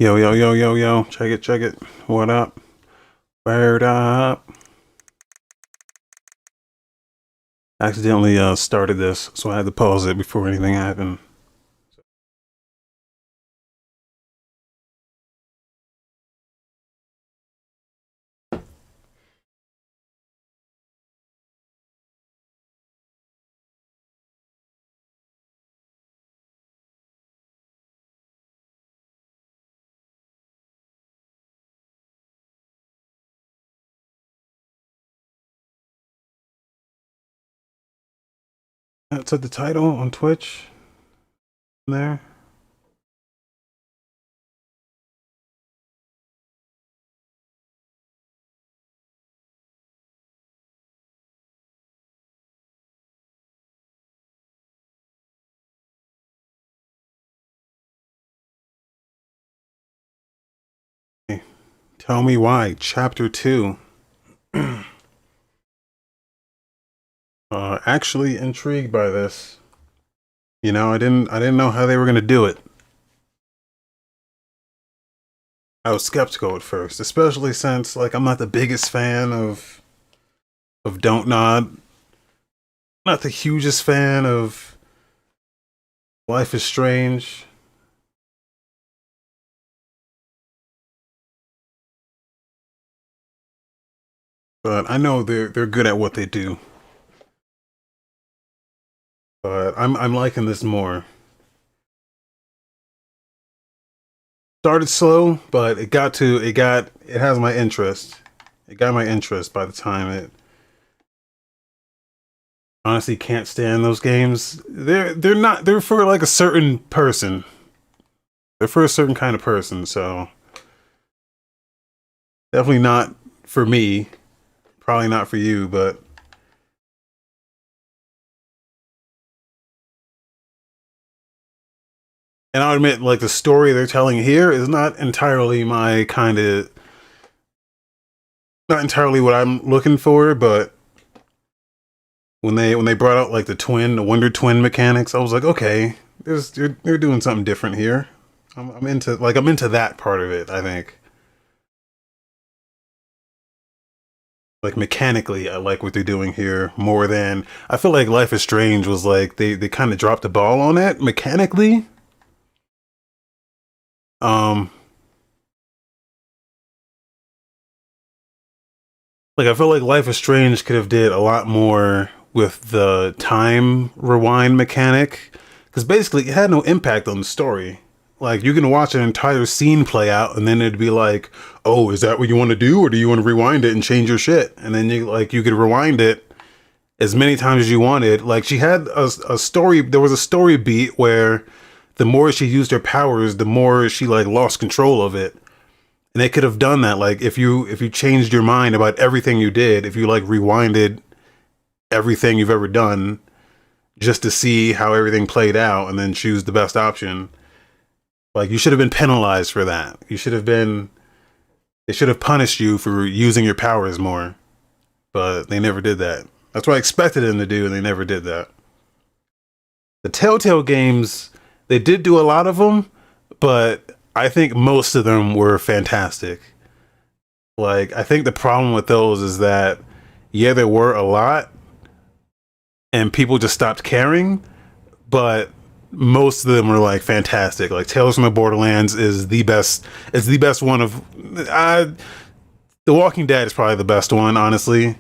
Yo, yo, yo, yo, yo. Check it, check it. What up? Word up. Accidentally started this, so I had to pause it before anything happened. That's at the title on Twitch. There. Hey, tell me why. Chapter 2. Actually intrigued by this. I didn't know how they were gonna do it. I was skeptical at first, especially since like I'm not the biggest fan of Don't Nod. Not the hugest fan of Life is Strange. But I know they're good at what they do. But I'm liking this more. Started slow, but it has my interest. It got my interest by the time it honestly can't stand those games. They're for like a certain person. They're for a certain kind of person, so definitely not for me. Probably not for you, but and I'll admit like the story they're telling here is not entirely what I'm looking for, but when they brought out like the Wonder Twin mechanics, I was like, okay, they're doing something different here. I'm into that part of it. I think like mechanically, I like what they're doing here more than I feel like Life is Strange was like they kind of dropped the ball on it mechanically. Um, like I feel like Life is Strange could have did a lot more with the time rewind mechanic because basically it had no impact on the story. Like you can watch an entire scene play out and then it'd be like, "Oh, is that what you want to do or do you want to rewind it and change your shit?" And then you could rewind it as many times as you wanted. Like she had a story, there was a story beat where the more she used her powers, the more she like lost control of it. And they could have done that like if you changed your mind about everything you did, if you like rewinded everything you've ever done just to see how everything played out and then choose the best option. Like you should have been penalized for that. They should have punished you for using your powers more, but they never did that. That's what I expected them to do, and they never did that. The Telltale games, they did do a lot of them, but I think most of them were fantastic. Like, I think the problem with those is that, yeah, there were a lot, and people just stopped caring, but most of them were like fantastic. Like Tales from the Borderlands is the best. It's the best one of. The Walking Dead is probably the best one, honestly.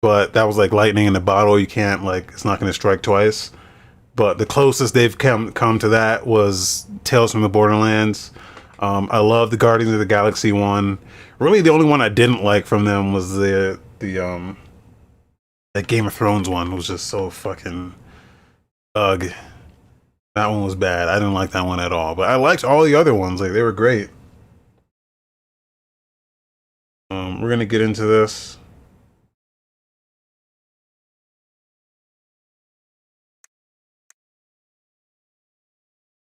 But that was like lightning in a bottle. You can't like it's not going to strike twice. But the closest they've come to that was Tales from the Borderlands. I love the Guardians of the Galaxy one. Really, the only one I didn't like from them was the that Game of Thrones one was just so fucking ugh. That one was bad. I didn't like that one at all. But I liked all the other ones. Like they were great. We're gonna get into this.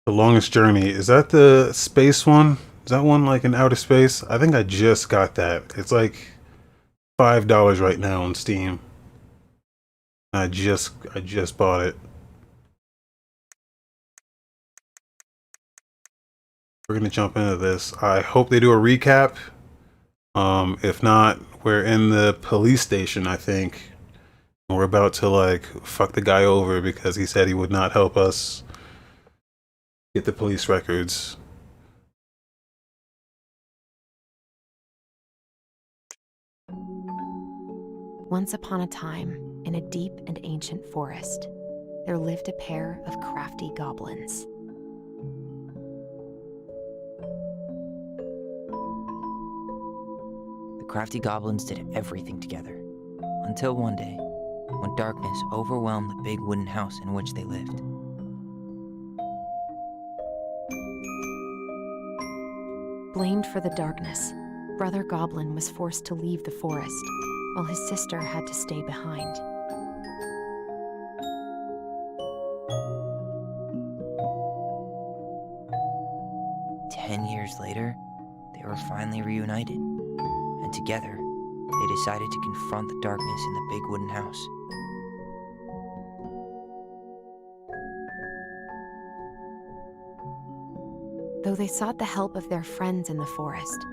The Longest Journey. Is that the space one? Is that one like in outer space? I think I just got that. It's like $5 right now on Steam. I just bought it. we're gonna jump into this. I hope they do a recap. If not, we're in the police station, I think. We're about to like fuck the guy over because he said he would not help us get the police records. Once upon a time, in a deep and ancient forest, there lived a pair of crafty goblins. The crafty goblins did everything together, until one day, when darkness overwhelmed the big wooden house in which they lived. Blamed for the darkness, Brother Goblin was forced to leave the forest, while his sister had to stay behind. Ten years later, they were finally reunited, and together, they decided to confront the darkness in the big wooden house. Though they sought the help of their friends in the forest,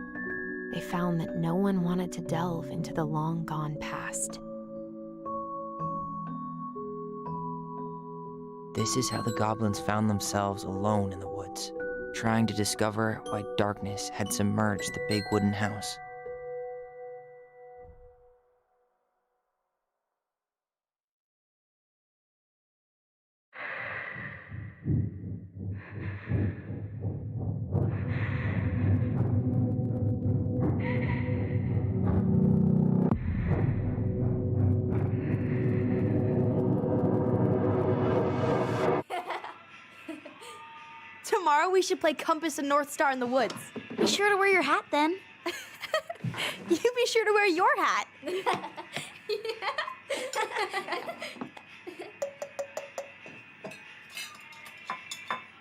they found that no one wanted to delve into the long-gone past. This is how the goblins found themselves alone in the woods, trying to discover why darkness had submerged the big wooden house. Tomorrow we should play Compass and North Star in the woods. Be sure to wear your hat then. You be sure to wear your hat.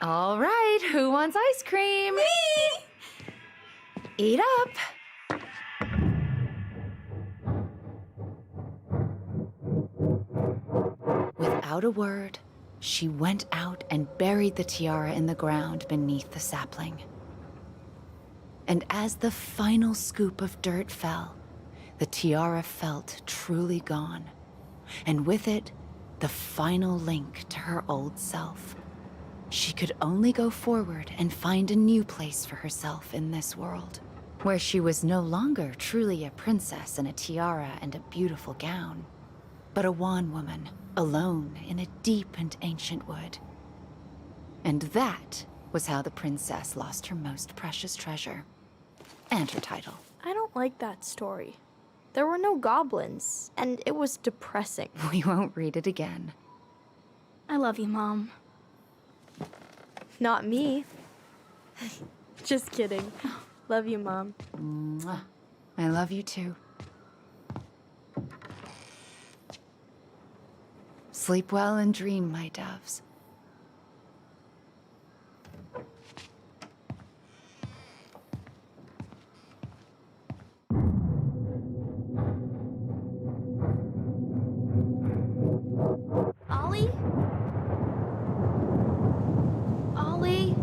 All right, who wants ice cream? Me! Eat up. Without a word, she went out and buried the tiara in the ground beneath the sapling. And as the final scoop of dirt fell, the tiara felt truly gone, and with it, the final link to her old self. She could only go forward and find a new place for herself in this world, where she was no longer truly a princess in a tiara and a beautiful gown, but a wan woman, alone in a deep and ancient wood. And that was how the princess lost her most precious treasure, and her title. I don't like that story. There were no goblins, and it was depressing. We won't read it again. I love you, Mom. Not me. Just kidding. Love you, Mom. Mwah. I love you too. Sleep well and dream, my doves. Ollie? Ollie?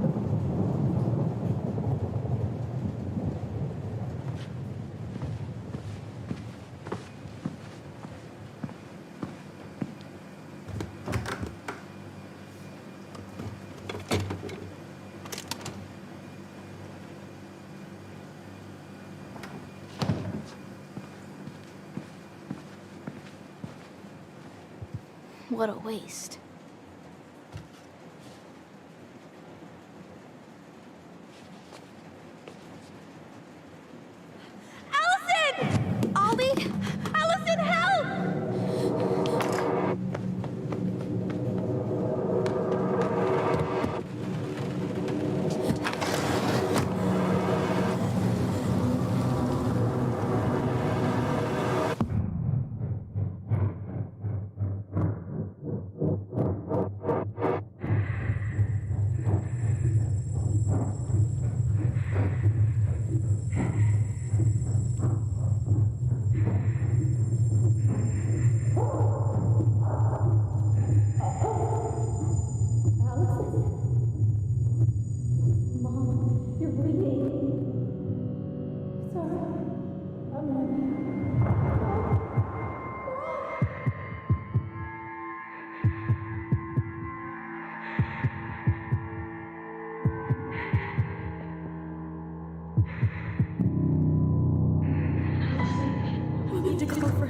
What a waste. Allison! Ollie? Allison, help!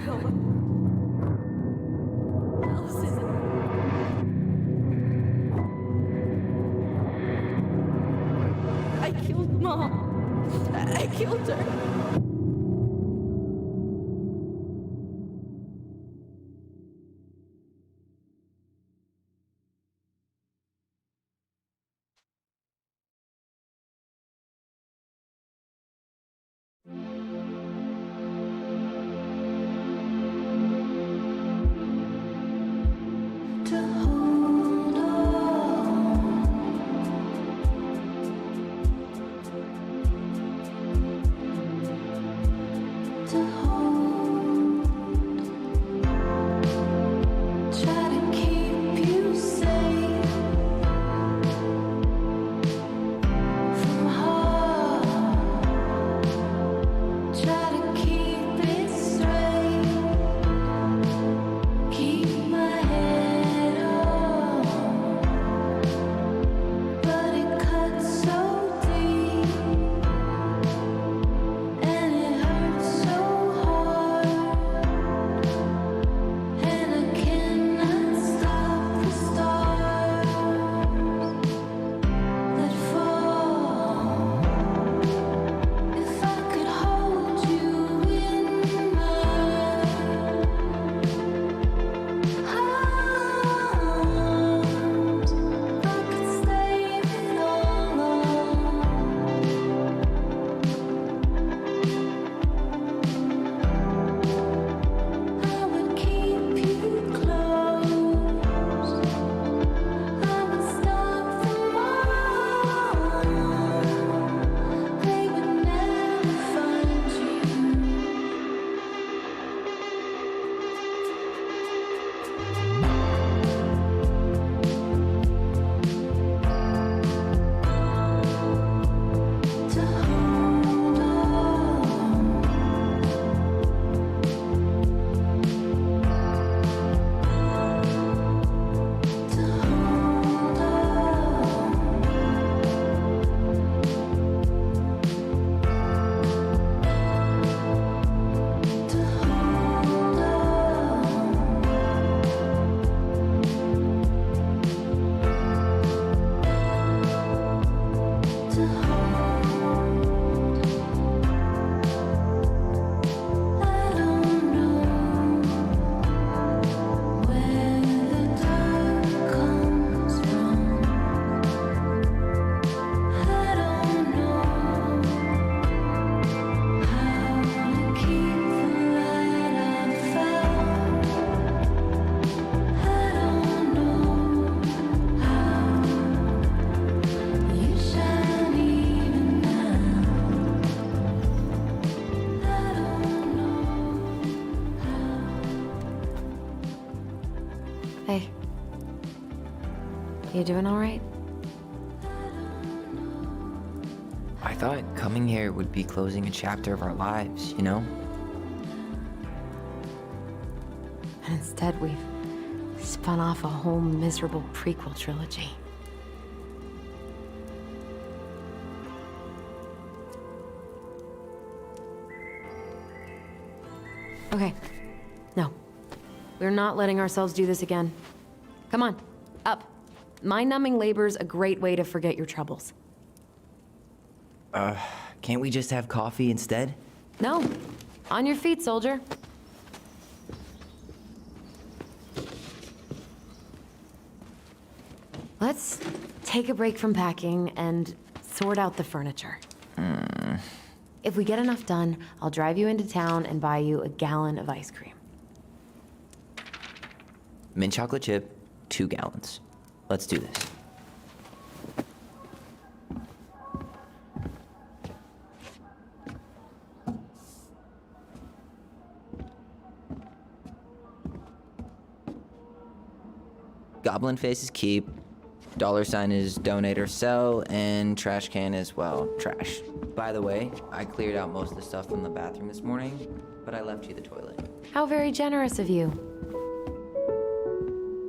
help. Allison. I killed Mom. I killed her. Hey. You doing all right? I thought coming here would be closing a chapter of our lives, you know? And instead, we've spun off a whole miserable prequel trilogy. Okay. No. We're not letting ourselves do this again. Come on, up. Mind-numbing labor's a great way to forget your troubles. Can't we just have coffee instead? No. On your feet, soldier. Let's take a break from packing and sort out the furniture. If we get enough done, I'll drive you into town and buy you a gallon of ice cream. Mint chocolate chip, 2 gallons. Let's do this. Goblin face is keep. $sign is donate or sell, and trash can is, well, trash. By the way, I cleared out most of the stuff from the bathroom this morning, but I left you the toilet. How very generous of you.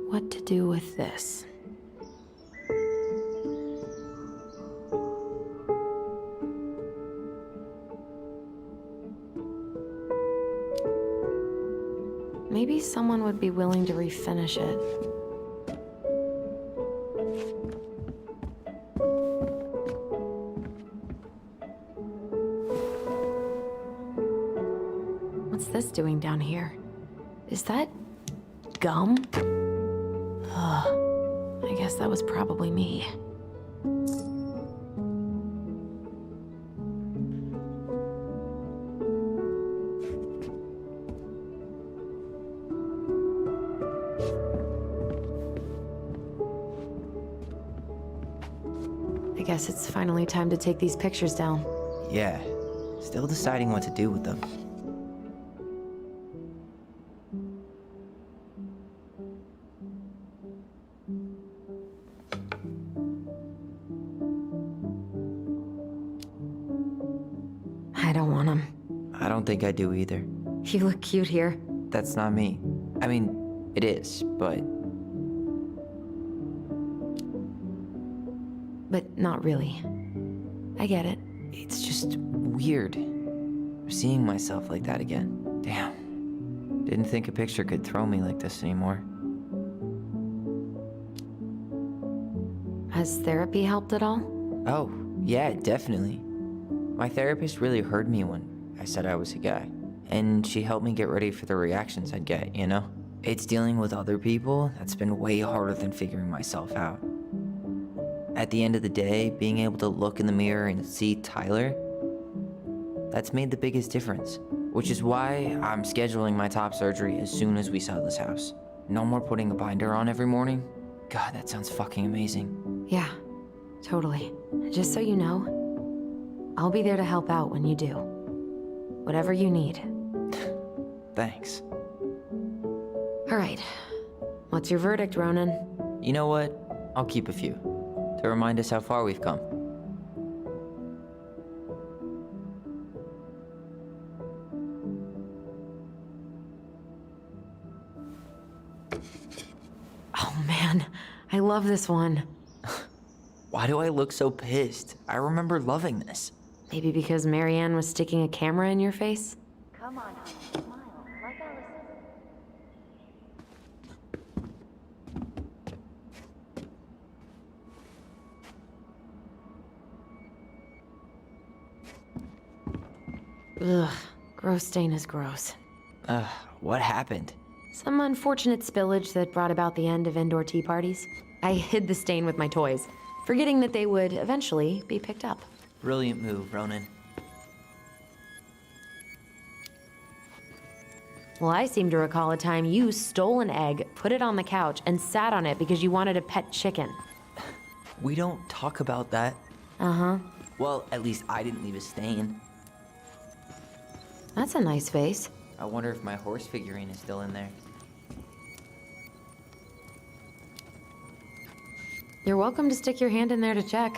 What to do with this? someone would be willing to refinish it. What's this doing down here? Is that gum? Ugh. I guess that was probably me. I guess it's finally time to take these pictures down. Yeah, still deciding what to do with them. I don't want them. I don't think I do either. You look cute here. That's not me. I mean, it is, but But not really. I get it. it's just weird. Seeing myself like that again. Damn. Didn't think a picture could throw me like this anymore. Has therapy helped at all? Oh, yeah, definitely. My therapist really heard me when I said I was a guy. And she helped me get ready for the reactions I'd get, you know? It's dealing with other people that's been way harder than figuring myself out. At the end of the day, being able to look in the mirror and see Tyler, that's made the biggest difference. Which is why I'm scheduling my top surgery as soon as we sell this house. No more putting a binder on every morning. God, that sounds fucking amazing. Yeah, totally. Just so you know, I'll be there to help out when you do. Whatever you need. Thanks. All right. What's your verdict, Ronan? You know what? I'll keep a few. To remind us how far we've come. Oh man, I love this one. Why do I look so pissed? I remember loving this. Maybe because Marianne was sticking a camera in your face? Come on, honey, smile, like Allison. Ugh, gross stain is gross. What happened? Some unfortunate spillage that brought about the end of indoor tea parties. I hid the stain with my toys, forgetting that they would eventually be picked up. Brilliant move, Ronan. Well, I seem to recall a time you stole an egg, put it on the couch, and sat on it because you wanted a pet chicken. We don't talk about that. Uh-huh. Well, at least I didn't leave a stain. That's a nice face. I wonder if my horse figurine is still in there. You're welcome to stick your hand in there to check.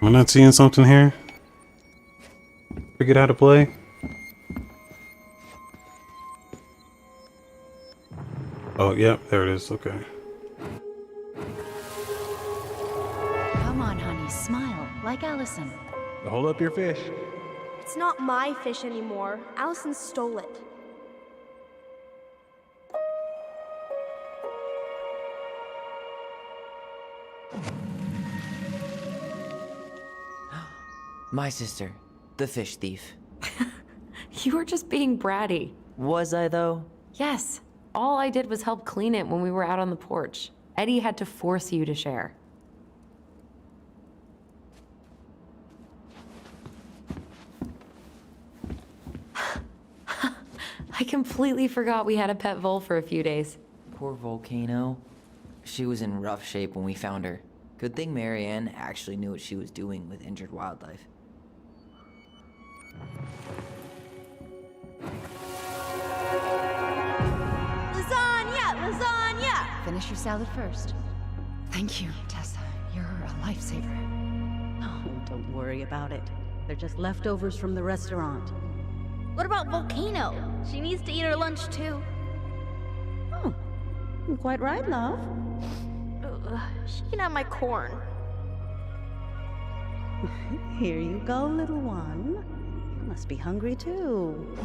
Am I not seeing something here? Figured out how to play? Oh, yep, there it is. Okay. Come on, honey, smile, like Allison. Hold up your fish. It's not my fish anymore. Allison stole it. My sister, the fish thief. You were just being bratty. Was I, though? Yes. All I did was help clean it when we were out on the porch. Eddie had to force you to share. I completely forgot we had a pet vole for a few days. Poor Volcano. She was in rough shape when we found her. Good thing Marianne actually knew what she was doing with injured wildlife. Lasagna! Lasagna! Finish your salad first. Thank you, Tessa. You're a lifesaver. Oh, don't worry about it. They're just leftovers from the restaurant. What about Volcano? She needs to eat her lunch too. Oh, you're quite right, love. She can have my corn. Here you go, little one. You must be hungry too.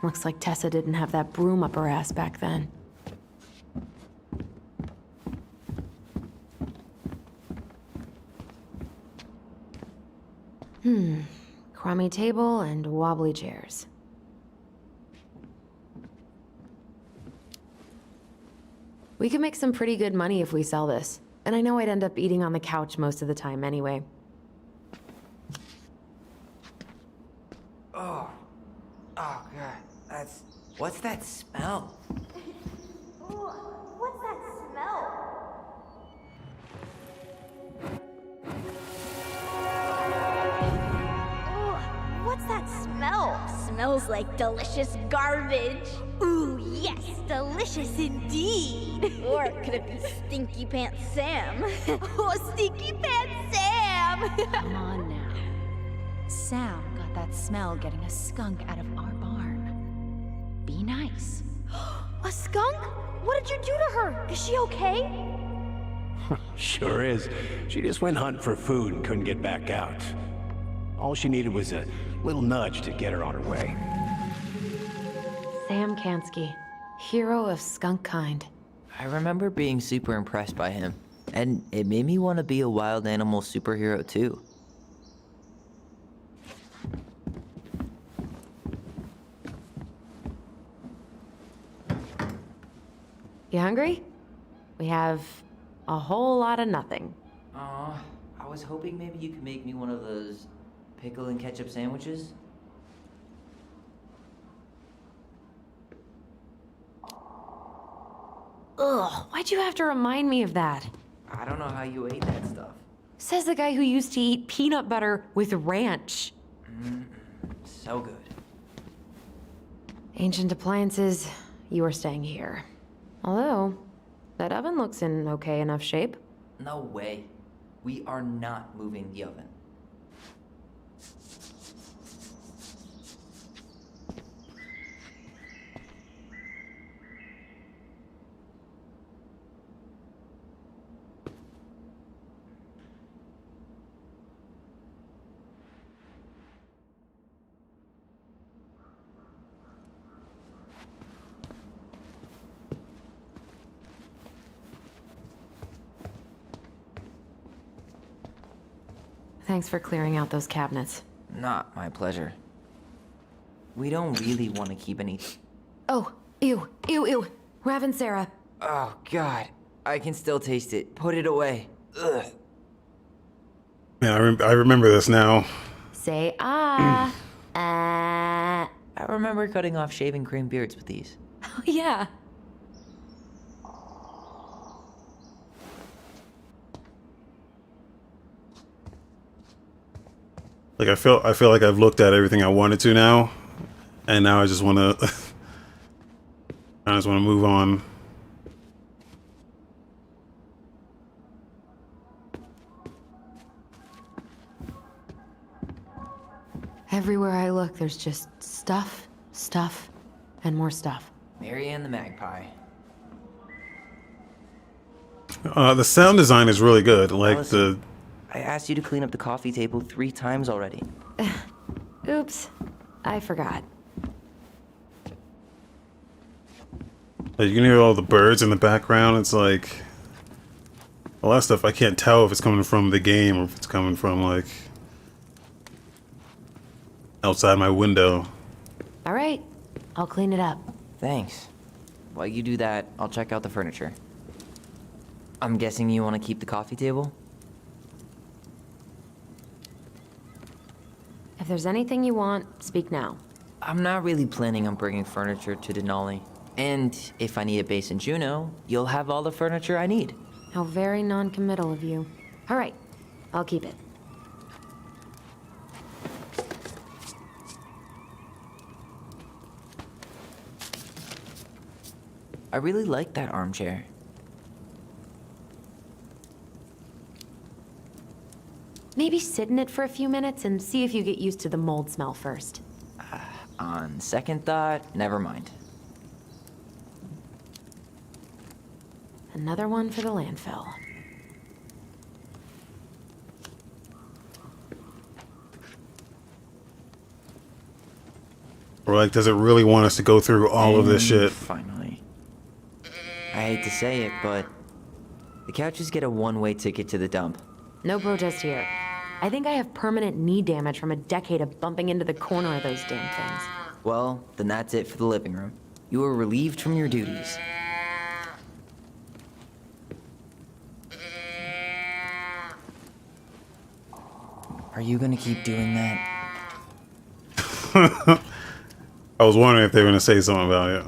Looks like Tessa didn't have that broom up her ass back then. Crummy table and wobbly chairs. We could make some pretty good money if we sell this. And I know I'd end up eating on the couch most of the time anyway. Oh God, what's that smell? Ooh, what's that smell? Ooh, what's that smell? Smells like delicious garbage. Ooh, yes, delicious indeed. Or could it be Stinky Pants Sam? Oh, Stinky Pants Sam! Come on now. Sam got that smell getting a skunk out of our barn. Be nice. A skunk? What did you do to her? Is she okay? Sure is. She just went hunting for food and couldn't get back out. All she needed was a little nudge to get her on her way. Sam Kansky, hero of skunk kind. I remember being super impressed by him, and it made me want to be a wild animal superhero too. You hungry? We have a whole lot of nothing. Aw, I was hoping maybe you could make me one of those pickle and ketchup sandwiches. Ugh, why'd you have to remind me of that? I don't know how you ate that stuff. Says the guy who used to eat peanut butter with ranch. So good. Ancient appliances, you are staying here. Although, that oven looks in okay enough shape. No way. We are not moving the oven. Thanks for clearing out those cabinets. Not my pleasure. We don't really want to keep any... Oh, ew, ew, ew. Rav Sarah. Oh, God. I can still taste it. Put it away. Ugh. Yeah, I remember this now. Say ah. I remember cutting off shaving cream beards with these. Oh, yeah. Like I feel like I've looked at everything I wanted to now, and now I just want to move on. Everywhere I look, there's just stuff, stuff, and more stuff. Mary and the Magpie. The sound design is really good. Like Allison, I asked you to clean up the coffee table 3 times already. Oops, I forgot. you can hear all the birds in the background. It's like a lot of stuff. I can't tell if it's coming from the game or if it's coming from like outside my window. All right, I'll clean it up. Thanks. While you do that, I'll check out the furniture. I'm guessing you want to keep the coffee table? If there's anything you want, speak now. I'm not really planning on bringing furniture to Denali. And if I need a base in Juneau, you'll have all the furniture I need. How very non-committal of you. All right, I'll keep it. I really like that armchair. Maybe sit in it for a few minutes and see if you get used to the mold smell first. On second thought, never mind. Another one for the landfill. Or like, does it really want us to go through all of this shit? Finally. I hate to say it, but the couches get a one-way ticket to the dump. No protest here. I think I have permanent knee damage from a decade of bumping into the corner of those damn things. Well, then that's it for the living room. You are relieved from your duties. Are you gonna keep doing that? I was wondering if they were gonna say something about it.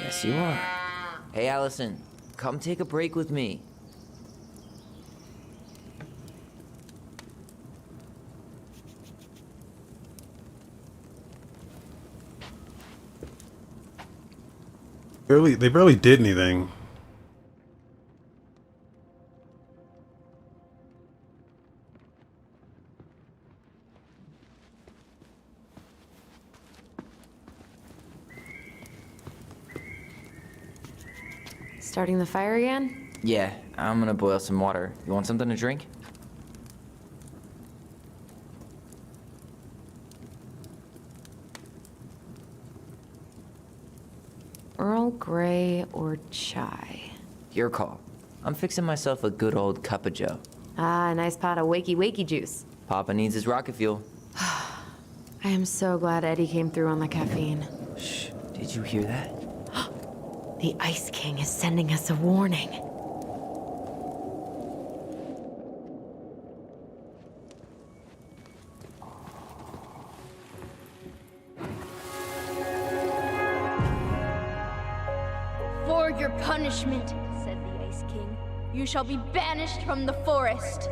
Yes, you are. Hey, Allison, come take a break with me. They barely did anything. Starting the fire again? Yeah, I'm gonna boil some water. You want something to drink? Earl Grey or chai? Your call. I'm fixing myself a good old cup of joe. Ah, a nice pot of wakey juice. Papa needs his rocket fuel. I am so glad Eddie came through on the caffeine. Shh, did you hear that? The Ice King is sending us a warning. For your punishment, said the Ice King, you shall be banished from the forest.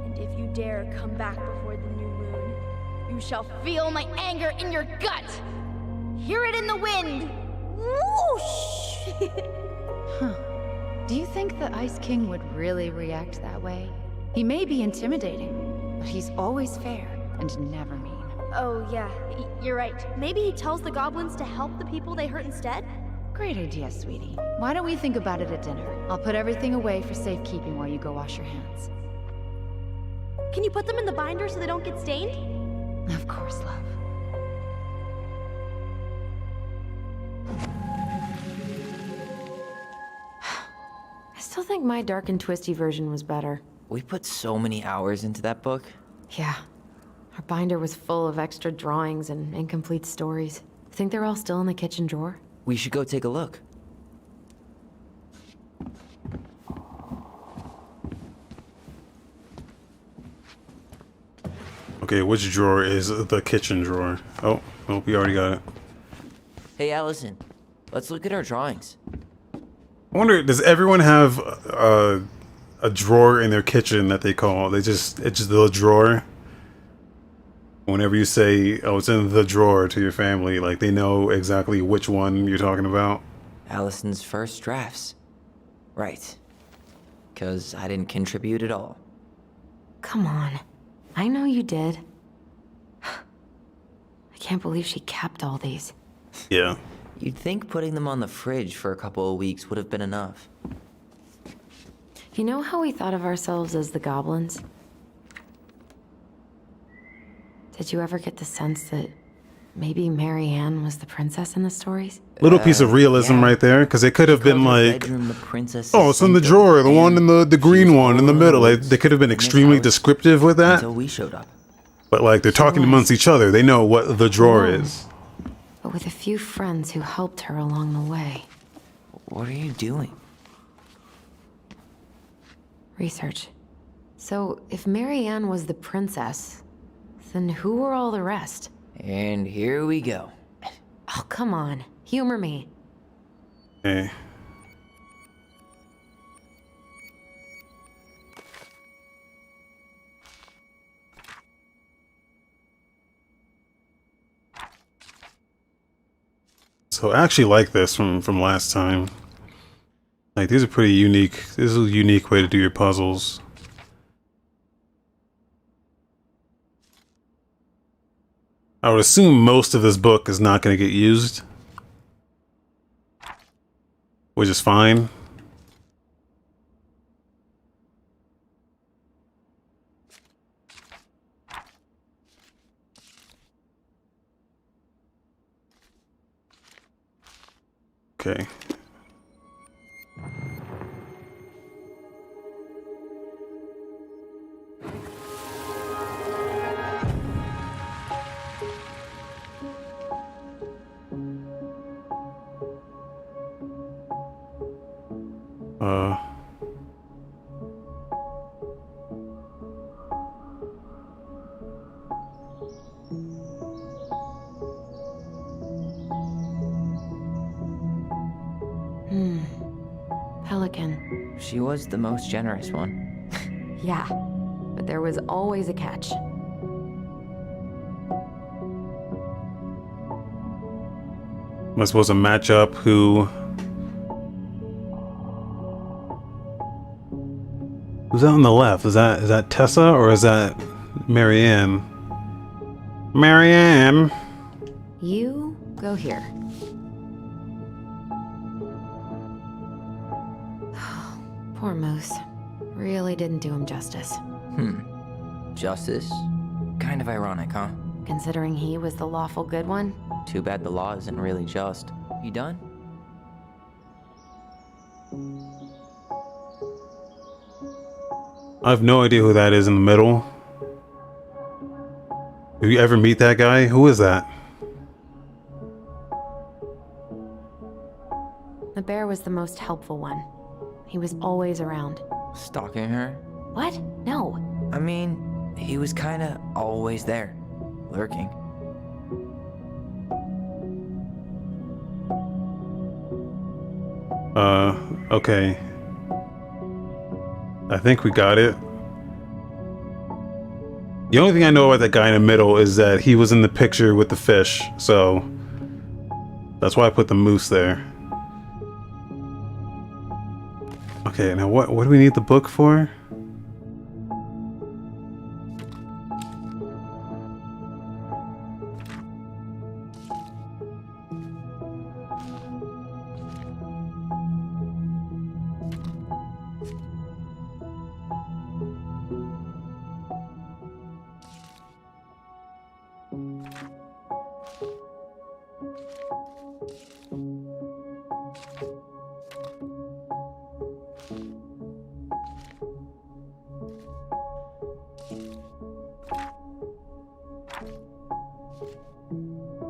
And if you dare come back before the new moon, you shall feel my anger in your gut. Hear it in the wind. Whoosh! Do you think the Ice King would really react that way? He may be intimidating, but he's always fair and never mean. Oh, yeah, you're right. Maybe he tells the goblins to help the people they hurt instead? Great idea, sweetie. Why don't we think about it at dinner? I'll put everything away for safekeeping while you go wash your hands. Can you put them in the binder so they don't get stained? Of course, love. I still think my dark and twisty version was better. We put so many hours into that book. Yeah. Our binder was full of extra drawings and incomplete stories. Think they're all still in the kitchen drawer? We should go take a look. Okay, which drawer is the kitchen drawer? Oh, we already got it. Hey, Allison, let's look at our drawings. I wonder, does everyone have a drawer in their kitchen that they call? It's just the drawer. Whenever you say, "Oh, it's in the drawer" to your family, like they know exactly which one you're talking about. Allison's first drafts. Right. 'Cause I didn't contribute at all. Come on. I know you did. I can't believe she kept all these. Yeah. You'd think putting them on the fridge for a couple of weeks would have been enough. You know how we thought of ourselves as the goblins? Did you ever get the sense that maybe Mary Ann was the princess in the stories? Little piece of realism yeah. right there, because it could have been Called her like, bedroom the princess oh, it's in the drawer, the one in the green one in the middle. Like, they could have been extremely descriptive with that. Until we showed up. But like, they're talking amongst each other. They know what the drawer is. But with a few friends who helped her along the way. What are you doing? Research. So, if Mary Ann was the princess, then who were all the rest? And here we go. Oh, come on. Humor me. Okay. So I actually like this from last time. Like, these are pretty unique. This is a unique way to do your puzzles. I would assume most of this book is not going to get used, which is fine. Okay. Uh. Pelican. She was the most generous one. Yeah, but there was always a catch. Am I supposed to match up who? Who's out on the left? Is that Tessa or is that Marianne? Marianne. You go here. Poor Moose. Really didn't do him justice. Justice? Kind of ironic, huh? Considering he was the lawful good one. Too bad the law isn't really just. You done? I have no idea who that is in the middle. Did you ever meet that guy? Who is that? The bear was the most helpful one. He was always around. Stalking her? What? No. I mean, he was kinda always there. Lurking. Okay. I think we got it. The only thing I know about that guy in the middle is that he was in the picture with the fish, so that's why I put the moose there. Okay, now what do we need the book for?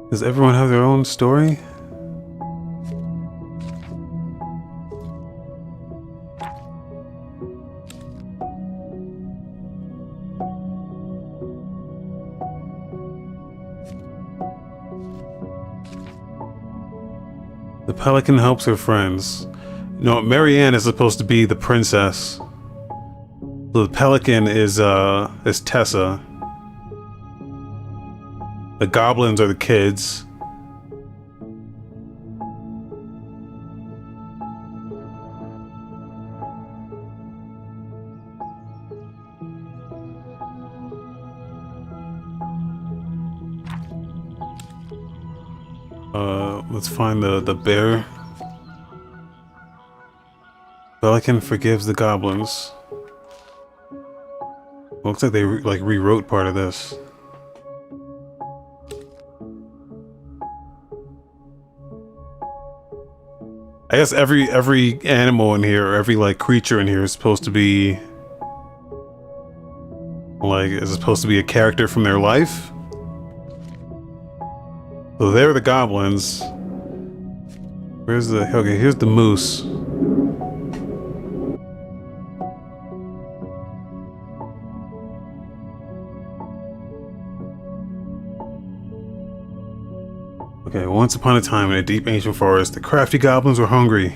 Does everyone have their own story? The pelican helps her friends. No, Marianne is supposed to be the princess. The pelican is Tessa. The goblins are the kids. Let's find the bear. Pelican forgives the goblins. Looks like they rewrote part of this. I guess every animal in here, or every like creature in here is supposed to be a character from their life. So they're the goblins. Here's the moose. Okay, once upon a time in a deep ancient forest, the crafty goblins were hungry.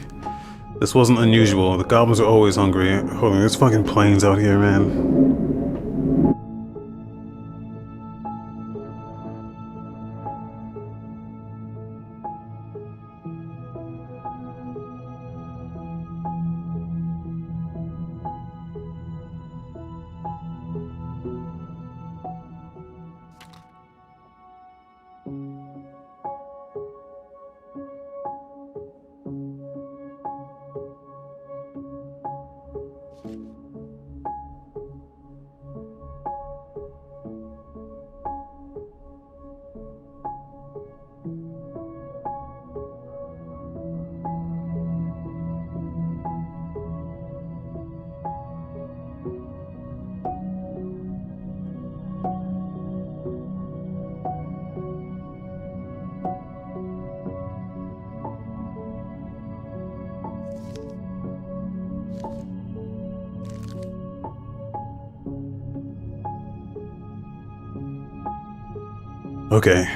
This wasn't unusual. The goblins are always hungry. Hold on, there's fucking planes out here, man. Okay.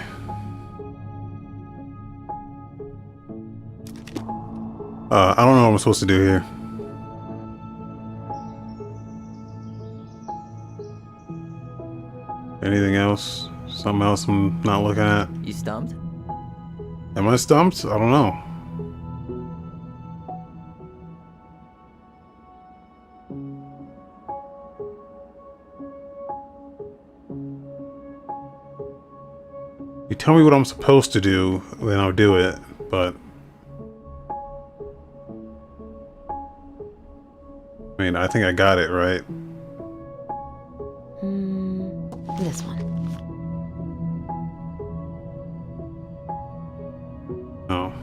I don't know what I'm supposed to do here. Anything else? Something else I'm not looking at? You stumped? Am I stumped? I don't know. You tell me what I'm supposed to do, then I'll do it, but... I mean, I think I got it, right? This one. Oh.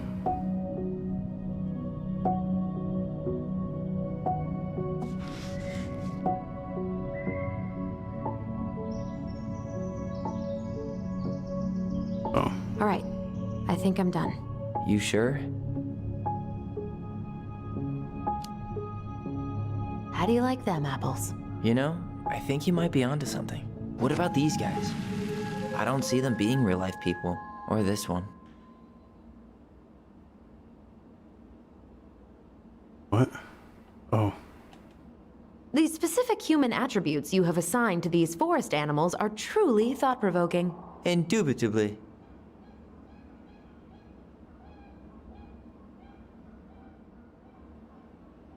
Oh. All right. I think I'm done. You sure? How do you like them apples? You know, I think you might be onto something. What about these guys? I don't see them being real-life people. Or this one. What? Oh. The specific human attributes you have assigned to these forest animals are truly thought-provoking. Indubitably.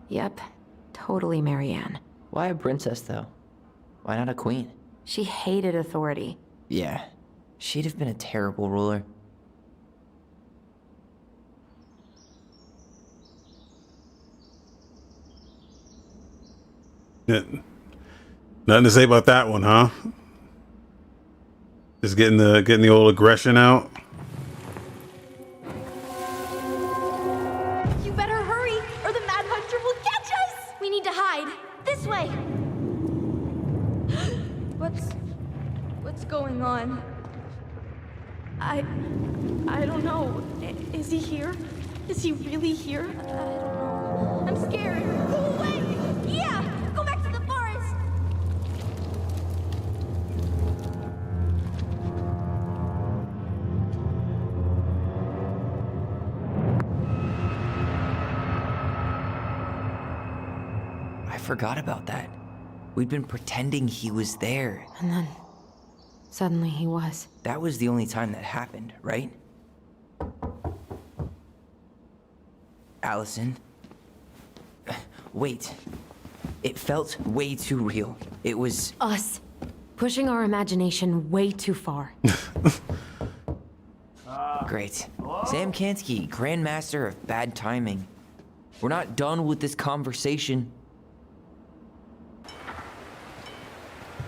Yep. Totally Marianne. Why a princess, though? Why not a queen? She hated authority. Yeah. She'd have been a terrible ruler. Yeah. Nothing to say about that one, huh? Just getting the old aggression out. You better hurry, or the Mad Hunter will catch us! We need to hide. This way! What's going on? I don't know. Is he here? Is he really here? I don't know. I'm scared. Go away! Yeah! Go back to the forest! I forgot about that. We'd been pretending he was there. And then, suddenly he was. That was the only time that happened, right? Allison? Wait. It felt way too real. It was... Us. Pushing our imagination way too far. Great. Sam Kansky, Grandmaster of Bad Timing. We're not done with this conversation.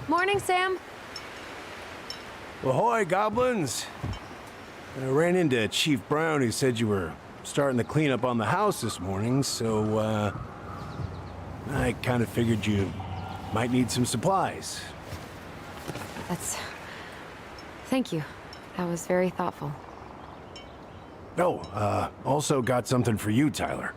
Morning, Sam. Ahoy, goblins! I ran into Chief Brown, who said you were starting the cleanup on the house this morning, so, I kind of figured you might need some supplies. Thank you. That was very thoughtful. Oh, also got something for you, Tyler.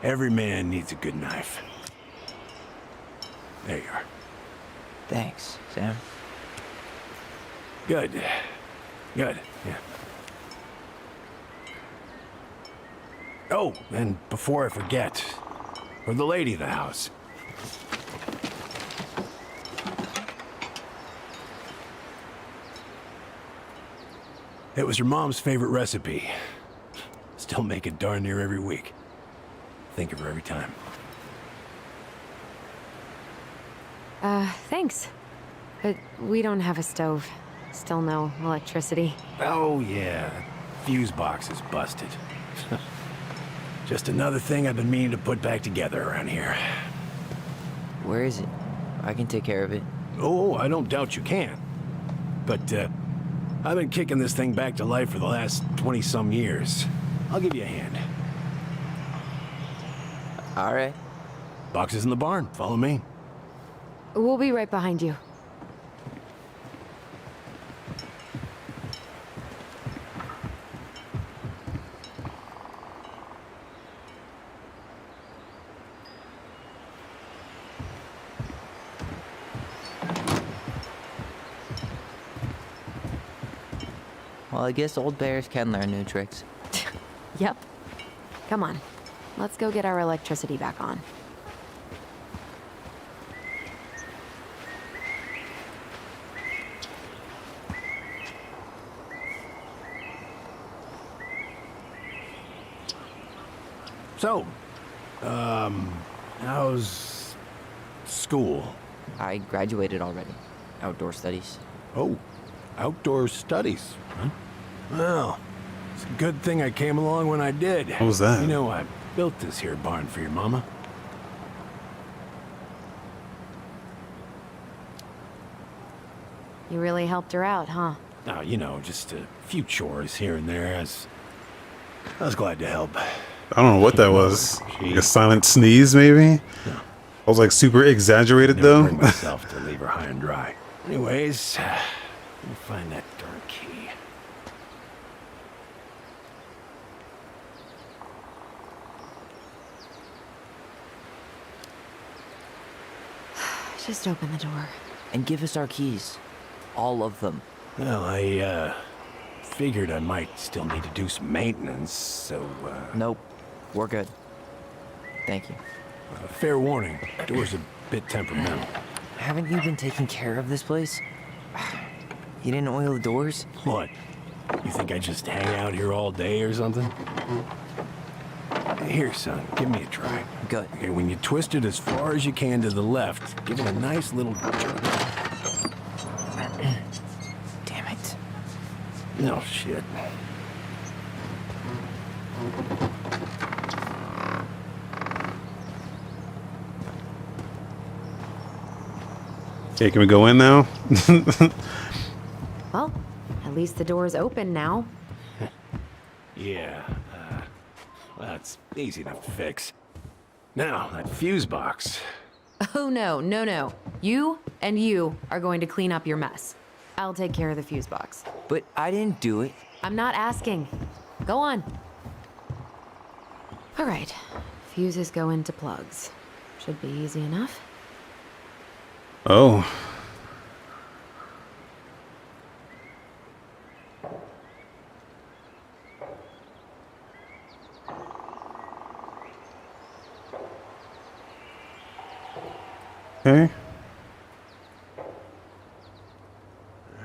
Every man needs a good knife. There you are. Thanks, Sam. Good. Good, yeah. Oh, and before I forget, for the lady of the house. It was your mom's favorite recipe. Still make it darn near every week. Think of her every time. Thanks. But we don't have a stove. Still no electricity. Oh, yeah. Fuse box is busted. Just another thing I've been meaning to put back together around here. Where is it? I can take care of it. Oh, I don't doubt you can. But, I've been kicking this thing back to life for the last 20-some years. I'll give you a hand. All right. Box is in the barn. Follow me. We'll be right behind you. Well, I guess old bears can learn new tricks. Yep. Come on. Let's go get our electricity back on. So, how's school? I graduated already. Outdoor studies. Oh, outdoor studies, huh? Well, it's a good thing I came along when I did. What was that? You know, I built this here barn for your mama. You really helped her out, huh? Now, you know, just a few chores here and there. I was glad to help. I don't know what that was. Like a silent sneeze, maybe? No. I was like super exaggerated Never though. bring myself to leave her high and dry. Anyways, let me find that darn key. Just open the door. And give us our keys. All of them. Well, I figured I might still need to do some maintenance, so Nope. We're good. Thank you. fair warning, door's a bit temperamental. Haven't you been taking care of this place? You didn't oil the doors? What? You think I just hang out here all day or something? Here, son, give me a try. Good. Okay, when you twist it as far as you can to the left, give it a nice little jerk. Damn it. No shit. Okay, can we go in now? Well, at least the door's open now. Yeah, that's easy enough to fix. Now, that fuse box. Oh, no, no, no. You and you are going to clean up your mess. I'll take care of the fuse box. But I didn't do it. I'm not asking. Go on. All right. Fuses go into plugs. Should be easy enough. Oh. Okay.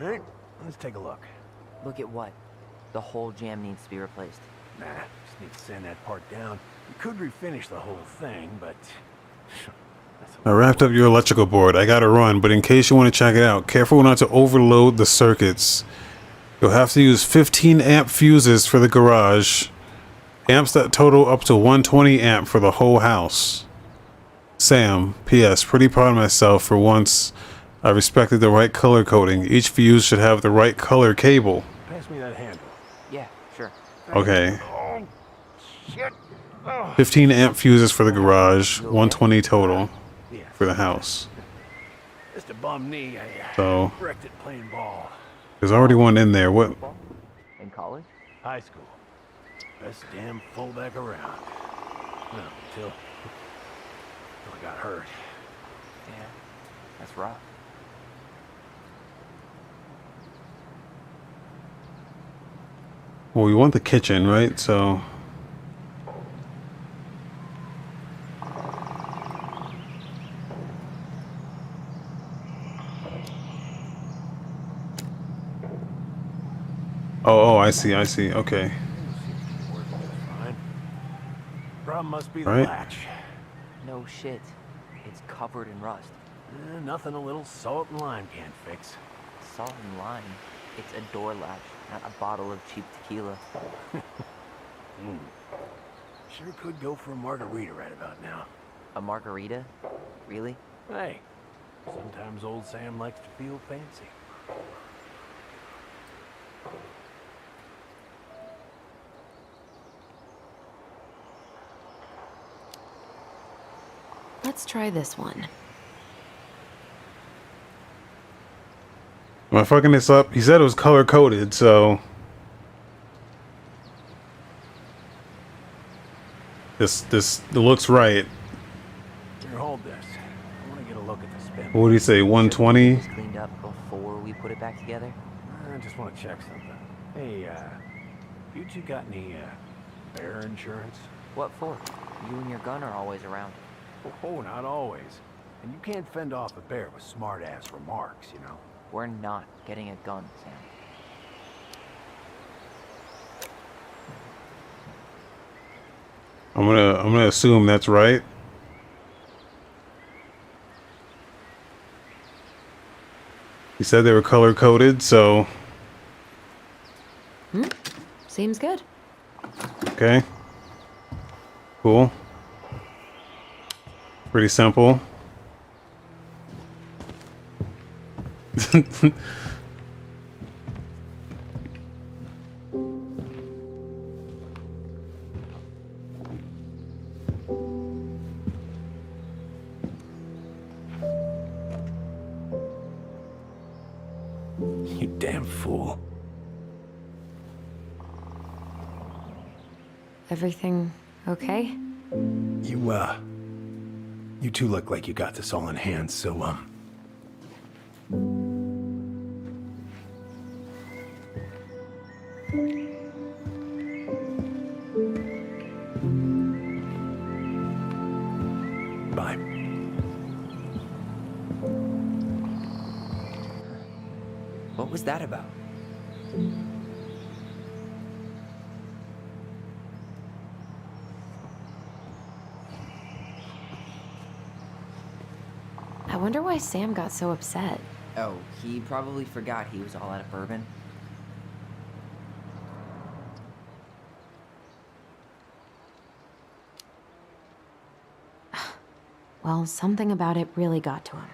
All right, let's take a look. Look at what? The whole jam needs to be replaced. Nah, just need to sand that part down. You could refinish the whole thing, but... I wrapped up your electrical board. I gotta run, but in case you want to check it out, careful not to overload the circuits. You'll have to use 15 amp fuses for the garage. Amps that total up to 120 amp for the whole house. Sam, P.S. Pretty proud of myself for once. I respected the right color coding. Each fuse should have the right color cable. Pass me that handle. Yeah, sure. Okay. Oh, shit. Oh. 15 amp fuses for the garage, 120 total Yeah, for the house. just a bum knee. I So, wrecked it playing ball. there's already one in there. What? In college? High school. Best damn fullback around. Well, until I got hurt. Yeah, that's rough. Well, we want the kitchen, right? So, oh, I see. Okay. Fine. Problem must be the Right. latch. No shit. It's covered in rust. Nothing a little salt and lime can't fix. Salt and lime. It's a door latch, not a bottle of cheap tequila. Sure could go for a margarita right about now. A margarita? Really? Hey, sometimes old Sam likes to feel fancy. Let's try this one. Am I fucking this up? He said it was color coded, so this looks right. Here, hold this. I want to get a look at the spin. What do you say? 120? Cleaned up before we put it back together? I just want to check something. Hey, you two got any, bear insurance? What for? You and your gun are always around. Oh, not always. And you can't fend off a bear with smart-ass remarks, you know? We're not getting a gun, Sam. I'm gonna assume that's right. He said they were color coded, so Seems good. okay. Cool. Pretty simple. You damn fool. Everything okay? You two look like you got this all in hand, so, bye. What was that about? I wonder why Sam got so upset. Oh, he probably forgot he was all out of bourbon. Well, something about it really got to him.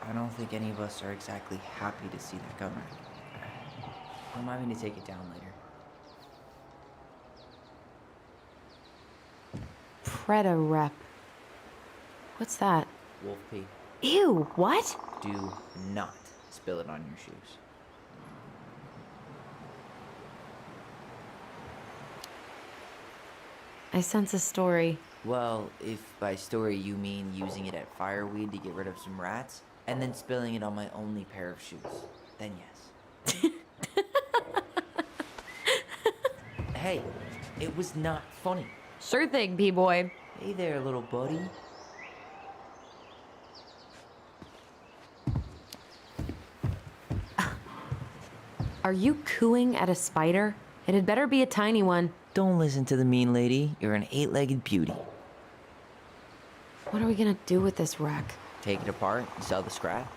I don't think any of us are exactly happy to see that gun rack. Remind me to take it down later. Preda rep. What's that? Wolf P. Ew, what? Do not spill it on your shoes. I sense a story. Well, if by story you mean using it at fireweed to get rid of some rats, and then spilling it on my only pair of shoes, then yes. Hey, it was not funny. Sure thing, B-boy. Hey there, little buddy. Are you cooing at a spider? It had better be a tiny one. Don't listen to the mean lady. You're an 8-legged beauty. What are we gonna do with this wreck? Take it apart and sell the scrap.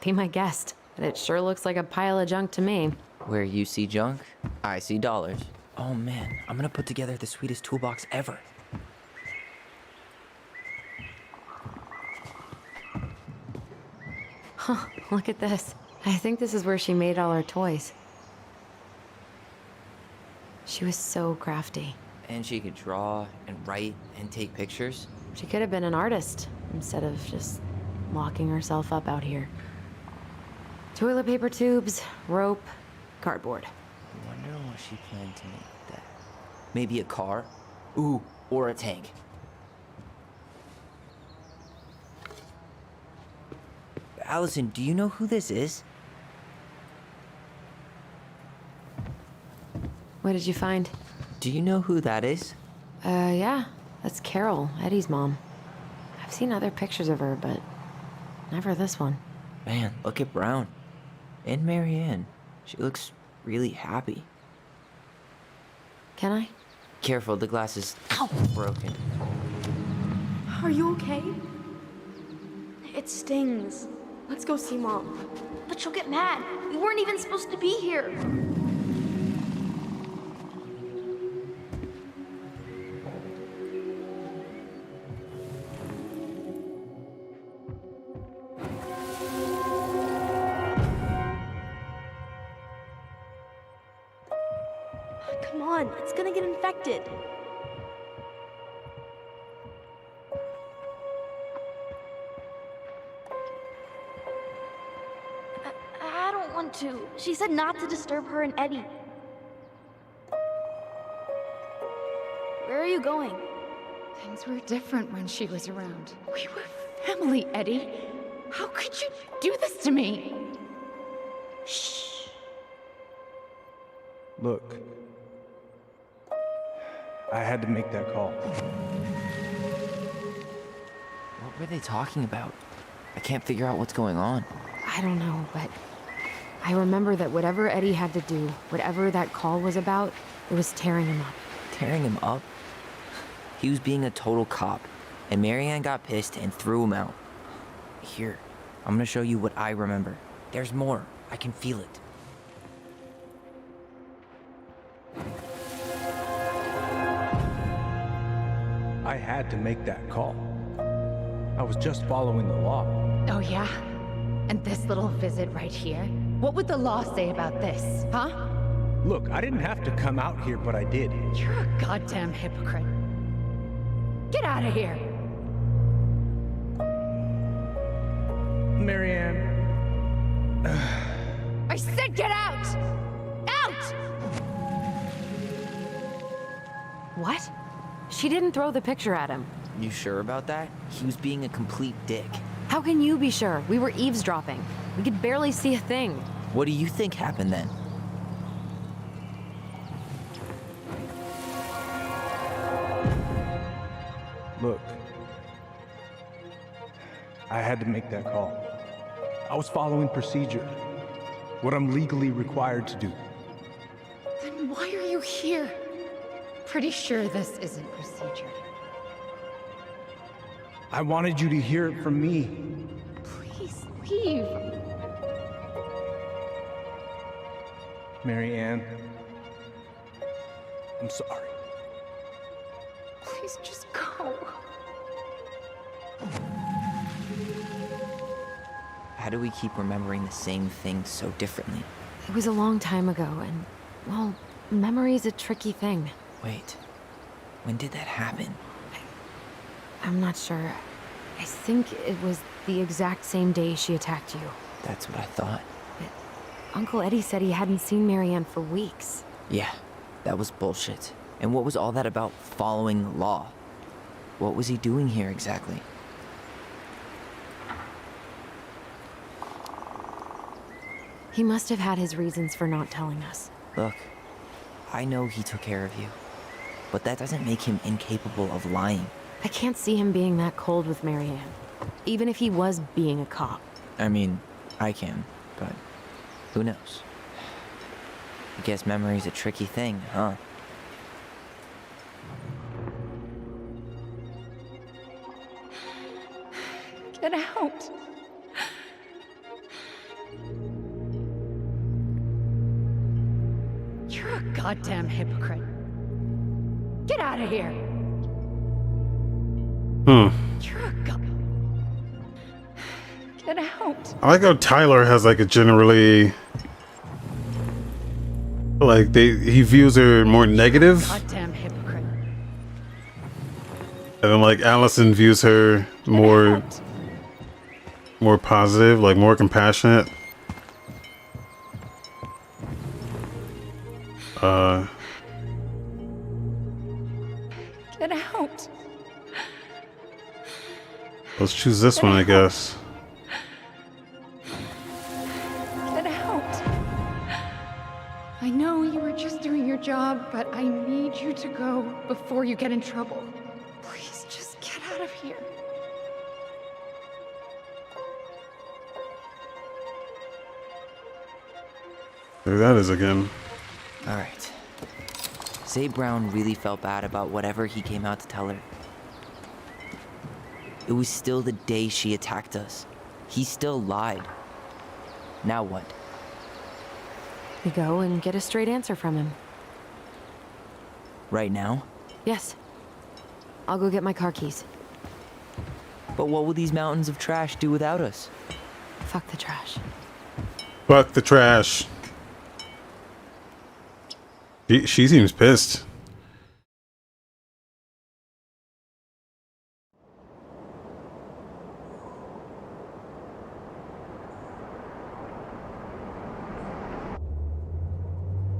Be my guest, but it sure looks like a pile of junk to me. Where you see junk, I see dollars. Oh man, I'm gonna put together the sweetest toolbox ever. Huh, look at this. I think this is where she made all her toys. She was so crafty. And she could draw and write and take pictures. She could have been an artist instead of just locking herself up out here. Toilet paper tubes, rope, cardboard. I wonder what she planned to make with that. Maybe a car? Ooh, or a tank. Allison, do you know who this is? What did you find? Do you know who that is? Yeah, that's Carol, Eddie's mom. I've seen other pictures of her, but never this one. Man, look at Brown. And Marianne. She looks really happy. Can I? Careful, the glass is broken. Are you okay? It stings. Let's go see Mom. But she'll get mad. We weren't even supposed to be here. Come on, it's gonna get infected. I don't want to. She said not to disturb her and Eddie. Where are you going? Things were different when she was around. We were family, Eddie. How could you do this to me? Look, I had to make that call. What were they talking about? I can't figure out what's going on. I don't know, but I remember that whatever Eddie had to do, whatever that call was about, it was tearing him up. Tearing him up? He was being a total cop, and Marianne got pissed and threw him out. Here, I'm gonna show you what I remember. There's more. I can feel it. I had to make that call. I was just following the law. Oh, yeah? And this little visit right here? What would the law say about this, huh? Look, I didn't have to come out here, but I did. You're a goddamn hypocrite. Get out of here! Marianne. I said get out! Out! What? She didn't throw the picture at him. You sure about that? He was being a complete dick. How can you be sure? We were eavesdropping. We could barely see a thing. What do you think happened then? Look, I had to make that call. I was following procedure, what I'm legally required to do. Then why are you here? Pretty sure this isn't procedure. I wanted you to hear it from me. Please leave. Marianne, I'm sorry. Please just go. How do we keep remembering the same thing so differently? It was a long time ago, and, well, memory's a tricky thing. Wait, when did that happen? I'm not sure. I think it was the exact same day she attacked you. That's what I thought. But Uncle Eddie said he hadn't seen Marianne for weeks. Yeah, that was bullshit. And what was all that about following law? What was he doing here exactly? He must have had his reasons for not telling us. Look, I know he took care of you, but that doesn't make him incapable of lying. I can't see him being that cold with Marianne, even if he was being a cop. I mean, I can, but who knows? I guess memory's a tricky thing, huh? Get out. You're a goddamn hypocrite. Get out of here. You're a Get out. I like how Tyler has like a generally like he views her more negative, Goddamn hypocrite. and then like Allison views her more positive, like more compassionate. Get out. Let's choose this one, I guess. Get out. I know you were just doing your job, but I need you to go before you get in trouble. Please just get out of here. There that is again. Alright. Say Brown really felt bad about whatever he came out to tell her. It was still the day she attacked us. He still lied. Now what? We go and get a straight answer from him. Right now? Yes. I'll go get my car keys. But what will these mountains of trash do without us? Fuck the trash. Fuck the trash. She seems pissed.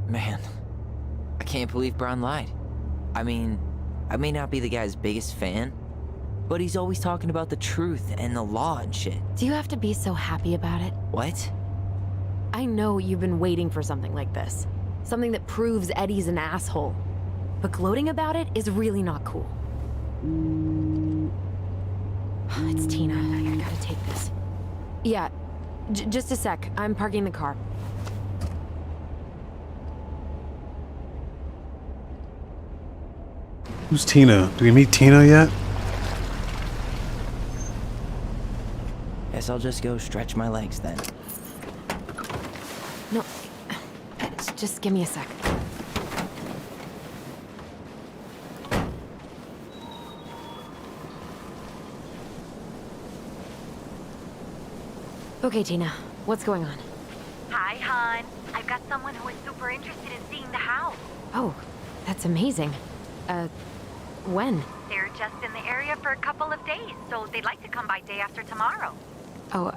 Man, I can't believe Brown lied. I mean, I may not be the guy's biggest fan, but he's always talking about the truth and the law and shit. Do you have to be so happy about it? What? I know you've been waiting for something like this. Something that proves Eddie's an asshole. But gloating about it is really not cool. It's Tina. I gotta take this. Yeah, just a sec. I'm parking the car. Who's Tina? Do we meet Tina yet? Guess I'll just go stretch my legs then. No, just give me a sec. Okay, Tina, what's going on? Hi, hon. I've got someone who is super interested in seeing the house. Oh, that's amazing. When? They're just in the area for a couple of days, so they'd like to come by day after tomorrow. Oh,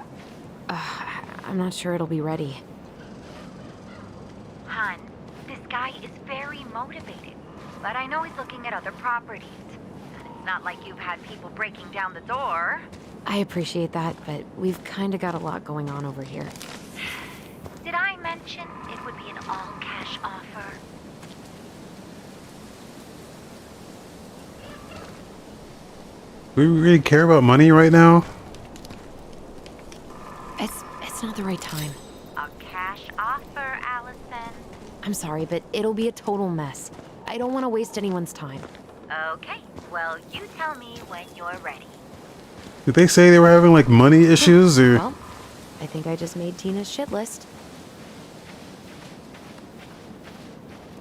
I'm not sure it'll be ready. Hon, this guy is very motivated, but I know he's looking at other properties. And it's not like you've had people breaking down the door. I appreciate that, but we've kind of got a lot going on over here. Did I mention it would be an all-cash offer? Do we really care about money right now? It's not the right time. A cash offer, Allison. I'm sorry, but it'll be a total mess. I don't want to waste anyone's time. Okay, well, you tell me when you're ready. Did they say they were having like money issues or? Well, I think I just made Tina's shit list.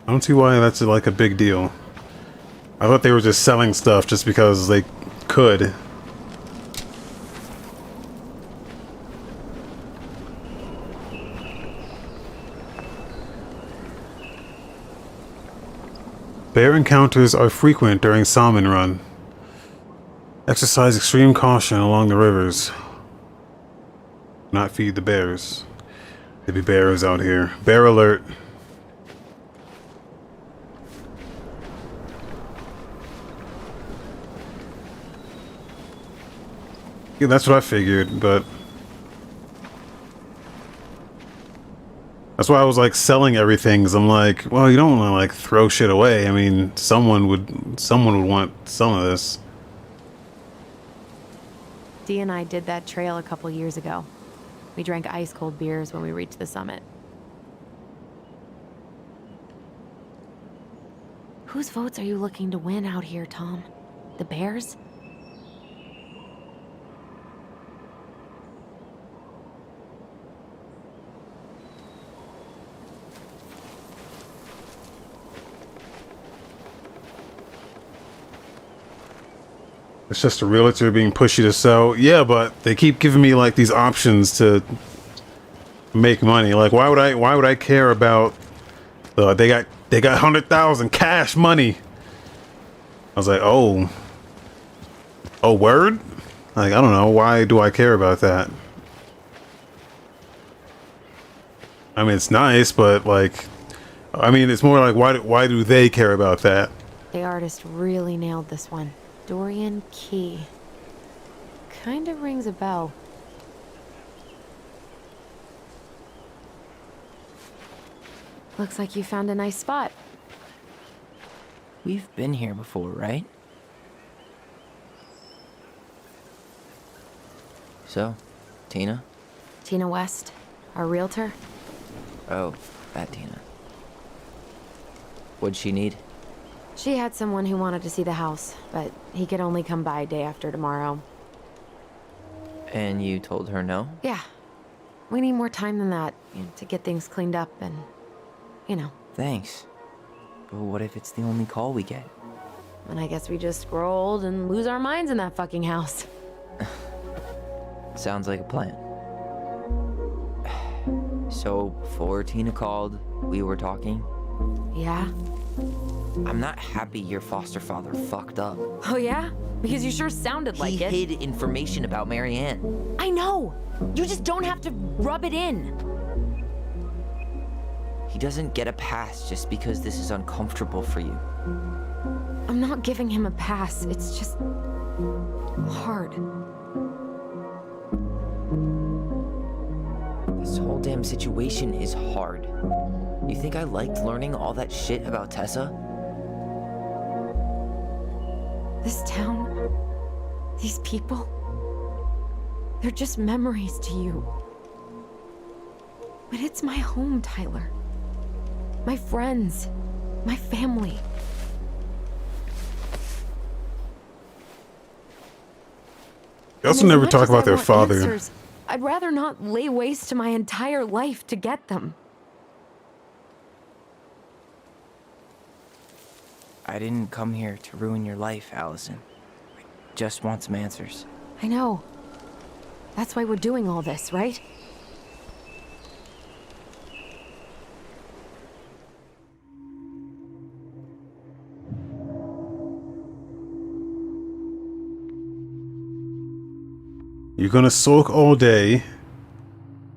I don't see why that's like a big deal. I thought they were just selling stuff just because they could. Bear encounters are frequent during salmon run. Exercise extreme caution along the rivers. Not feed the bears. There be bears out here. Bear alert. Yeah, that's what I figured, but that's why I was like selling everything, 'cause I'm like, well, you don't want to like throw shit away. I mean, someone would want some of this. Dee and I did that trail a couple years ago. We drank ice cold beers when we reached the summit. Whose votes are you looking to win out here, Tom? The Bears? It's just a realtor being pushy to sell. Yeah, but they keep giving me like these options to make money. Like, why would I care about? They got 100,000 cash money. I was like, oh, word. Like, I don't know. Why do I care about that? I mean, it's nice, but like, I mean, it's more like why do they care about that? The artist really nailed this one. Dorian Key. Kind of rings a bell. Looks like you found a nice spot. We've been here before, right? So, Tina? Tina West, our realtor. Oh, that Tina. What'd she need? She had someone who wanted to see the house, but he could only come by day after tomorrow. And you told her no? Yeah. We need more time than that to get things cleaned up and, you know. Thanks. But what if it's the only call we get? And I guess we just grow old and lose our minds in that fucking house. Sounds like a plan. So, before Tina called, we were talking? Yeah? I'm not happy your foster father fucked up. Oh yeah? Because you sure sounded like it. He hid information about Marianne. I know! You just don't have to rub it in. He doesn't get a pass just because this is uncomfortable for you. I'm not giving him a pass. It's just hard. This whole damn situation is hard. You think I liked learning all that shit about Tessa? This town, these people, they're just memories to you. But it's my home, Tyler. My friends, my family. They also And as never much talk as about I their want father. answers, I'd rather not lay waste to my entire life to get them. I didn't come here to ruin your life, Allison. I just want some answers. I know. That's why we're doing all this, right? You're gonna sulk all day.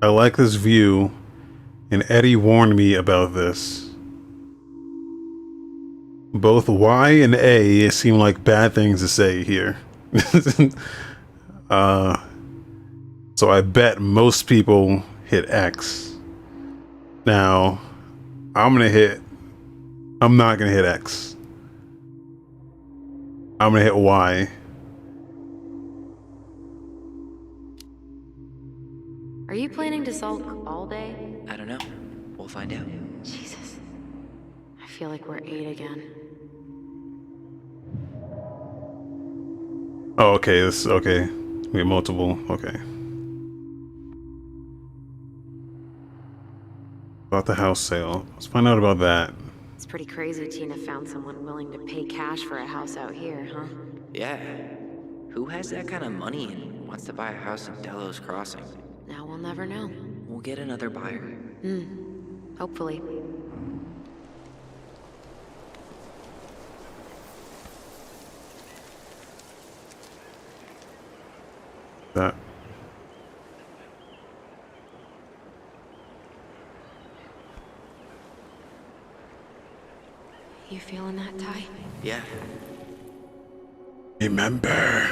I like this view. And Eddie warned me about this. Both Y and A seem like bad things to say here. So I bet most people hit X. Now, I'm not gonna hit X. I'm gonna hit Y. Are you planning to sulk all day? I don't know. We'll find out. Jesus. I feel like we're 8 again. Oh, okay, okay. We have multiple, okay. About the house sale. Let's find out about that. It's pretty crazy Tina found someone willing to pay cash for a house out here, huh? Yeah. Who has that kind of money and wants to buy a house in Delos Crossing? Now we'll never know. We'll get another buyer. Hopefully. That. You feeling that, Ty? Yeah. Remember.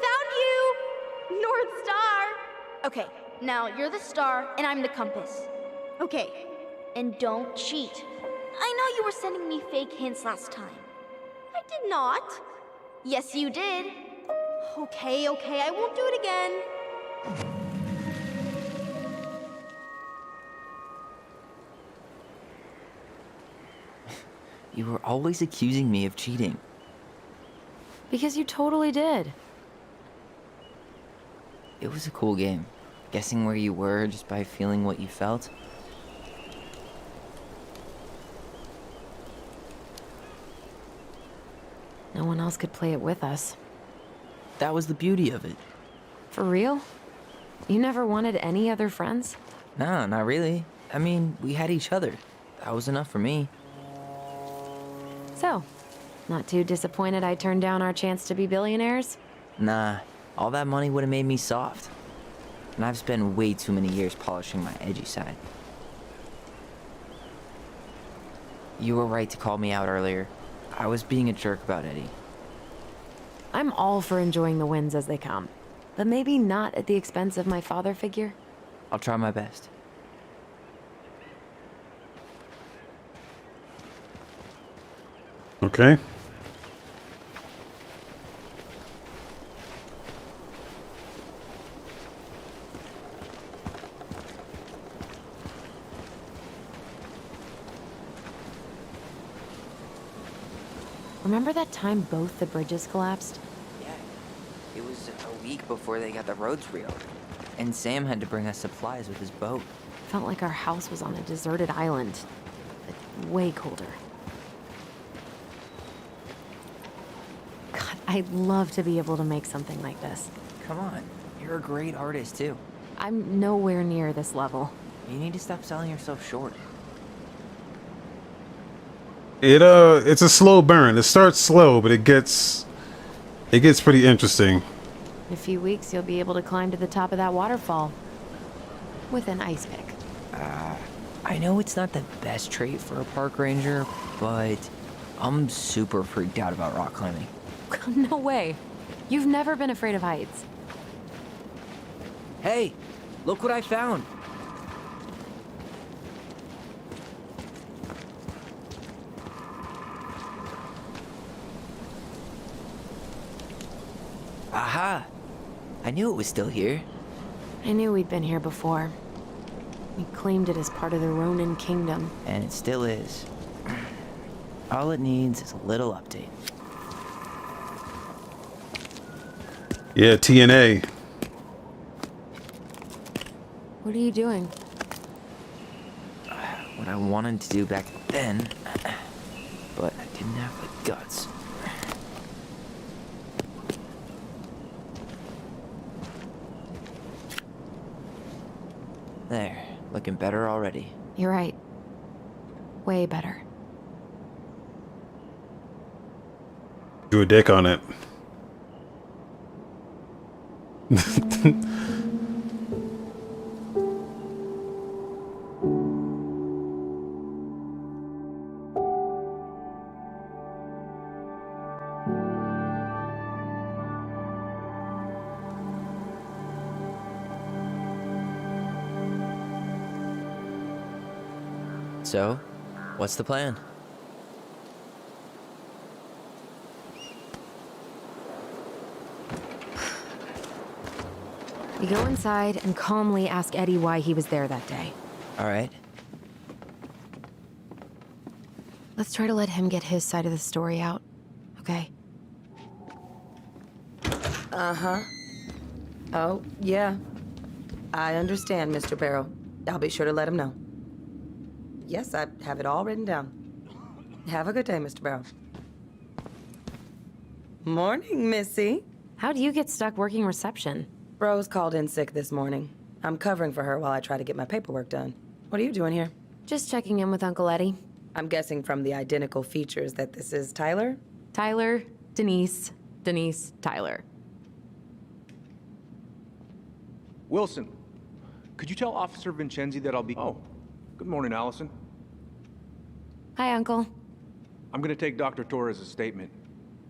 Found you! North Star! Okay, now you're the star and I'm the compass. Okay, and don't cheat. I know you were sending me fake hints last time. I did not. Yes, you did. Okay, I won't do it again. You were always accusing me of cheating. Because you totally did. It was a cool game. Guessing where you were just by feeling what you felt. No one else could play it with us. That was the beauty of it. For real? You never wanted any other friends? No, not really. I mean, we had each other. That was enough for me. So, not too disappointed I turned down our chance to be billionaires? Nah, all that money would have made me soft. And I've spent way too many years polishing my edgy side. You were right to call me out earlier. I was being a jerk about Eddie. I'm all for enjoying the wins as they come, but maybe not at the expense of my father figure. I'll try my best. Okay. Remember that time both the bridges collapsed? Yeah, it was a week before they got the roads reopened. And Sam had to bring us supplies with his boat. Felt like our house was on a deserted island, but way colder. God, I'd love to be able to make something like this. Come on, you're a great artist too. I'm nowhere near this level. You need to stop selling yourself short. It's a slow burn. It starts slow, but it gets pretty interesting. In a few weeks, you'll be able to climb to the top of that waterfall with an ice pick. I know it's not the best trait for a park ranger, but I'm super freaked out about rock climbing. No way. You've never been afraid of heights. Hey, look what I found. Aha! I knew it was still here. I knew we'd been here before. We claimed it as part of the Ronin kingdom. And it still is. All it needs is a little update. Yeah, TNA. What are you doing? What I wanted to do back then, but I didn't have the guts. There, looking better already. You're right. Way better. Drew a dick on it. So, what's the plan? You go inside and calmly ask Eddie why he was there that day. All right. Let's try to let him get his side of the story out, okay? Uh-huh. Oh, yeah. I understand, Mr. Barrow. I'll be sure to let him know. Yes, I have it all written down. Have a good day, Mr. Barrow. Morning, Missy. How do you get stuck working reception? Rose called in sick this morning. I'm covering for her while I try to get my paperwork done. What are you doing here? Just checking in with Uncle Eddie. I'm guessing from the identical features that this is Tyler? Tyler, Denise, Denise, Tyler. Wilson, could you tell Officer Vincenzi that I'll be... Oh, good morning, Allison. Hi, Uncle. I'm gonna take Dr. Torres' statement.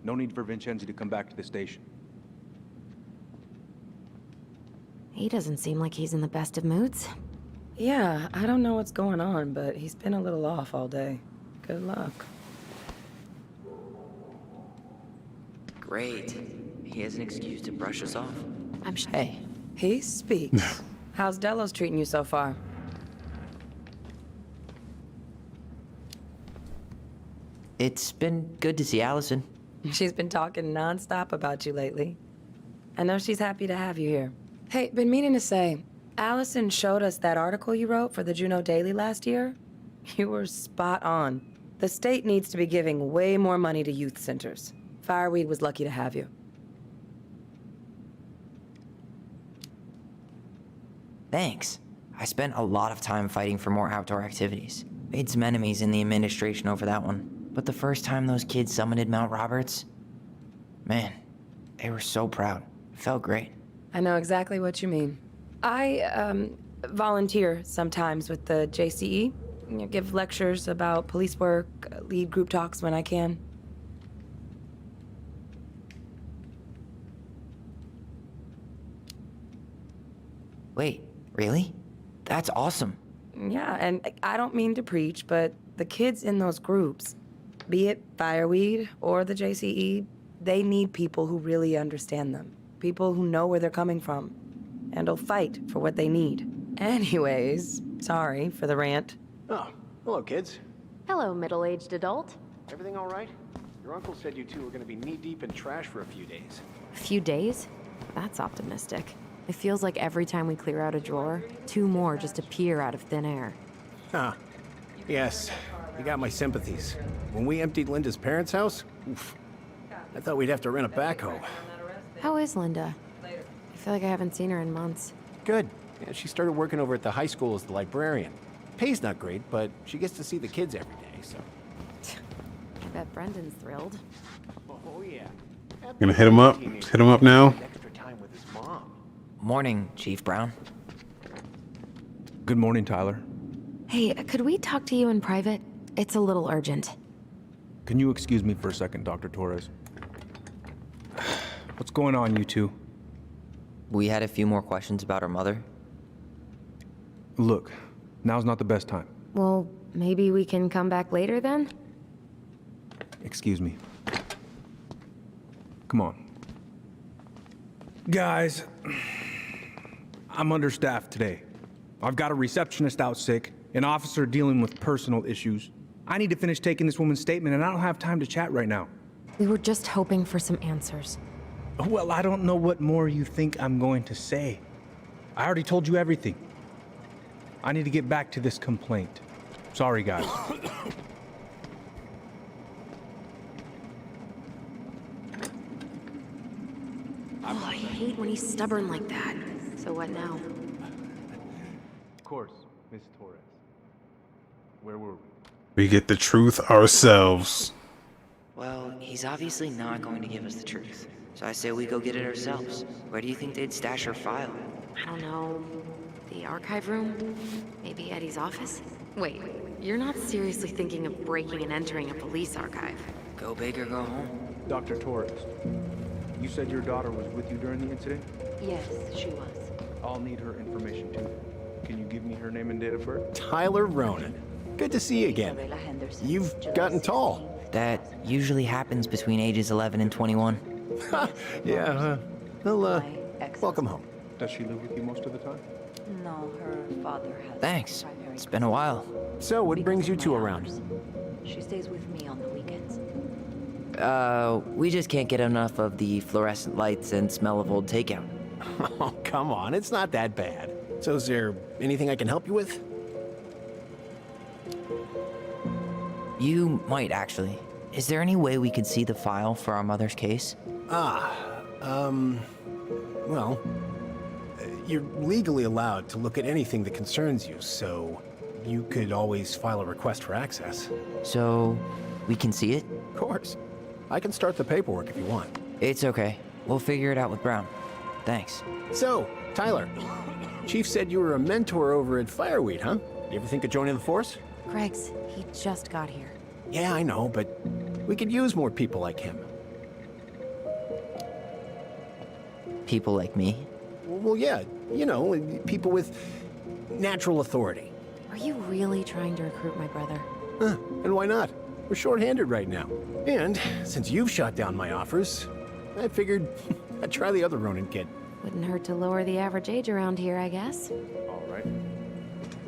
No need for Vincenzi to come back to the station. He doesn't seem like he's in the best of moods. Yeah, I don't know what's going on, but he's been a little off all day. Good luck. Great. He has an excuse to brush us off. I'm sure. Hey, He speaks. How's Delos treating you so far? it's been good to see Allison. She's been talking nonstop about you lately. I know she's happy to have you here. Hey, been meaning to say, Allison showed us that article you wrote for the Juneau Daily last year. You were spot on. The state needs to be giving way more money to youth centers. Fireweed was lucky to have you. Thanks. I spent a lot of time fighting for more outdoor activities. Made some enemies in the administration over that one. But the first time those kids summited Mount Roberts, man, they were so proud. It felt great. I know exactly what you mean. I, volunteer sometimes with the JCE. You know, give lectures about police work, lead group talks when I can. Wait, really? That's awesome. Yeah, and I don't mean to preach, but the kids in those groups, be it Fireweed or the JCE, they need people who really understand them. People who know where they're coming from and will fight for what they need. Anyways, sorry for the rant. Oh, hello, kids. Hello, middle-aged adult. Everything all right? Your uncle said you two were going to be knee-deep in trash for a few days. A few days? That's optimistic. It feels like every time we clear out a drawer, 2 more just appear out of thin air. Huh. Yes, you got my sympathies. When we emptied Linda's parents' house, oof, I thought we'd have to rent a backhoe. How is Linda? I feel like I haven't seen her in months. Good. Yeah, she started working over at the high school as the librarian. Pay's not great, but she gets to see the kids every day, so... I bet Brendan's thrilled. Oh, yeah. Gonna hit him up? Hit him up now? Extra time with his mom. Morning, Chief Brown. Good morning, Tyler. Hey, could we talk to you in private? It's a little urgent. Can you excuse me for a second, Dr. Torres? What's going on, you two? We had a few more questions about her mother. Look, now's not the best time. Well, maybe we can come back later then? Excuse me. Come on. Guys, I'm understaffed today. I've got a receptionist out sick, an officer dealing with personal issues. I need to finish taking this woman's statement, and I don't have time to chat right now. We were just hoping for some answers. Well, I don't know what more you think I'm going to say. I already told you everything. I need to get back to this complaint. Sorry, guys. Oh, I hate when he's stubborn like that. So what now? Of course, Miss Torres. Where were we? We get the truth ourselves. Well, he's obviously not going to give us the truth. So I say we go get it ourselves. Where do you think they'd stash her file? I don't know. The archive room? Maybe Eddie's office? Wait, you're not seriously thinking of breaking and entering a police archive? Go big or go home. Dr. Torres, you said your daughter was with you during the incident? Yes, she was. I'll need her information too. Can you give me her name and date of birth? Tyler Ronan. Good to see you again. You've gotten tall. That usually happens between ages 11 and 21. Yeah, well, welcome home. Does she live with you most of the time? No, her father has. Thanks. It's been a while. So, what brings you two around? She stays with me on the weekends. We just can't get enough of the fluorescent lights and smell of old takeout. Oh, come on, it's not that bad. So is there anything I can help you with? You might actually. Is there any way we could see the file for our mother's case? Well, you're legally allowed to look at anything that concerns you, so you could always file a request for access. So, we can see it? Of course. I can start the paperwork if you want. It's okay. We'll figure it out with Brown. Thanks. So, Tyler, Chief said you were a mentor over at Fireweed, huh? You ever think of joining the force? Greg's, he just got here. Yeah, I know, but we could use more people like him. People like me? Well, yeah, you know, people with natural authority. Are you really trying to recruit my brother? And why not? We're short-handed right now. And since you've shot down my offers, I figured I'd try the other Ronin kid. Wouldn't hurt to lower the average age around here, I guess. All right.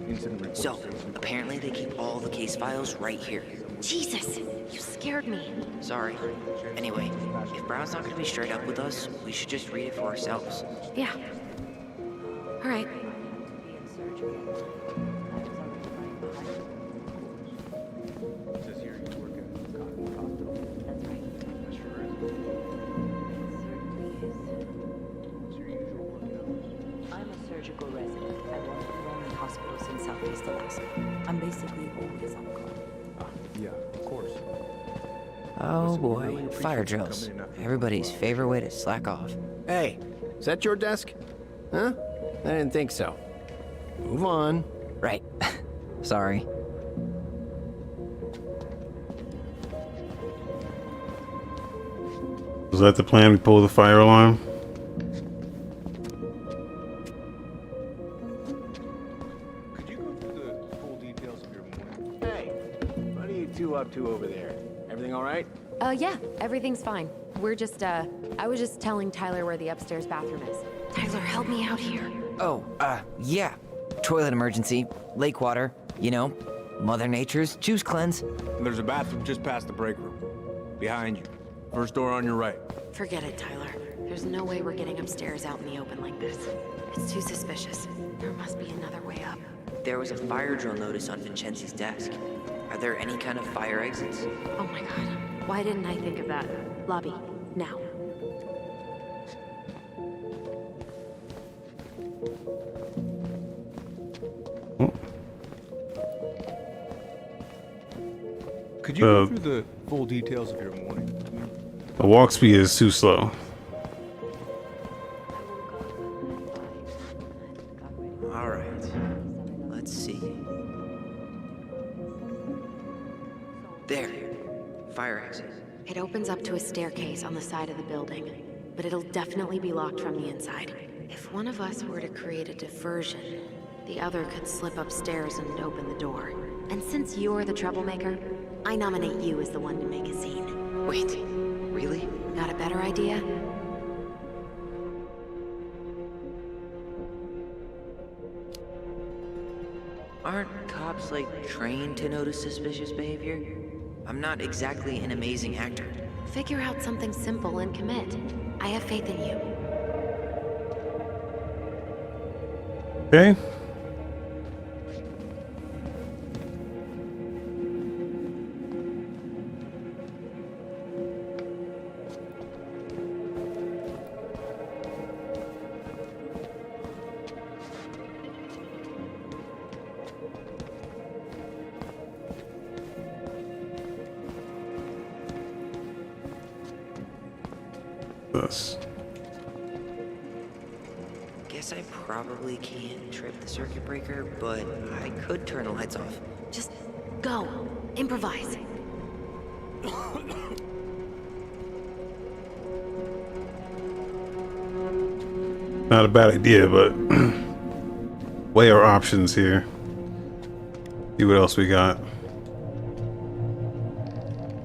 Incident report. So, apparently they keep all the case files right here. Jesus, you scared me. Sorry. Anyway, if Brown's not gonna be straight up with us, we should just read it for ourselves. Yeah. All right. It says here you work at Cotton Hospital. That's right. That sure is. What's your usual working hours? I'm a surgical resident at one of the Roman hospitals in Southeast Alaska. I'm basically always on call. Yeah, of course. Oh boy, fire drills. Everybody's favorite way to slack off. Hey, is that your desk? Huh? I didn't think so. Move on. Right. Sorry. Was that the plan? We pull the fire alarm? Could you go through the full details of your morning? Hey, what are you two up to over there? Everything all right? Yeah, everything's fine. We're just, I was just telling Tyler where the upstairs bathroom is. Tyler, help me out here. Oh, yeah. Toilet emergency, lake water, you know, Mother Nature's juice cleanse. There's a bathroom just past the break room. Behind you. First door on your right. Forget it, Tyler. There's no way we're getting upstairs out in the open like this. It's too suspicious. There must be another way up. There was a fire drill notice on Vincenzi's desk. Are there any kind of fire exits? Oh my god. Why didn't I think of that? Lobby, now. Could you go through the full details of your morning? The walk speed is too slow. All right. Let's see. There. Fire exit. It opens up to a staircase on the side of the building, but it'll definitely be locked from the inside. If one of us were to create a diversion, the other could slip upstairs and open the door. And since you're the troublemaker, I nominate you as the one to make a scene. Wait, really? Got a better idea? Aren't cops, like, trained to notice suspicious behavior? I'm not exactly an amazing actor. Figure out something simple and commit. I have faith in you. Okay. This. Guess I probably can't trip the circuit breaker, but I could turn the lights off. Just go. Improvise. Not a bad idea, but weigh our options here. See what else we got.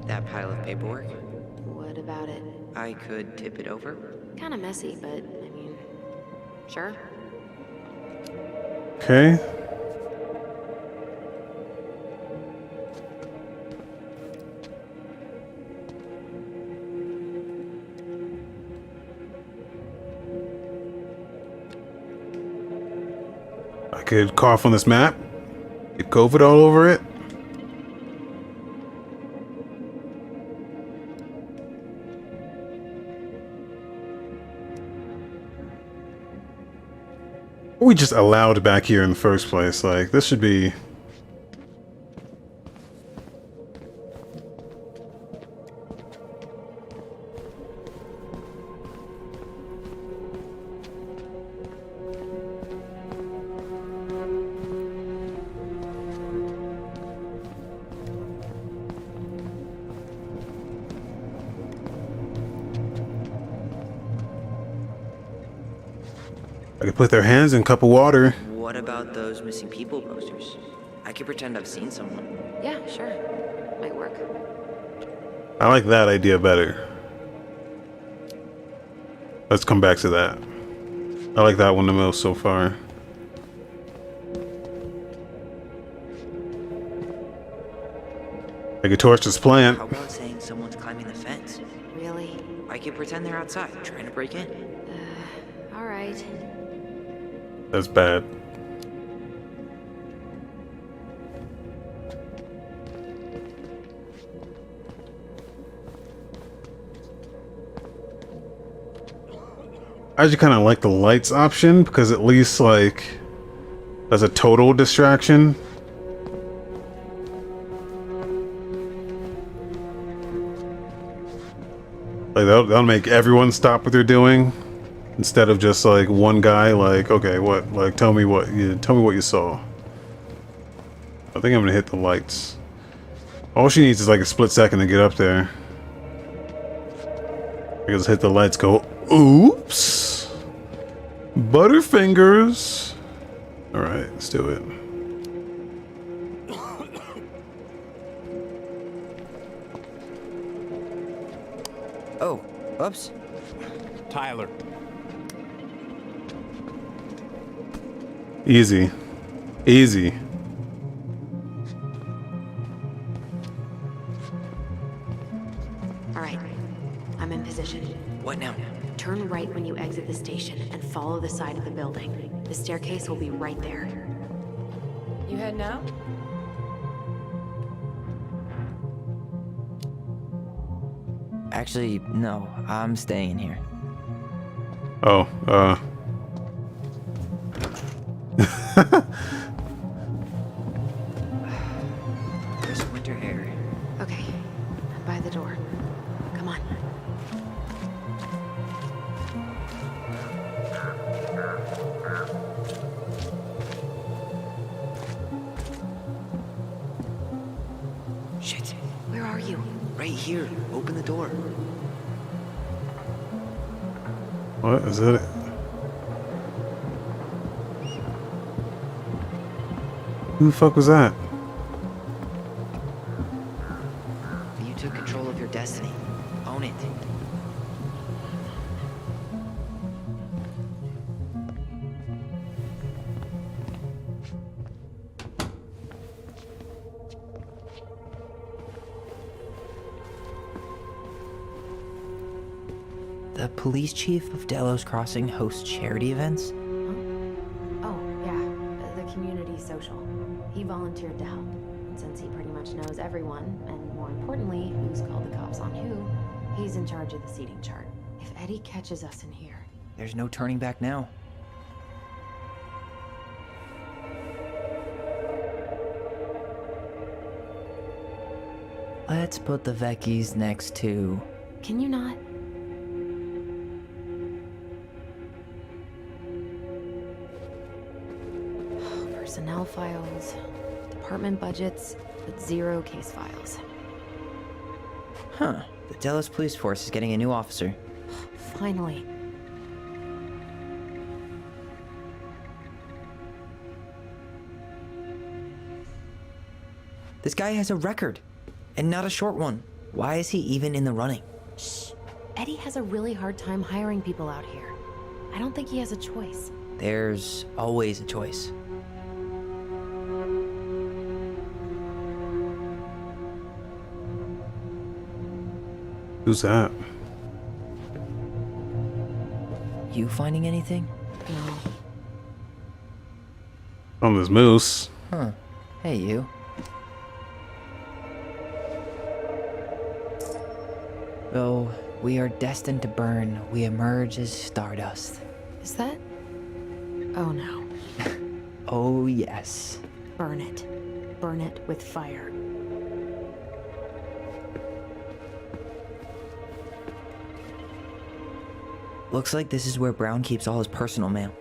That pile of paperwork? What about it? I could tip it over. Kinda messy, but I mean, sure. Okay. I could cough on this map. Get COVID all over it. We just allowed back here in the first place. Like, this should be... I could put their hands in a cup of water. What about those missing people posters? I could pretend I've seen someone. Yeah, sure. Might work. I like that idea better. Let's come back to that. I like that one the most so far. I could torch this plant. How about saying someone's climbing the fence? Really? I could pretend they're outside, trying to break in. Alright. That's bad. I actually kind of like the lights option because at least like that's a total distraction. Like that'll make everyone stop what they're doing instead of just like one guy. Like, okay, what? Like, tell me what you saw. I think I'm gonna hit the lights. All she needs is like a split second to get up there. I guess hit the lights. Go. Oops. Butterfingers. All right, let's do it. Oh, oops. Tyler. Easy. Easy. Alright. I'm in position. What now? Turn right when you exit the station and follow the side of the building. The staircase will be right there. You heading out? Actually, no. I'm staying here. Oh, There's winter air. Okay. I'm by the door. Come on. Shit. Where are you? Right here. Open the door. what is it? Who the fuck was that? You took control of your destiny. Own it. The police chief of Delos Crossing hosts charity events? Oh, yeah, the community social. He volunteered to help. And since he pretty much knows everyone, and more importantly, who's called the cops on who, he's in charge of the seating chart. If Eddie catches us in here... There's no turning back now. Let's put the Vecchies next to... Can you not? Personnel files, department budgets, but 0 case files. Huh. The Delos Police Force is getting a new officer. Finally. This guy has a record, and not a short one. Why is he even in the running? Shh. Eddie has a really hard time hiring people out here. I don't think he has a choice. There's always a choice. Who's that? You finding anything? No. On this moose. Huh. Hey, you. Though we are destined to burn, we emerge as stardust. Is that... Oh no. Oh, yes. Burn it. Burn it with fire. Looks like this is where Brown keeps all his personal mail.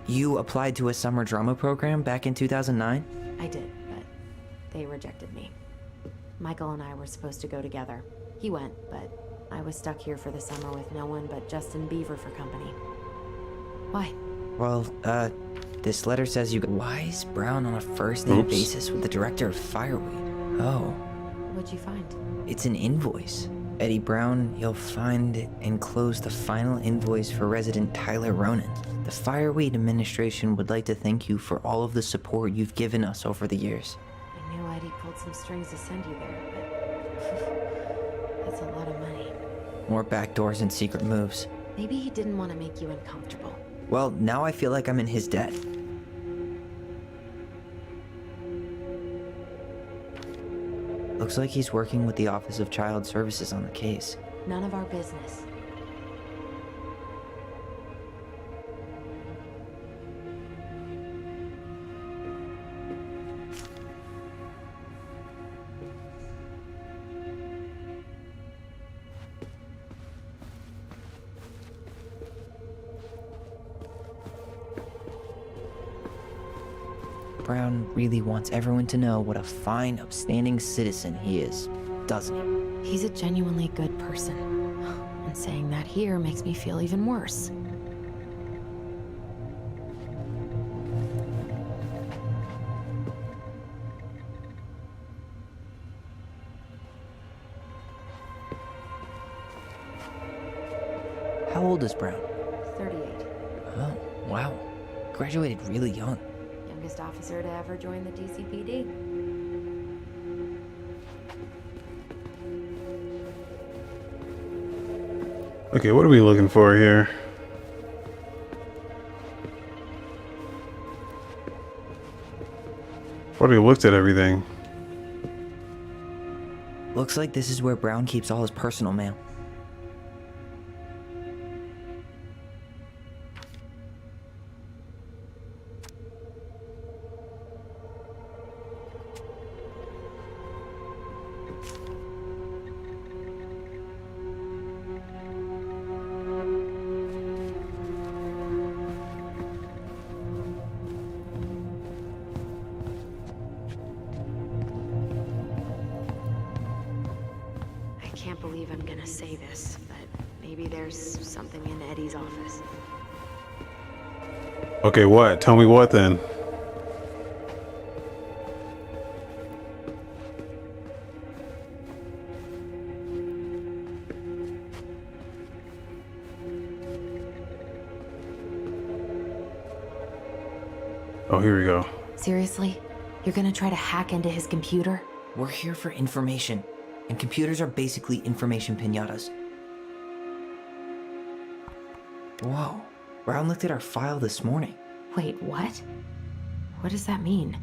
You applied to a summer drama program back in 2009? I did, but they rejected me. Michael and I were supposed to go together. He went, but I was stuck here for the summer with no one but Justin Beaver for company. Why? Well, this letter says you... Why is Brown on a first-name basis with the director of Fireweed? Oh. What'd you find? It's an invoice. Eddie Brown, you'll find enclosed the final invoice for resident Tyler Ronan. The Fireweed administration would like to thank you for all of the support you've given us over the years. I knew Eddie pulled some strings to send you there, but that's a lot of money. More backdoors and secret moves. Maybe he didn't want to make you uncomfortable. Well, now I feel like I'm in his debt. Looks like he's working with the Office of Child Services on the case. None of our business. Brown really wants everyone to know what a fine, upstanding citizen he is, doesn't he? He's a genuinely good person. And saying that here makes me feel even worse. How old is Brown? 38. Oh, wow. Graduated really young. Youngest officer to ever join the DCPD. Okay, what are we looking for here? What have we looked at everything? Looks like this is where Brown keeps all his personal mail. I can't believe I'm gonna say this, but maybe there's something in Eddie's office. Okay, what? Tell me what then? Oh, here we go. Seriously? You're gonna try to hack into his computer? We're here for information, and computers are basically information pinatas. Whoa, Brown looked at our file this morning. Wait, what? What does that mean?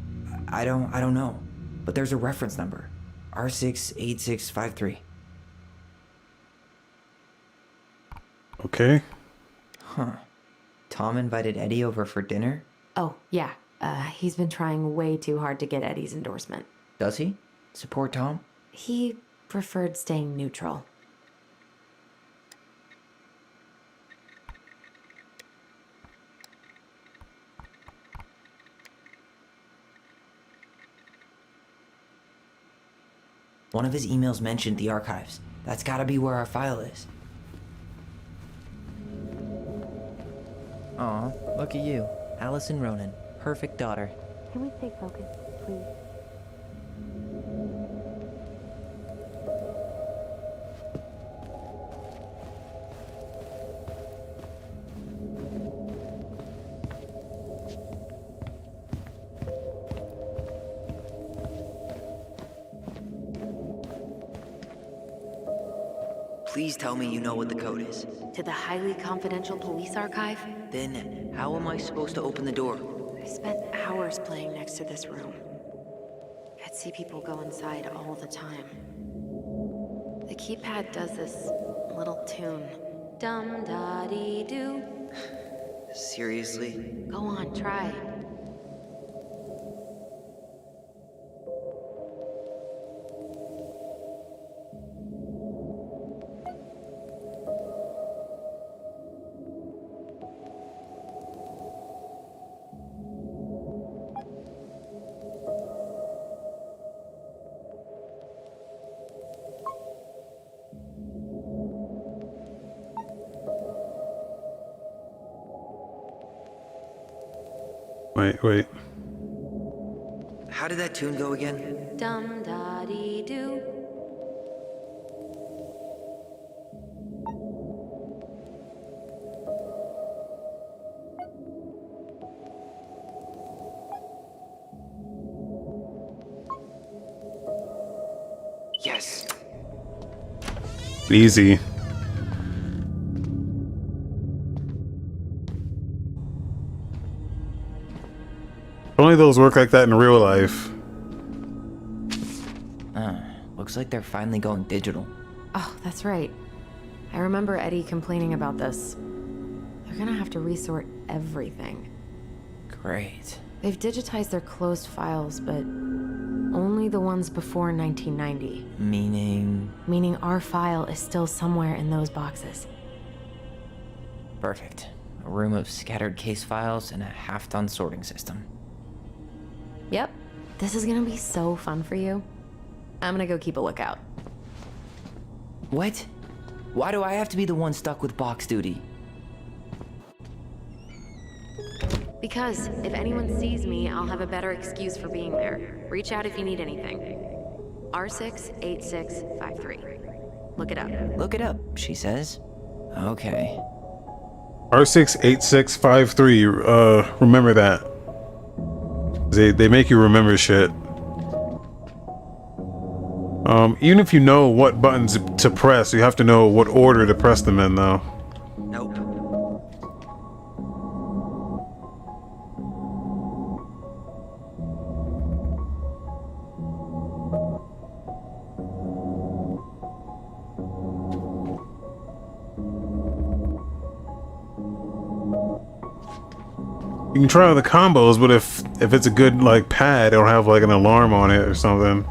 I don't know, but there's a reference number, R68653. Okay. Huh. Tom invited Eddie over for dinner? Oh, yeah. He's been trying way too hard to get Eddie's endorsement. Does he? Support Tom? He preferred staying neutral. One of his emails mentioned the archives. That's gotta be where our file is. Aw, look at you. Allison Ronan. Perfect daughter. Can we stay focused, please? Please tell me you know what the code is. To the highly confidential police archive? Then, how am I supposed to open the door? I spent hours playing next to this room. I'd see people go inside all the time. The keypad does this little tune. Dum-da-dee-doo. Seriously? Go on, try. Wait. How did that tune go again? Dum-da-dee-doo. Yes. Easy. Only those work like that in real life. Looks like they're finally going digital. Oh, that's right. I remember Eddie complaining about this. They're gonna have to resort everything. Great. They've digitized their closed files, but only the ones before 1990. Meaning? Meaning our file is still somewhere in those boxes. Perfect. A room of scattered case files and a half-done sorting system. Yep. This is gonna be so fun for you. I'm gonna go keep a lookout. What? Why do I have to be the one stuck with box duty? Because if anyone sees me, I'll have a better excuse for being there. Reach out if you need anything. R68653. Look it up. Look it up, she says. Okay. R68653. Remember that. They make you remember shit. Even if you know what buttons to press, you have to know what order to press them in, though. Nope. You can try all the combos, but if it's a good like pad, it'll have like an alarm on it or something.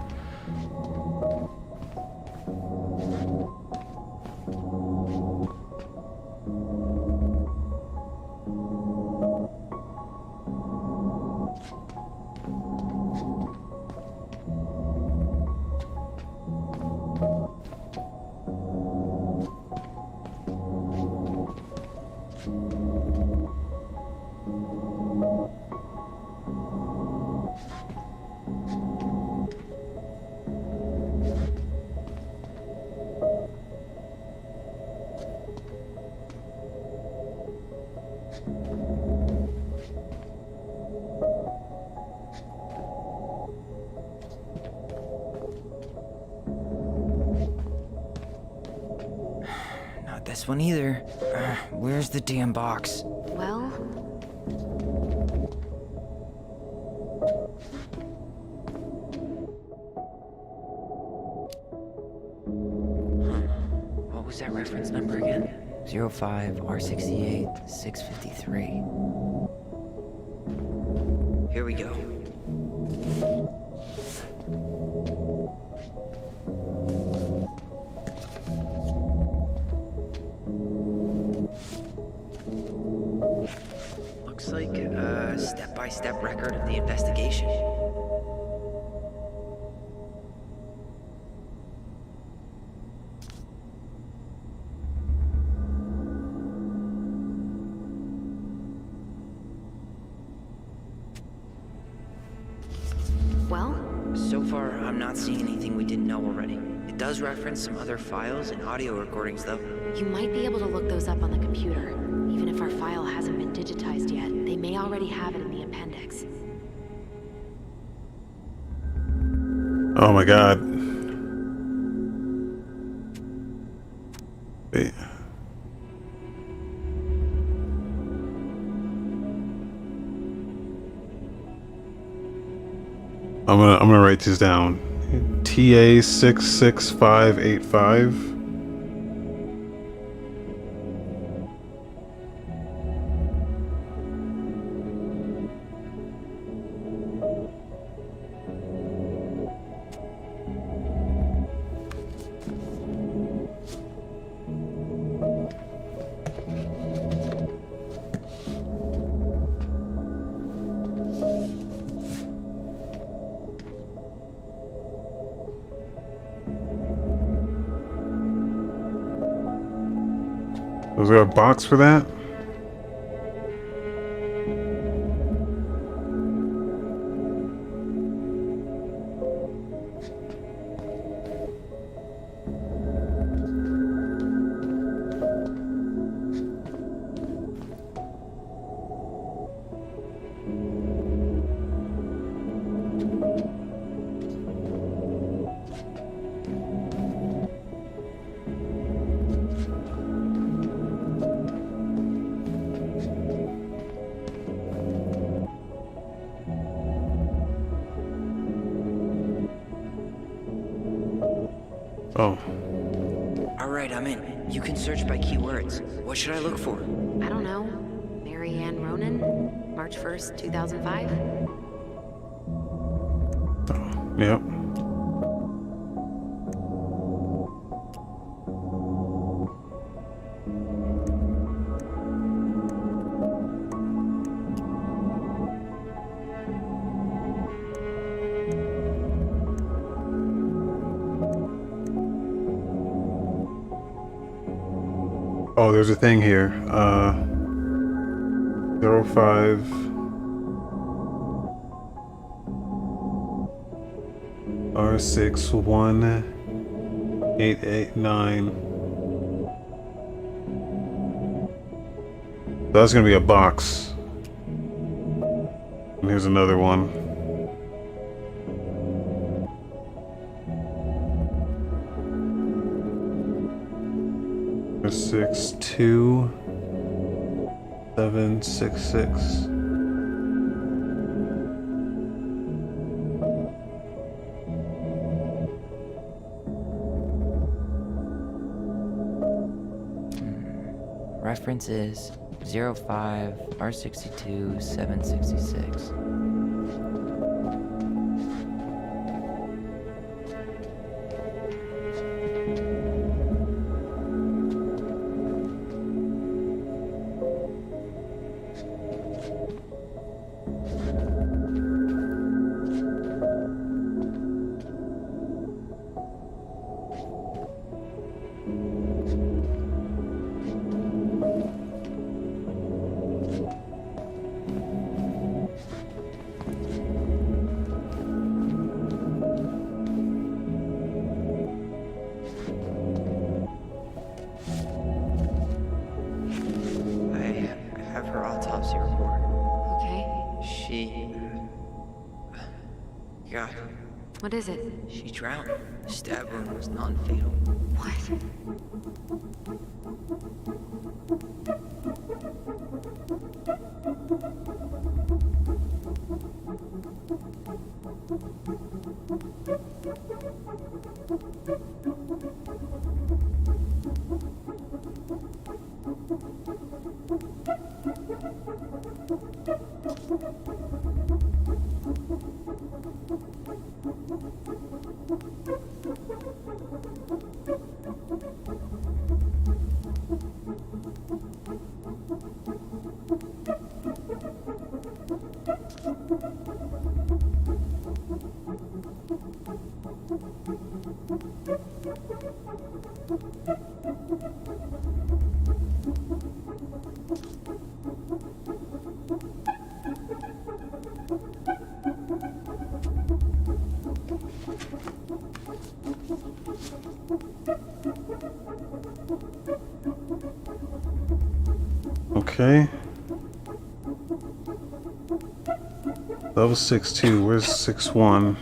Not this one either. Where's the damn box? Well, What was that reference number again? 05R68 653. Here we go. Looks like a step-by-step record of the investigation. well, So far, I'm not seeing anything we didn't know already. It does reference some other files and audio recordings, though. you might be able to look those up on the computer. Even if our file hasn't been digitized yet, they may already have it in the appendix. Oh my god. Wait. I'm gonna write this down. TA 66585. Was there a box for that? Oh. Alright, I'm in. You can search by keywords. What should I look for? I don't know. Mary Ann Ronan? March 1st, 2005? Yep. Oh, there's a thing here. 05 R61889. That's gonna be a box. And here's another one. There's 62766. Reference is 05 R62 766. I have her autopsy report. Okay. She... God, What is it? she drowned. The stab wound was non-fatal. What? Okay. That was 6-2. Where's 6-1?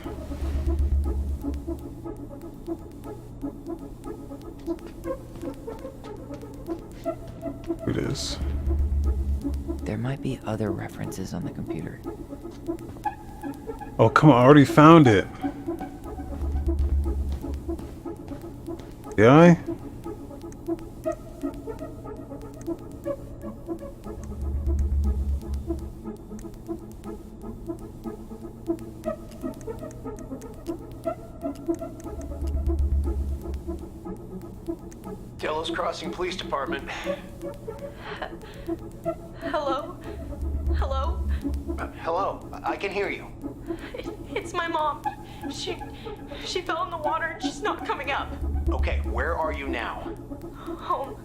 Here it is. There might be other references on the computer. Oh, come on. I already found it. Did I? Delos Crossing Police Department. Hello? Hello? Hello, I can hear you. It's my mom. She fell in the water and she's not coming up. Okay, where are you now? Home.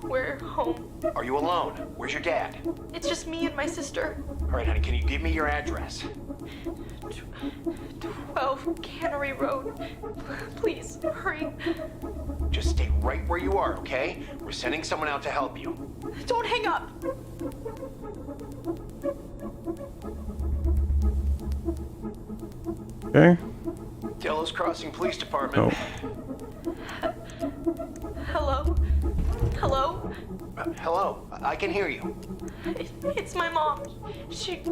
We're home. Are you alone? Where's your dad? It's just me and my sister. All right, honey, can you give me your address? 12 Cannery Road. Please, hurry. Just stay right where you are, okay? We're sending someone out to help you. Don't hang up. Okay. Delos Crossing Police Department. Oh. Hello? Hello? Hello, I can hear you. It's my mom. She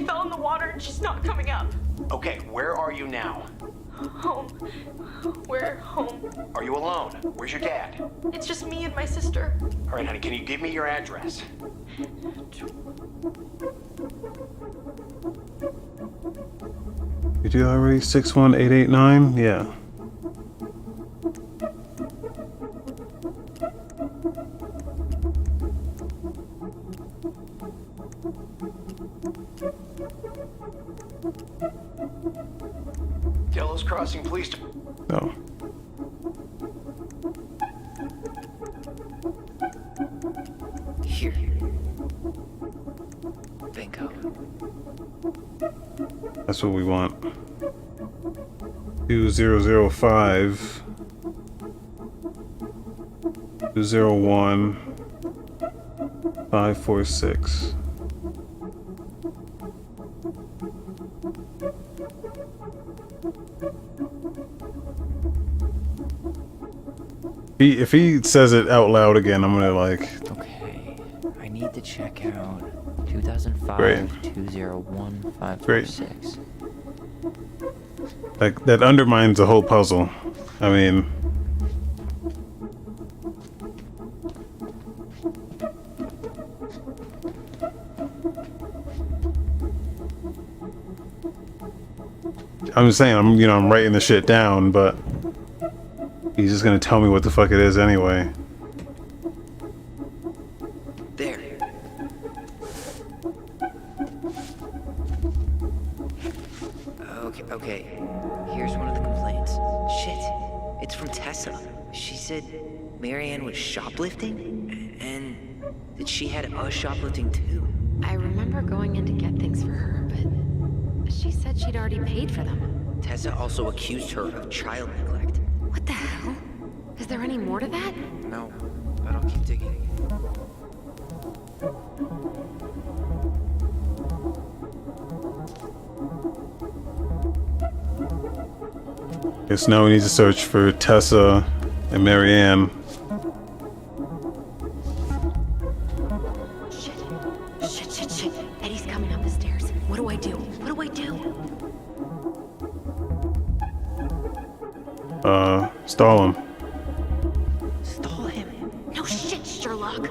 fell in the water and she's not coming up. Okay, where are you now? Home. We're home. Are you alone? Where's your dad? It's just me and my sister. All right, honey, can you give me your address? You do that already? 61889? Yeah. Delos Crossing Police Department. No. Here. Bingo. That's what we want. 2005 201 546. If he says it out loud again, I'm gonna like. Okay. I need to check out 2005 Great. 201 546. Like that undermines the whole puzzle. I mean, I'm just saying, I'm writing the shit down, but he's just gonna tell me what the fuck it is anyway. There. Okay. Here's one of the complaints. Shit. It's from Tessa. She said Marianne was shoplifting, and that she had us shoplifting too. I remember going in to get things for her, but she said she'd already paid for them. Tessa also accused her of child neglect. What the hell? Is there any more to that? No, but I'll keep digging. Guess now we need to search for Tessa and Marianne. Shit. Eddie's coming up the stairs. What do I do? Stall him. Stall him. No shit, Sherlock.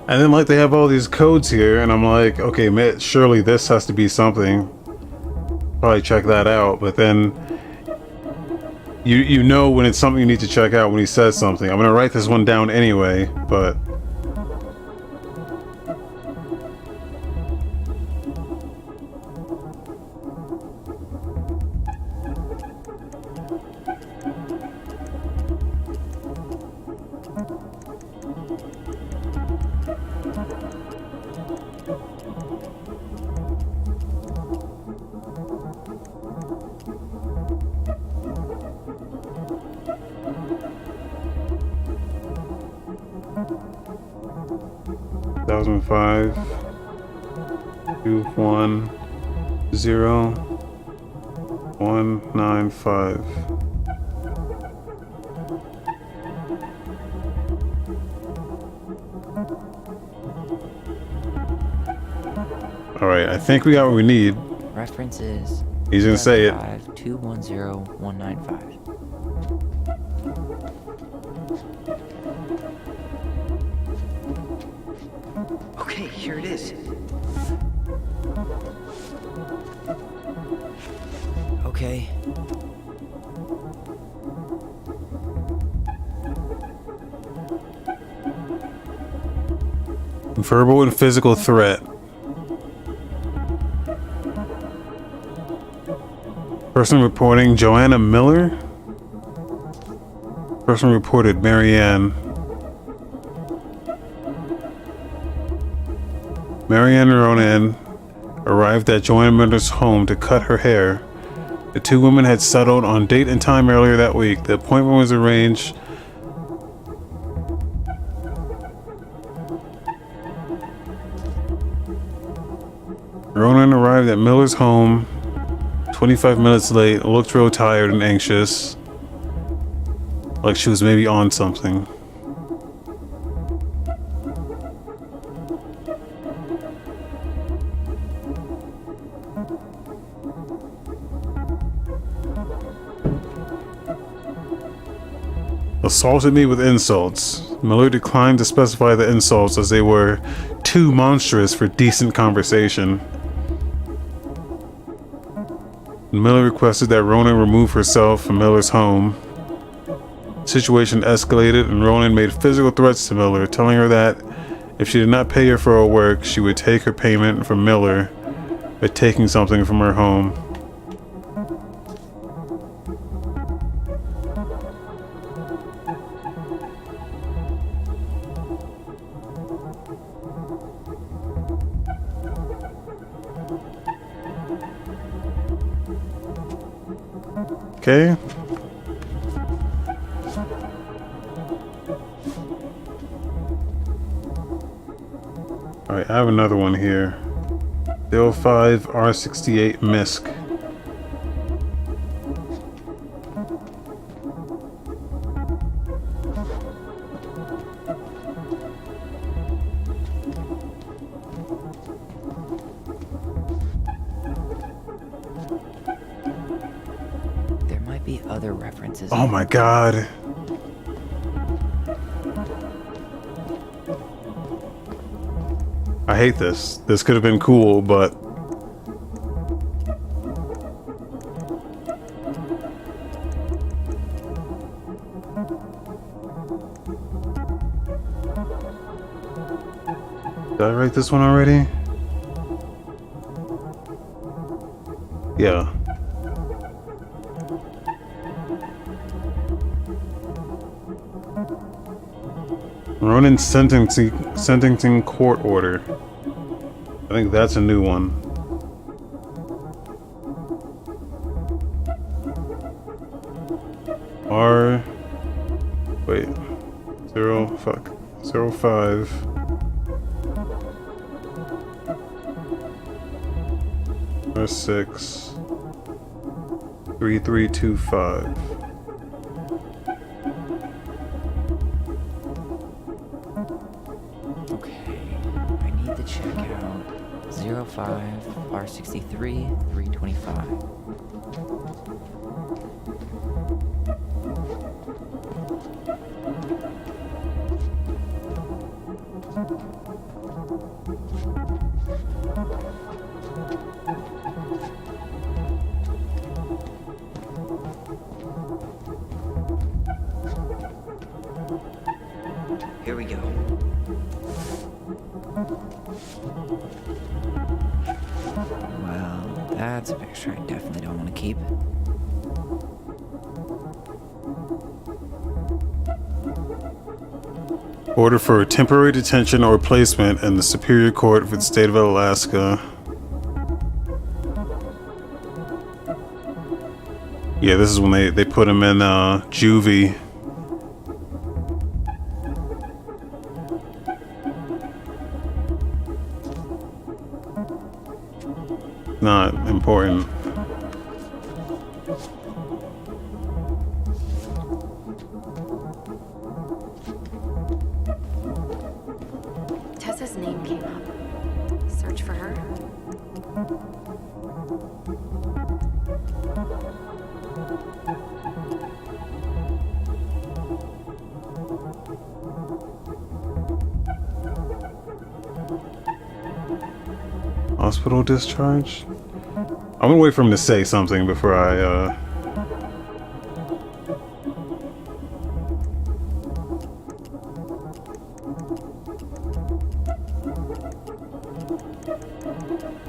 And then like they have all these codes here, and I'm like, okay, man, surely this has to be something. Probably check that out, but then you know when it's something you need to check out when he says something. I'm gonna write this one down anyway, but $1,005 210 195. All right, I think we got what we need. References. He's gonna say it. 210 195. Okay, here it is. Okay. Verbal and physical threat. Person reporting Joanna Miller. Person reported Marianne. Marianne Ronan arrived at Joanna Miller's home to cut her hair. The two women had settled on date and time earlier that week. The appointment was arranged. Ronan arrived at Miller's home 25 minutes late, looked real tired and anxious. Like she was maybe on something. Assaulted me with insults. Miller declined to specify the insults as they were too monstrous for decent conversation. Miller requested that Ronan remove herself from Miller's home. The situation escalated and Ronan made physical threats to Miller, telling her that if she did not pay her for her work, she would take her payment from Miller by taking something from her home. Okay. Alright, I have another one here. 05 R68 MISC. Other references. Oh my god. I hate this. This could have been cool, but did I write this one already? Yeah. Ronan's sentencing court order. I think that's a new one. Wait. 05. R6. 3325. 405, R63, 325. Here we go. Well, that's a picture I definitely don't want to keep. Order for temporary detention or placement in the Superior Court for the State of Alaska. Yeah, this is when they put him in juvie. Not important. Tessa's name came up. Search for her. Hospital discharge? I'm gonna wait for him to say something before I,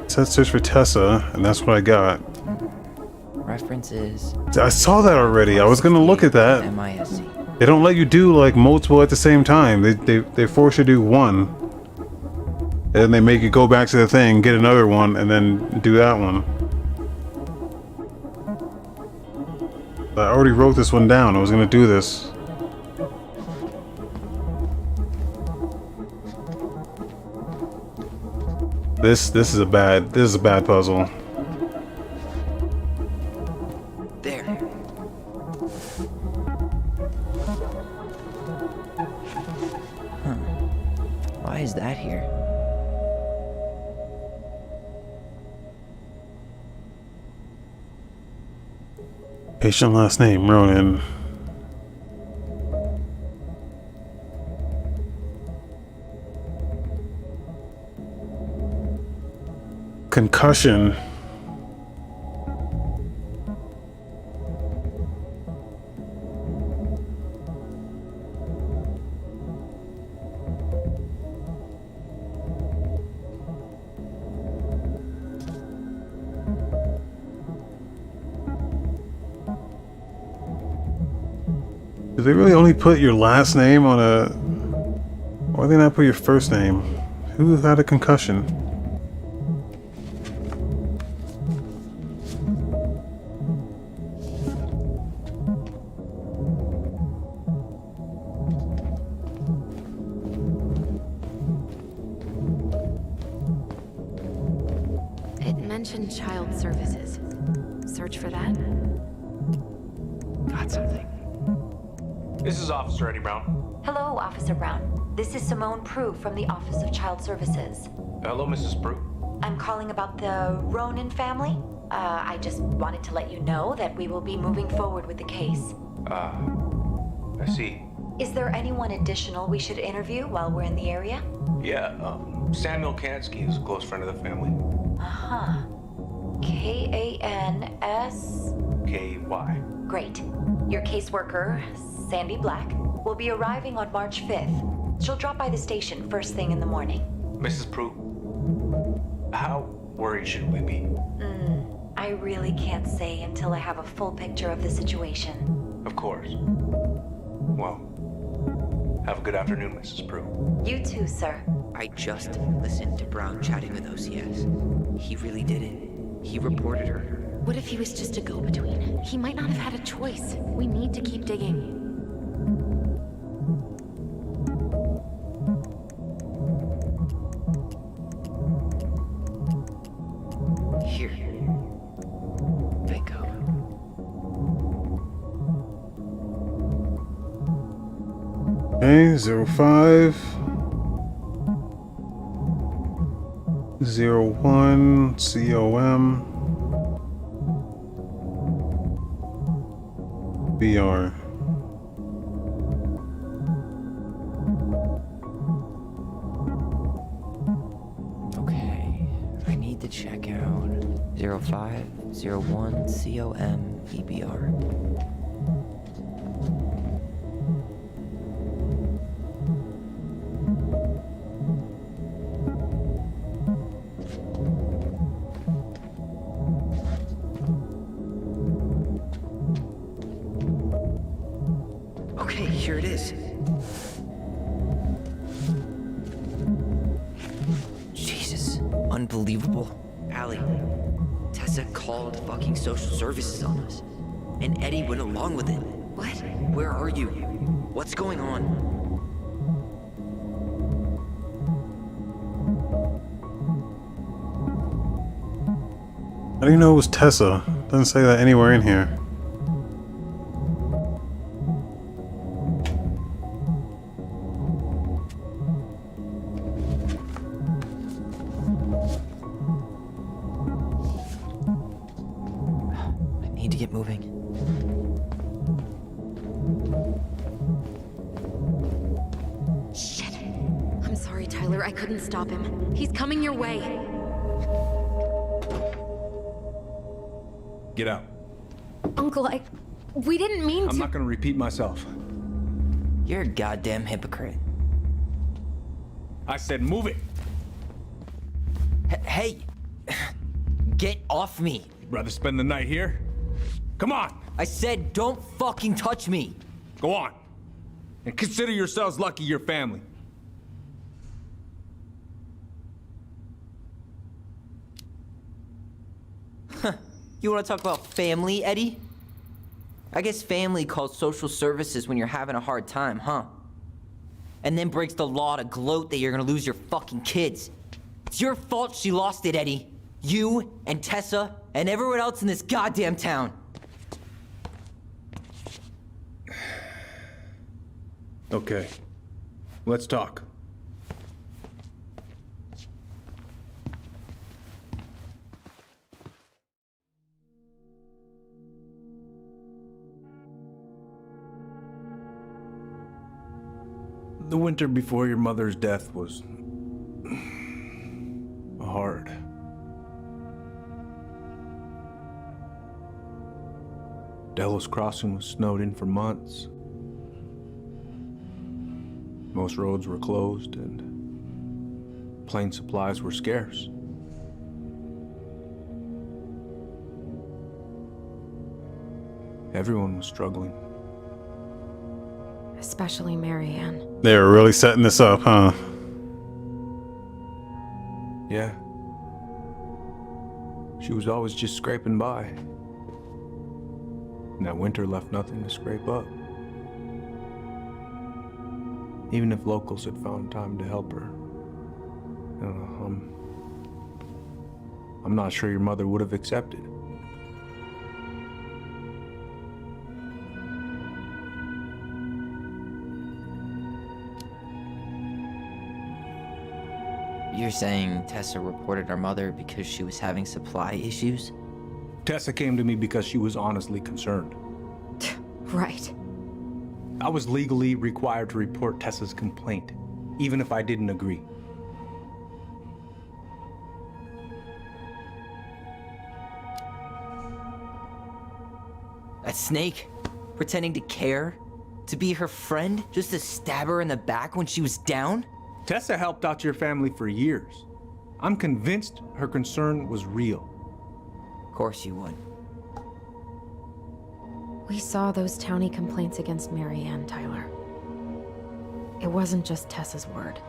Said search for Tessa, and that's what I got. References. I saw that already. I was gonna look at that. MISC. They don't let you do like multiple at the same time. They force you to do one. And then they make you go back to the thing, get another one, and then do that one. I already wrote this one down. I was gonna do this. This is a bad puzzle. There. Huh. Why is that here? Patient last name, Ronan. Concussion. Do they really only put your last name on a... Why do they not put your first name? Who had a concussion? It mentioned child services. Search for that. Got something. This is Officer Eddie Brown. Hello, Officer Brown. This is Simone Prue from the Office of Child Services. Hello, Mrs. Prue. I'm calling about the Ronan family. I just wanted to let you know that we will be moving forward with the case. I see. Is there anyone additional we should interview while we're in the area? Yeah, Samuel Kansky is a close friend of the family. Uh-huh. K-A-N-S... K-Y. Great. Your caseworker, Sandy Black, will be arriving on March 5th. She'll drop by the station first thing in the morning. Mrs. Prue, how worried should we be? I really can't say until I have a full picture of the situation. Of course. Well, have a good afternoon, Mrs. Prue. You too, sir. I just listened to Brown chatting with OCS. He really did it. He reported her. What if he was just a go-between? He might not have had a choice. We need to keep digging. Here. I go. Okay, 05. 01 COM BR. Okay, I need to check out 0501 COM EBR. Okay, here it is. Jesus, unbelievable. Allie, Tessa called fucking social services on us. And Eddie went along with it. What? Where are you? What's going on? How do you know it was Tessa? Doesn't say that anywhere in here. I need to get moving. Shit. I'm sorry, Tyler. I couldn't stop him. He's coming your way. Get out. Uncle, we didn't mean to. I'm not gonna repeat myself. You're a goddamn hypocrite. I said move it. Hey! Get off me! You'd rather spend the night here? Come on! I said don't fucking touch me! Go on. And consider yourselves lucky you're family. You wanna talk about family, Eddie? I guess family calls social services when you're having a hard time, huh? And then breaks the law to gloat that you're gonna lose your fucking kids. It's your fault she lost it, Eddie. You and Tessa and everyone else in this goddamn town. Okay. Let's talk. The winter before your mother's death was hard. Delos Crossing was snowed in for months. Most roads were closed and plane supplies were scarce. Everyone was struggling. Especially Marianne. They were really setting this up, huh? Yeah. She was always just scraping by. And that winter left nothing to scrape up. Even if locals had found time to help her. I'm not sure your mother would have accepted. You're saying Tessa reported her mother because she was having supply issues? Tessa came to me because she was honestly concerned. Right. I was legally required to report Tessa's complaint, even if I didn't agree. That snake? Pretending to care? To be her friend? Just to stab her in the back when she was down? Tessa helped out your family for years. I'm convinced her concern was real. Of course you would. We saw those townie complaints against Marianne, Tyler. It wasn't just Tessa's word.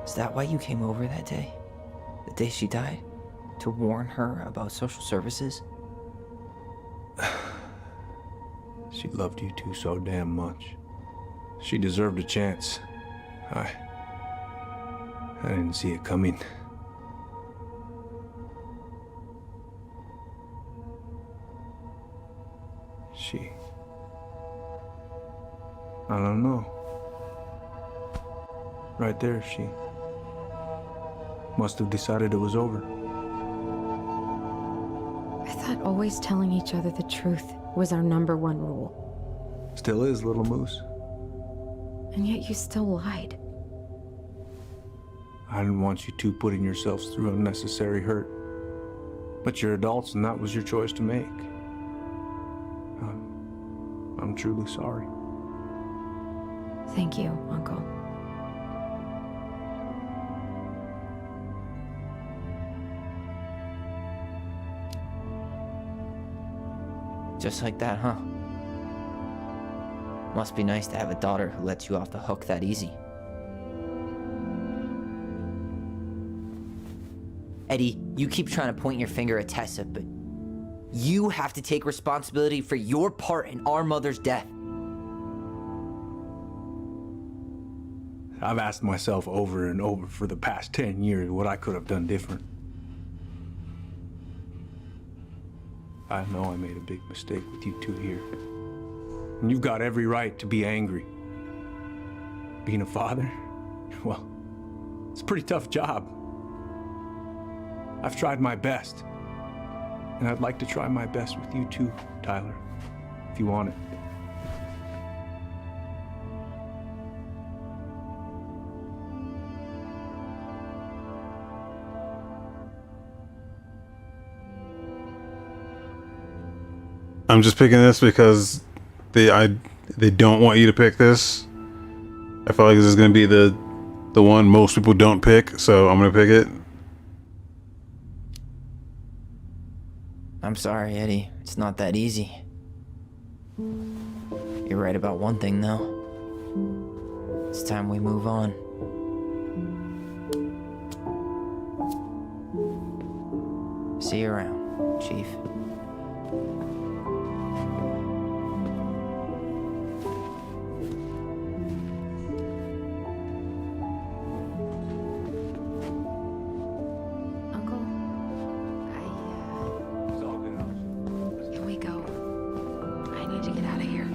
Is that why you came over that day? The day she died? To warn her about social services? She loved you two so damn much. She deserved a chance. I didn't see it coming. I don't know. Right there, she must have decided it was over. I thought always telling each other the truth was our #1 rule. Still is, little moose. And yet you still lied. I didn't want you two putting yourselves through unnecessary hurt. But you're adults and that was your choice to make. I'm truly sorry. Thank you, Uncle. Just like that, huh? Must be nice to have a daughter who lets you off the hook that easy. Eddie, you keep trying to point your finger at Tessa, but you have to take responsibility for your part in our mother's death. I've asked myself over and over for the past 10 years what I could have done different. I know I made a big mistake with you two here. And you've got every right to be angry. Being a father, well, it's a pretty tough job. I've tried my best. And I'd like to try my best with you too, Tyler, if you want it. I'm just picking this because they don't want you to pick this. I feel like this is gonna be the one most people don't pick, so I'm gonna pick it. I'm sorry, Eddie. It's not that easy. You're right about one thing, though. It's time we move on. See you around, Chief. Can we go? I need to get out of here.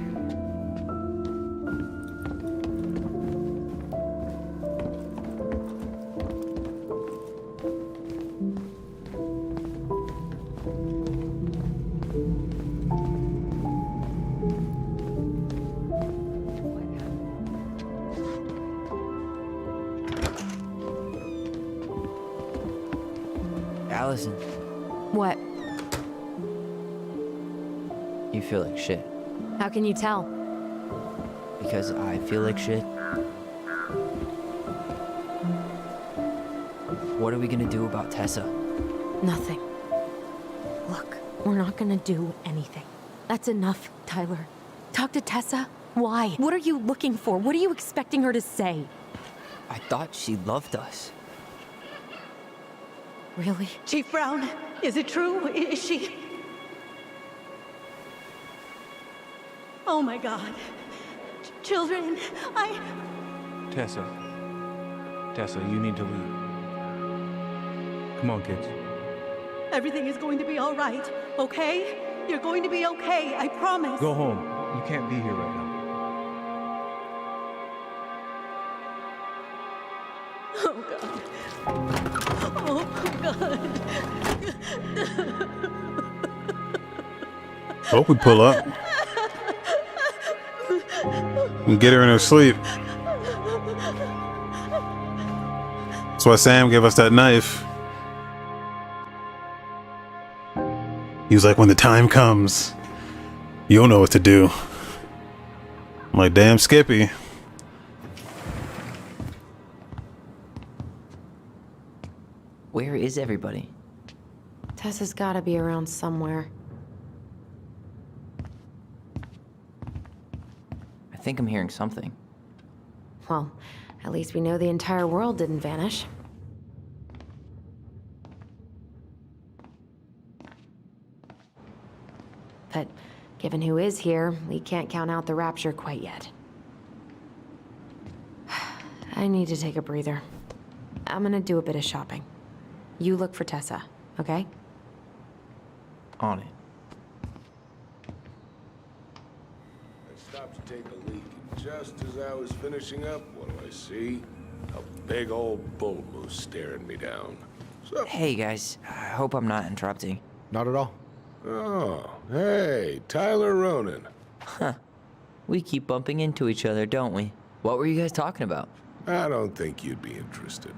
Allison, What? you feel like shit. How can you tell? Because I feel like shit. What are we gonna do about Tessa? Nothing. Look, we're not gonna do anything. That's enough, Tyler. Talk to Tessa? Why? What are you looking for? What are you expecting her to say? I thought she loved us. Really? Chief Brown, is it true? Is she... Oh my God. Children, Tessa, you need to leave. Come on, kids. Everything is going to be all right, okay? You're going to be okay, I promise. Go home. You can't be here right now. Oh God. Oh God. Hope we pull up and get her in her sleep. That's why Sam gave us that knife. He was like, when the time comes, you'll know what to do. I'm like, damn, Skippy. Where is everybody? Tessa's gotta be around somewhere. I think I'm hearing something. Well, at least we know the entire world didn't vanish. But given who is here, we can't count out the rapture quite yet. I need to take a breather. I'm gonna do a bit of shopping. You look for Tessa, okay? On it. I stopped to take a leak, and just as I was finishing up, what do I see? A big old bull moose staring me down. So, Hey guys, I hope I'm not interrupting. Not at all. oh, hey, Tyler Ronan. Huh. We keep bumping into each other, don't we? What were you guys talking about? I don't think you'd be interested.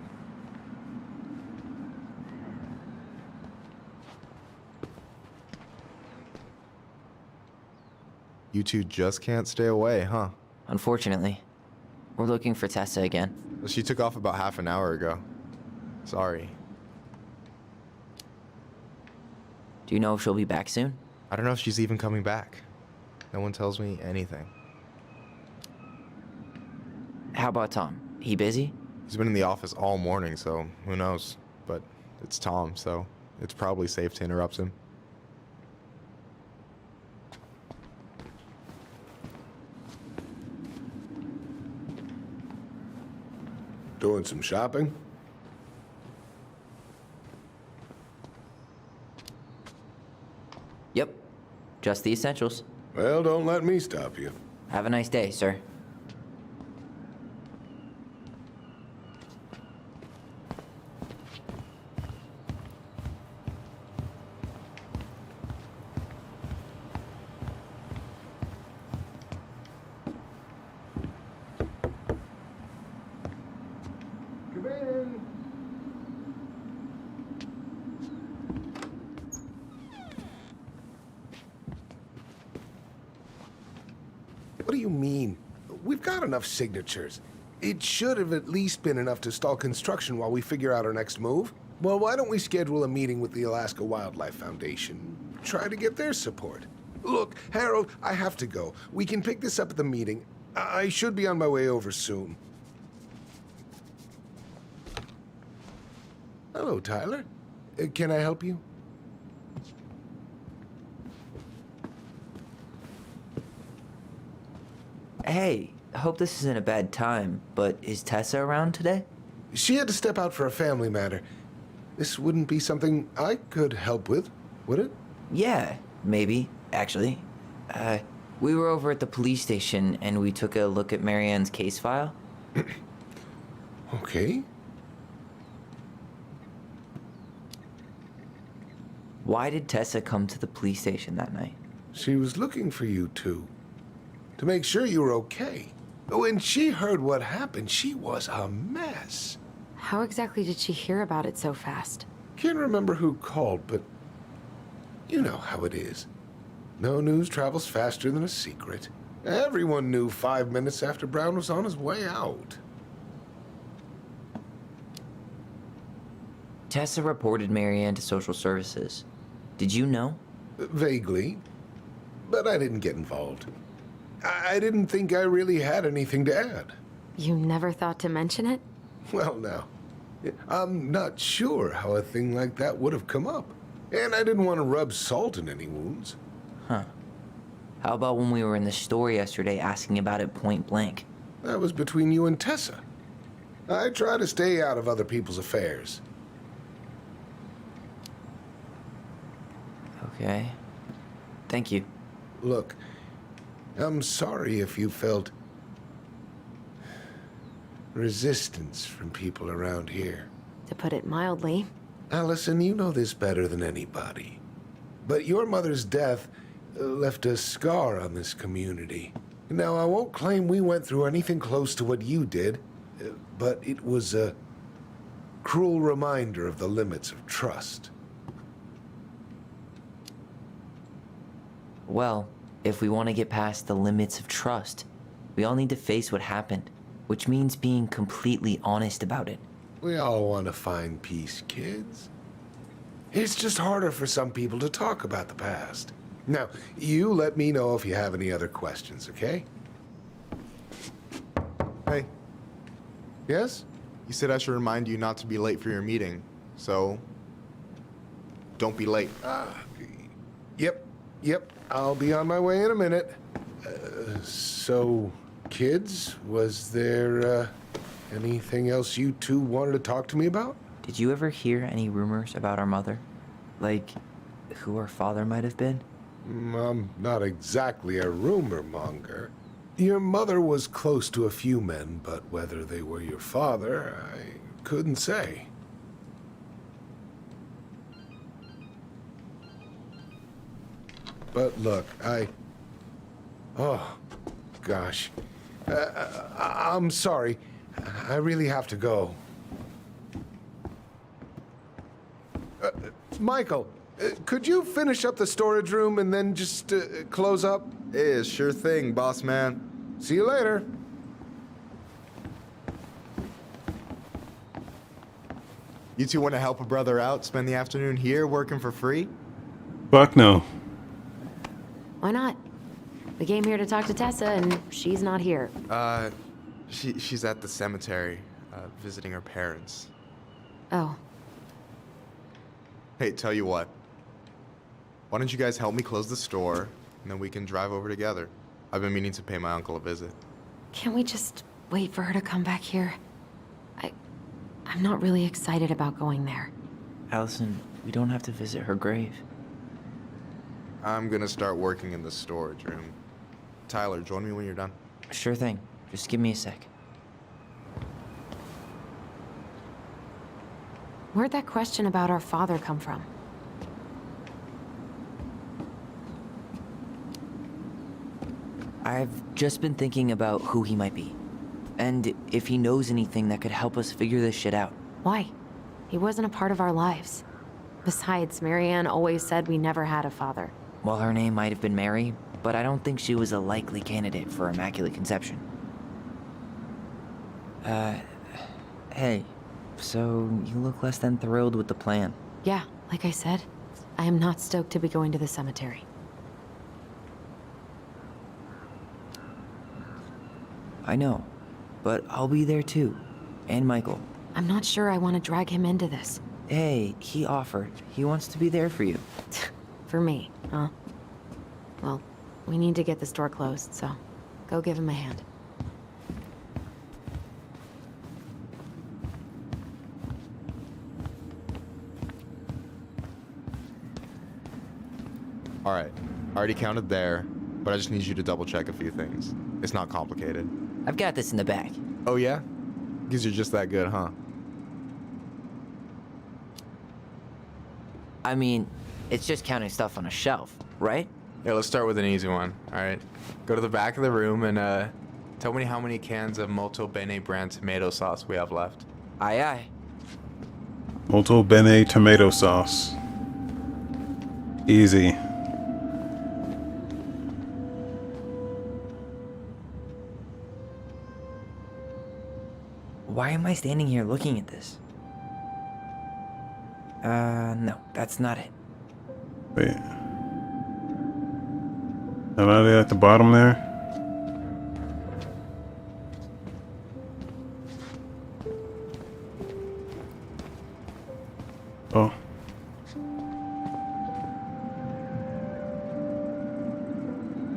You two just can't stay away, huh? Unfortunately. We're looking for Tessa again. She took off about half an hour ago. Sorry. Do you know if she'll be back soon? I don't know if she's even coming back. No one tells me anything. How about Tom? He busy? He's been in the office all morning, so who knows? But it's Tom, so it's probably safe to interrupt him. Doing some shopping? Yep. Just the essentials. Well, don't let me stop you. Have a nice day, sir. Come in. What do you mean? We've got enough signatures. It should have at least been enough to stall construction while we figure out our next move. Well, why don't we schedule a meeting with the Alaska Wildlife Foundation? Try to get their support. Look, Harold, I have to go. We can pick this up at the meeting. I should be on my way over soon. Hello, Tyler. Can I help you? Hey, I hope this isn't a bad time, but is Tessa around today? She had to step out for a family matter. This wouldn't be something I could help with, would it? Yeah, maybe, actually. We were over at the police station and we took a look at Marianne's case file. Okay. Why did Tessa come to the police station that night? She was looking for you two. To make sure you were okay. When she heard what happened, she was a mess. How exactly did she hear about it so fast? Can't remember who called, but you know how it is. No news travels faster than a secret. Everyone knew 5 minutes after Brown was on his way out. Tessa reported Marianne to social services. Did you know? Vaguely, but I didn't get involved. I didn't think I really had anything to add. You never thought to mention it? Well, now, I'm not sure how a thing like that would have come up. And I didn't want to rub salt in any wounds. Huh. How about when we were in the store yesterday asking about it point blank? That was between you and Tessa. I try to stay out of other people's affairs. Okay. Thank you. Look, I'm sorry if you felt resistance from people around here. To put it mildly. Allison, you know this better than anybody. But your mother's death left a scar on this community. Now, I won't claim we went through anything close to what you did, but it was a cruel reminder of the limits of trust. Well, if we want to get past the limits of trust, we all need to face what happened, which means being completely honest about it. We all want to find peace, kids. It's just harder for some people to talk about the past. Now, you let me know if you have any other questions, okay? Hey, Yes? you said I should remind you not to be late for your meeting, so don't be late. Yep. I'll be on my way in a minute. So, kids, was there anything else you two wanted to talk to me about? Did you ever hear any rumors about our mother? Like, who our father might have been? I'm not exactly a rumor monger. Your mother was close to a few men, but whether they were your father, I couldn't say. But look, oh, gosh. I'm sorry. I really have to go. Michael, could you finish up the storage room and then just close up? Yeah, sure thing, boss man. See you later. You two want to help a brother out, spend the afternoon here working for free? Fuck no. Why not? We came here to talk to Tessa, and she's not here. She's at the cemetery, visiting her parents. Oh. Hey, tell you what. Why don't you guys help me close the store, and then we can drive over together. I've been meaning to pay my uncle a visit. Can't we just wait for her to come back here? I'm not really excited about going there. Allison, we don't have to visit her grave. I'm gonna start working in the storage room. Tyler, join me when you're done. Sure thing. Just give me a sec. Where'd that question about our father come from? I've just been thinking about who he might be. And if he knows anything that could help us figure this shit out. Why? He wasn't a part of our lives. Besides, Marianne always said we never had a father. Well, her name might have been Mary, but I don't think she was a likely candidate for Immaculate Conception. Hey, so you look less than thrilled with the plan. Yeah, like I said, I am not stoked to be going to the cemetery. I know, but I'll be there too. And Michael. I'm not sure I want to drag him into this. Hey, he offered. He wants to be there for you. For me, huh? Well, we need to get the store closed, so go give him a hand. All right, I already counted there, but I just need you to double check a few things. It's not complicated. I've got this in the bag. Oh yeah? Because you're just that good, huh? I mean, it's just counting stuff on a shelf, right? Yeah, let's start with an easy one, all right? Go to the back of the room and tell me how many cans of Molto Bene brand tomato sauce we have left. Aye, aye. Molto Bene tomato sauce. Easy. Why am I standing here looking at this? No, that's not it. Wait. Am I at the bottom there? Oh.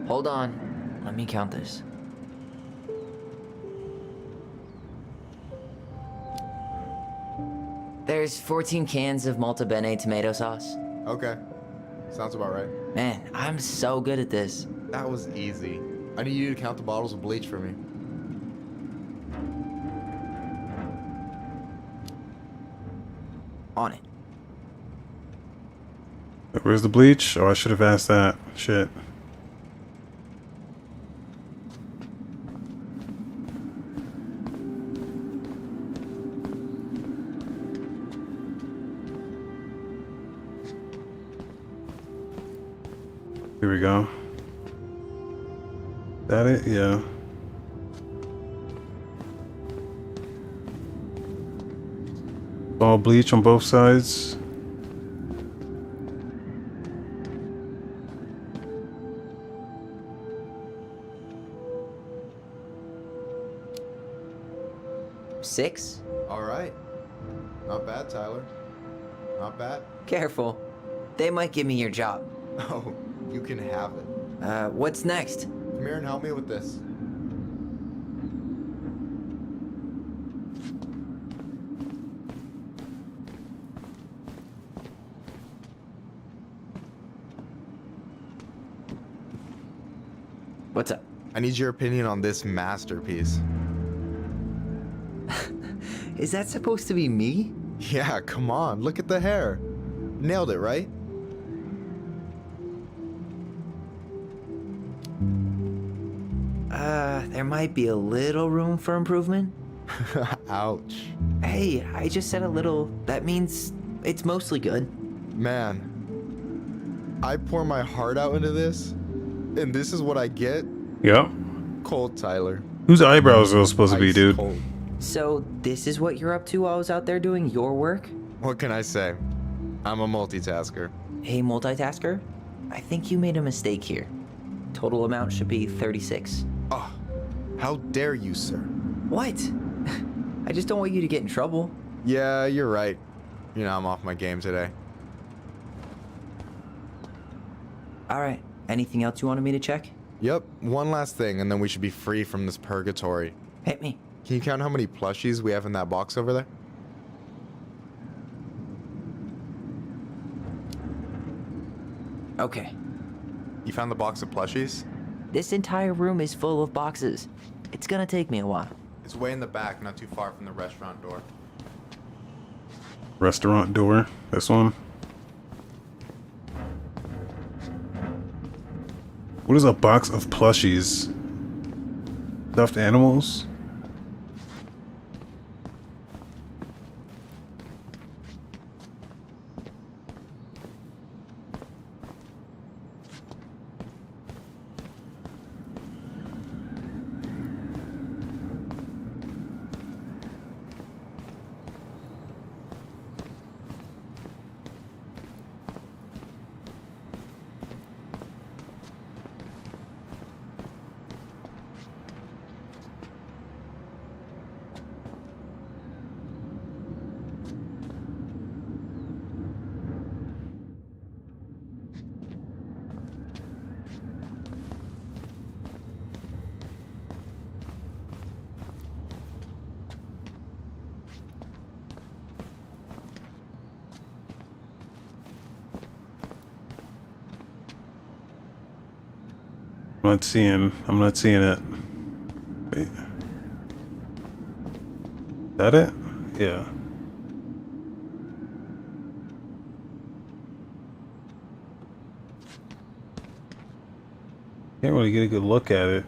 Hold on. Let me count this. There's 14 cans of Molto Bene tomato sauce. Okay. Sounds about right. Man, I'm so good at this. That was easy. I need you to count the bottles of bleach for me. On it. Where's the bleach? Oh, I should have asked that. Shit. Here we go. That it? Yeah. All bleach on both sides. Six? All right. Not bad, Tyler. Not bad. Careful. They might give me your job. Oh, you can have it. What's next? Come here and help me with this. What's up? I need your opinion on this masterpiece. Is that supposed to be me? Yeah, come on, look at the hair. Nailed it, right? There might be a little room for improvement. Ouch. Hey, I just said a little. That means it's mostly good. Man, I pour my heart out into this, and this is what I get? Yep. Cold Tyler. Whose eyebrows are those supposed to be, dude? Cold. So, this is what you're up to while I was out there doing your work? What can I say? I'm a multitasker. Hey, multitasker. I think you made a mistake here. Total amount should be 36. Oh, how dare you, sir? What? I just don't want you to get in trouble. Yeah, you're right. You know, I'm off my game today. Alright, anything else you wanted me to check? Yep, one last thing, and then we should be free from this purgatory. Hit me. Can you count how many plushies we have in that box over there? Okay. You found the box of plushies? This entire room is full of boxes. It's gonna take me a while. It's way in the back, not too far from the restaurant door. Restaurant door. This one. What is a box of plushies? Stuffed animals? I'm not seeing it. Wait. That it? Yeah. Can't really get a good look at it.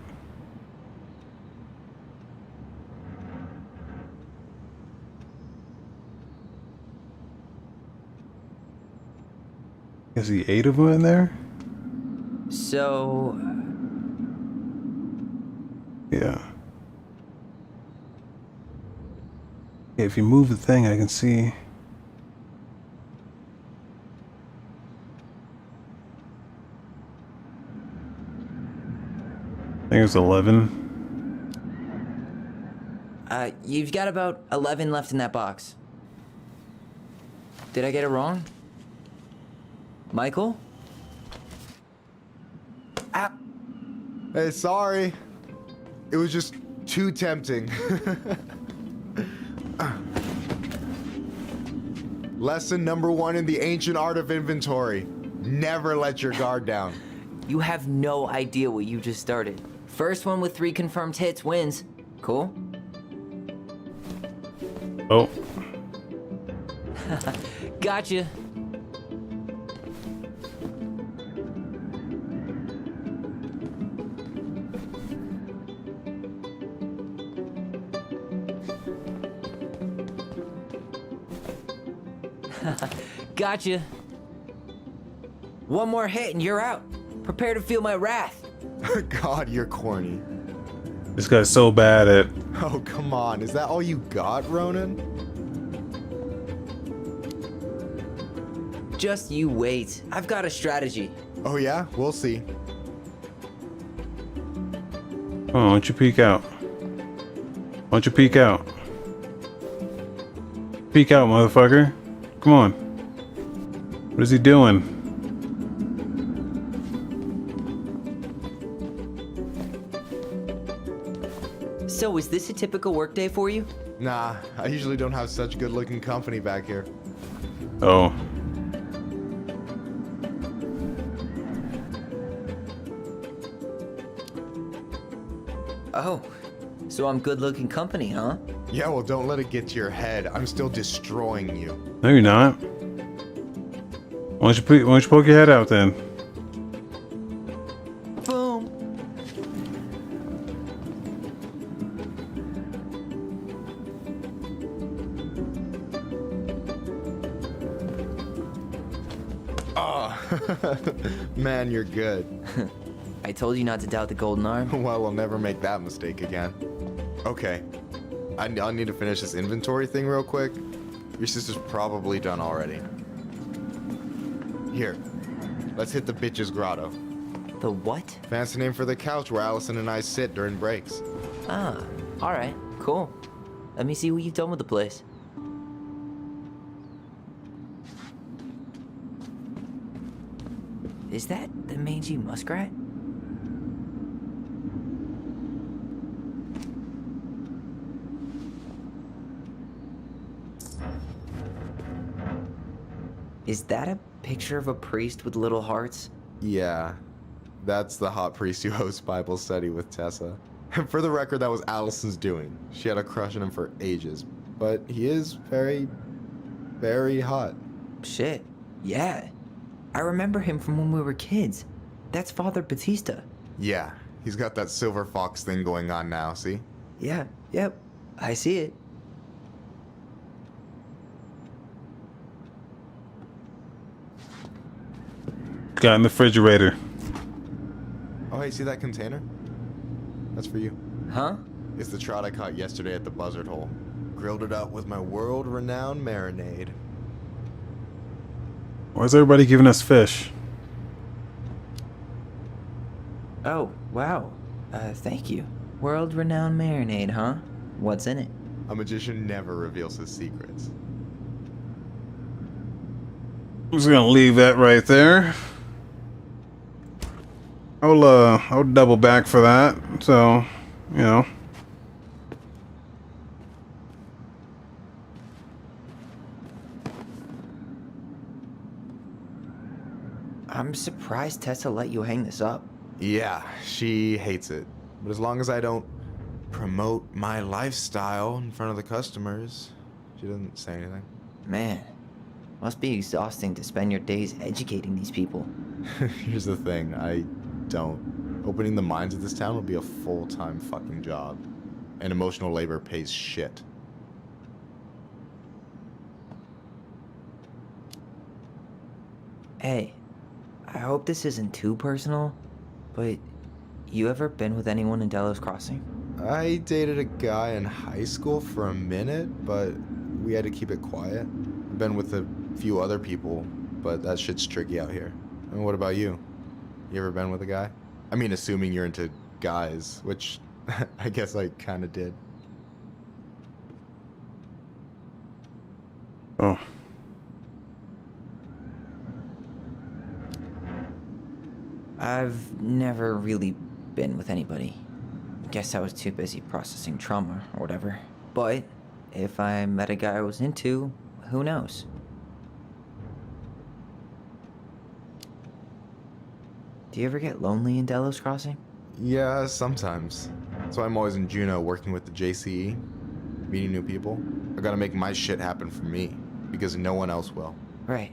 Is he 8 of them in there? So... Yeah. If you move the thing, I can see. I think it's 11. You've got about 11 left in that box. Did I get it wrong? Michael? Ah. Hey, sorry. It was just too tempting. Lesson number 1 in the ancient art of inventory. Never let your guard down. You have no idea what you just started. First one with 3 confirmed hits wins. Cool? Oh. Gotcha. Gotcha. One more hit and you're out. Prepare to feel my wrath. God, you're corny. This guy's so bad at... Oh, come on. Is that all you got, Ronan? Just you wait. I've got a strategy. Oh, yeah? We'll see. Oh, why don't you peek out? Why don't you peek out? Peek out, motherfucker. Come on. What is he doing? So, is this a typical workday for you? Nah, I usually don't have such good-looking company back here. Oh. Oh, so I'm good-looking company, huh? Yeah, well, don't let it get to your head. I'm still destroying you. No, you're not. Why don't you poke your head out then? Boom. Oh, man, you're good. I told you not to doubt the golden arm. Well, we'll never make that mistake again. Okay. I need to finish this inventory thing real quick. Your sister's probably done already. Here. Let's hit the bitch's grotto. The what? Fancy name for the couch where Allison and I sit during breaks. Ah, alright, cool. Let me see what you've done with the place. Is that the mangy muskrat? Is that a picture of a priest with little hearts? Yeah. That's the hot priest who hosts Bible study with Tessa. And for the record, that was Allison's doing. She had a crush on him for ages. But he is very, very hot. Shit, yeah. I remember him from when we were kids. That's Father Batista. Yeah, he's got that silver fox thing going on now, see? Yeah, yep, I see it. Got in the refrigerator. Oh, hey, see that container? That's for you. Huh? It's the trout I caught yesterday at the buzzard hole. Grilled it up with my world-renowned marinade. Why's everybody giving us fish? Oh, wow. Thank you. World-renowned marinade, huh? What's in it? A magician never reveals his secrets. I'm just gonna leave that right there. I'll double back for that. So, you know. I'm surprised Tessa let you hang this up. Yeah, she hates it. But as long as I don't promote my lifestyle in front of the customers, she doesn't say anything. Man, must be exhausting to spend your days educating these people. Here's the thing, I don't. Opening the mines of this town would be a full-time fucking job. And emotional labor pays shit. Hey, I hope this isn't too personal, but you ever been with anyone in Delos Crossing? I dated a guy in high school for a minute, but we had to keep it quiet. I've been with a few other people, but that shit's tricky out here. And what about you? You ever been with a guy? I mean, assuming you're into guys, which I guess I kind of did. Oh. I've never really been with anybody. Guess I was too busy processing trauma or whatever. But if I met a guy I was into, who knows? Do you ever get lonely in Delos Crossing? Yeah, sometimes. So I'm always in Juneau working with the JCE, meeting new people. I gotta make my shit happen for me, because no one else will. Right.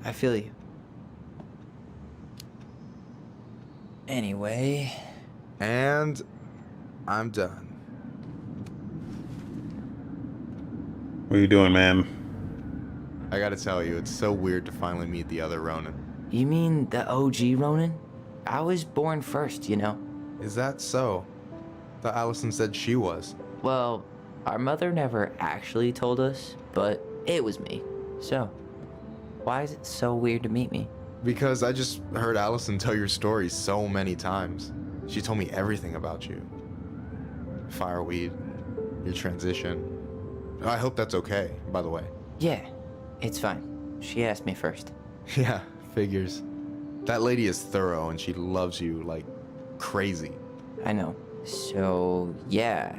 I feel you. Anyway. And I'm done. What are you doing, man? I gotta tell you, it's so weird to finally meet the other Ronin. You mean the OG Ronin? I was born first, you know. Is that so? Thought Allison said she was. Well, our mother never actually told us, but it was me. So, why is it so weird to meet me? Because I just heard Allison tell your story so many times. She told me everything about you. Fireweed, your transition. I hope that's okay, by the way. Yeah, it's fine. She asked me first. Yeah, figures. That lady is thorough and she loves you like crazy. I know. So, yeah,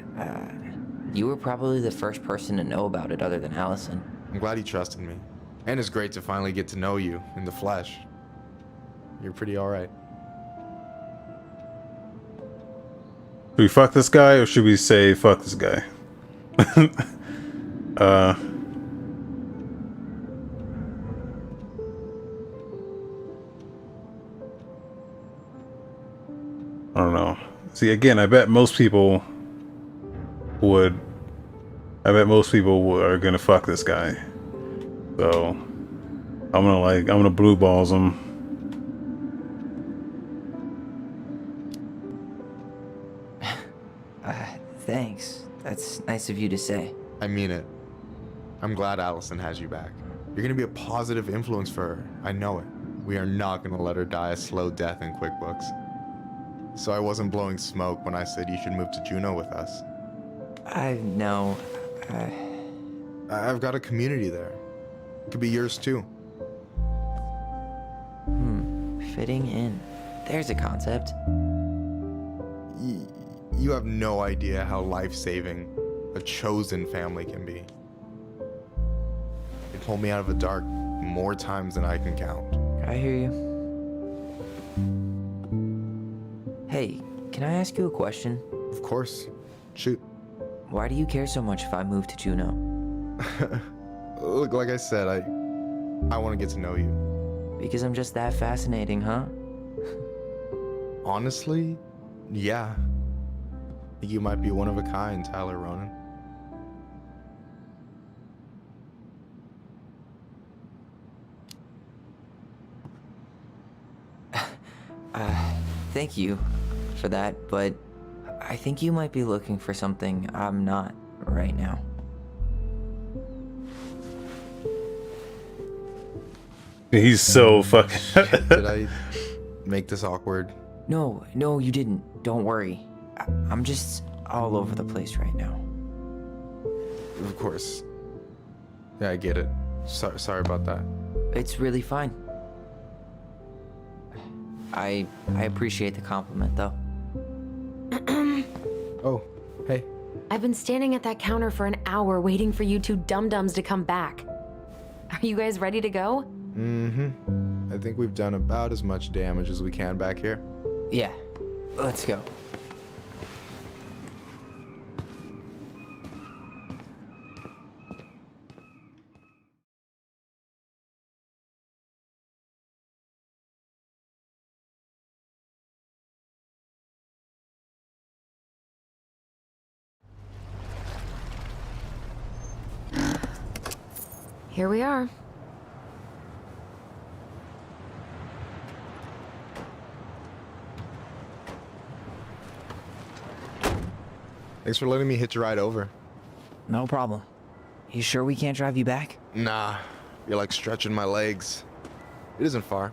you were probably the first person to know about it other than Allison. I'm glad you trusted me. And it's great to finally get to know you in the flesh. You're pretty alright. we fuck this guy or should we say fuck this guy? I don't know. See, again, I bet most people are gonna fuck this guy. So I'm gonna blue balls him. Thanks. That's nice of you to say. I mean it. I'm glad Allison has you back. You're gonna be a positive influence for her. I know it. We are not gonna let her die a slow death in QuickBooks. So I wasn't blowing smoke when I said you should move to Juneau with us. I know. I've got a community there. It could be yours too. Fitting in. There's a concept. You have no idea how life-saving a chosen family can be. They pulled me out of the dark more times than I can count. I hear you. Hey, can I ask you a question? Of course. Shoot. Why do you care so much if I move to Juneau? Look, like I said, I want to get to know you. Because I'm just that fascinating, huh? Honestly, yeah. I think you might be one of a kind, Tyler Ronan. Thank you for that, but I think you might be looking for something I'm not right now. He's so fucking... Did I make this awkward? No, you didn't. Don't worry. I'm just all over the place right now. Of course. Yeah, I get it. Sorry about that. It's really fine. I appreciate the compliment, though. Oh, hey. I've been standing at that counter for an hour waiting for you two dum-dums to come back. Are you guys ready to go? Mm-hmm. I think we've done about as much damage as we can back here. Yeah, let's go. Here we are. Thanks for letting me hitch a ride over. No problem. You sure we can't drive you back? Nah, you're like stretching my legs. It isn't far.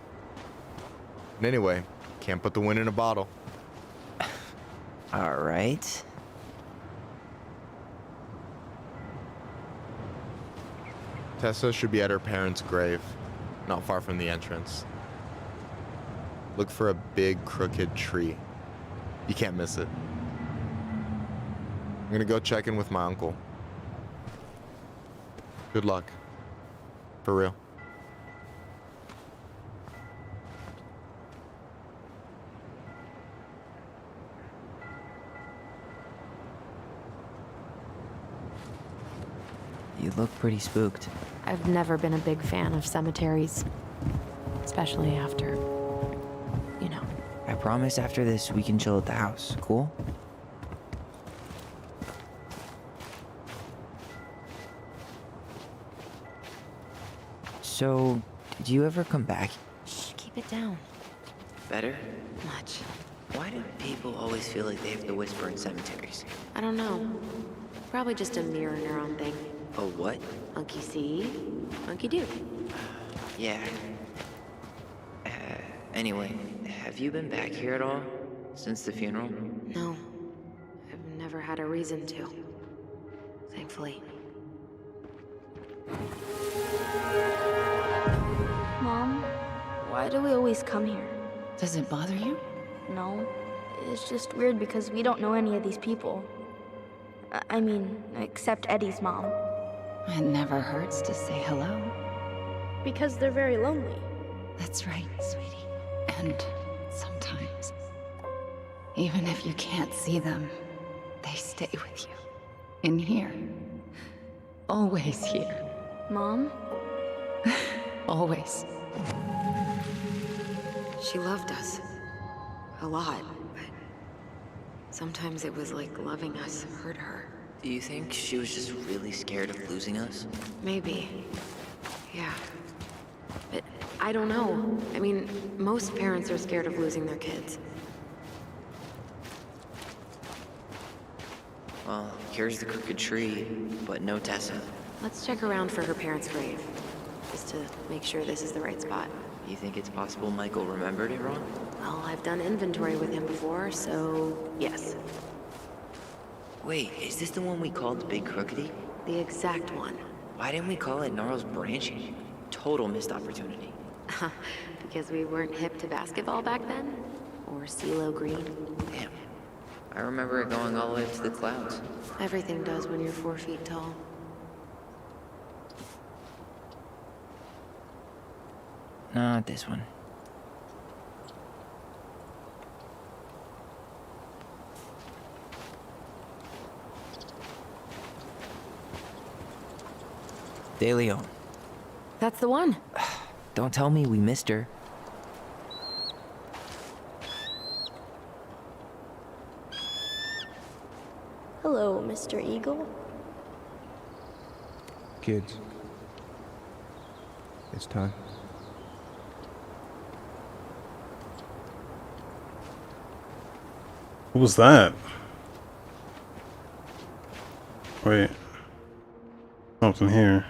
And anyway, can't put the wind in a bottle. All right. Tessa should be at her parents' grave, not far from the entrance. Look for a big crooked tree. You can't miss it. I'm gonna go check in with my uncle. Good luck. For real. You look pretty spooked. I've never been a big fan of cemeteries. Especially after, you know. I promise after this we can chill at the house, cool? So, did you ever come back? Shh, keep it down. Better? Much. Why do people always feel like they have to whisper in cemeteries? I don't know. Probably just a mirror neuron thing. A what? Monkey see, monkey do. Yeah. Anyway, have you been back here at all? Since the funeral? No. I've never had a reason to. Thankfully. Mom, why do we always come here? Does it bother you? No. It's just weird because we don't know any of these people. I mean, except Eddie's mom. It never hurts to say hello. Because they're very lonely. That's right, sweetie. And sometimes Even if you can't see them, they stay with you. In here. Always here. Mom? Always. She loved us. A lot, but sometimes it was like loving us hurt her. Do you think she was just really scared of losing us? Maybe. Yeah. But I don't know. I mean, most parents are scared of losing their kids. Well, here's the crooked tree, but no Tessa. Let's check around for her parents' grave, just to make sure this is the right spot. You think it's possible Michael remembered it wrong? Well, I've done inventory with him before, so yes. Wait, is this the one we called the Big Crookedy? The exact one. Why didn't we call it Gnarls Branching? Total missed opportunity. Because we weren't hip to basketball back then? Or CeeLo Green? Damn. I remember it going all the way up to the clouds. Everything does when you're 4 feet tall. Not this one. De Leon. That's the one. Don't tell me we missed her. Hello, Mr. Eagle. Kids. It's time. What was that? Wait. Something here.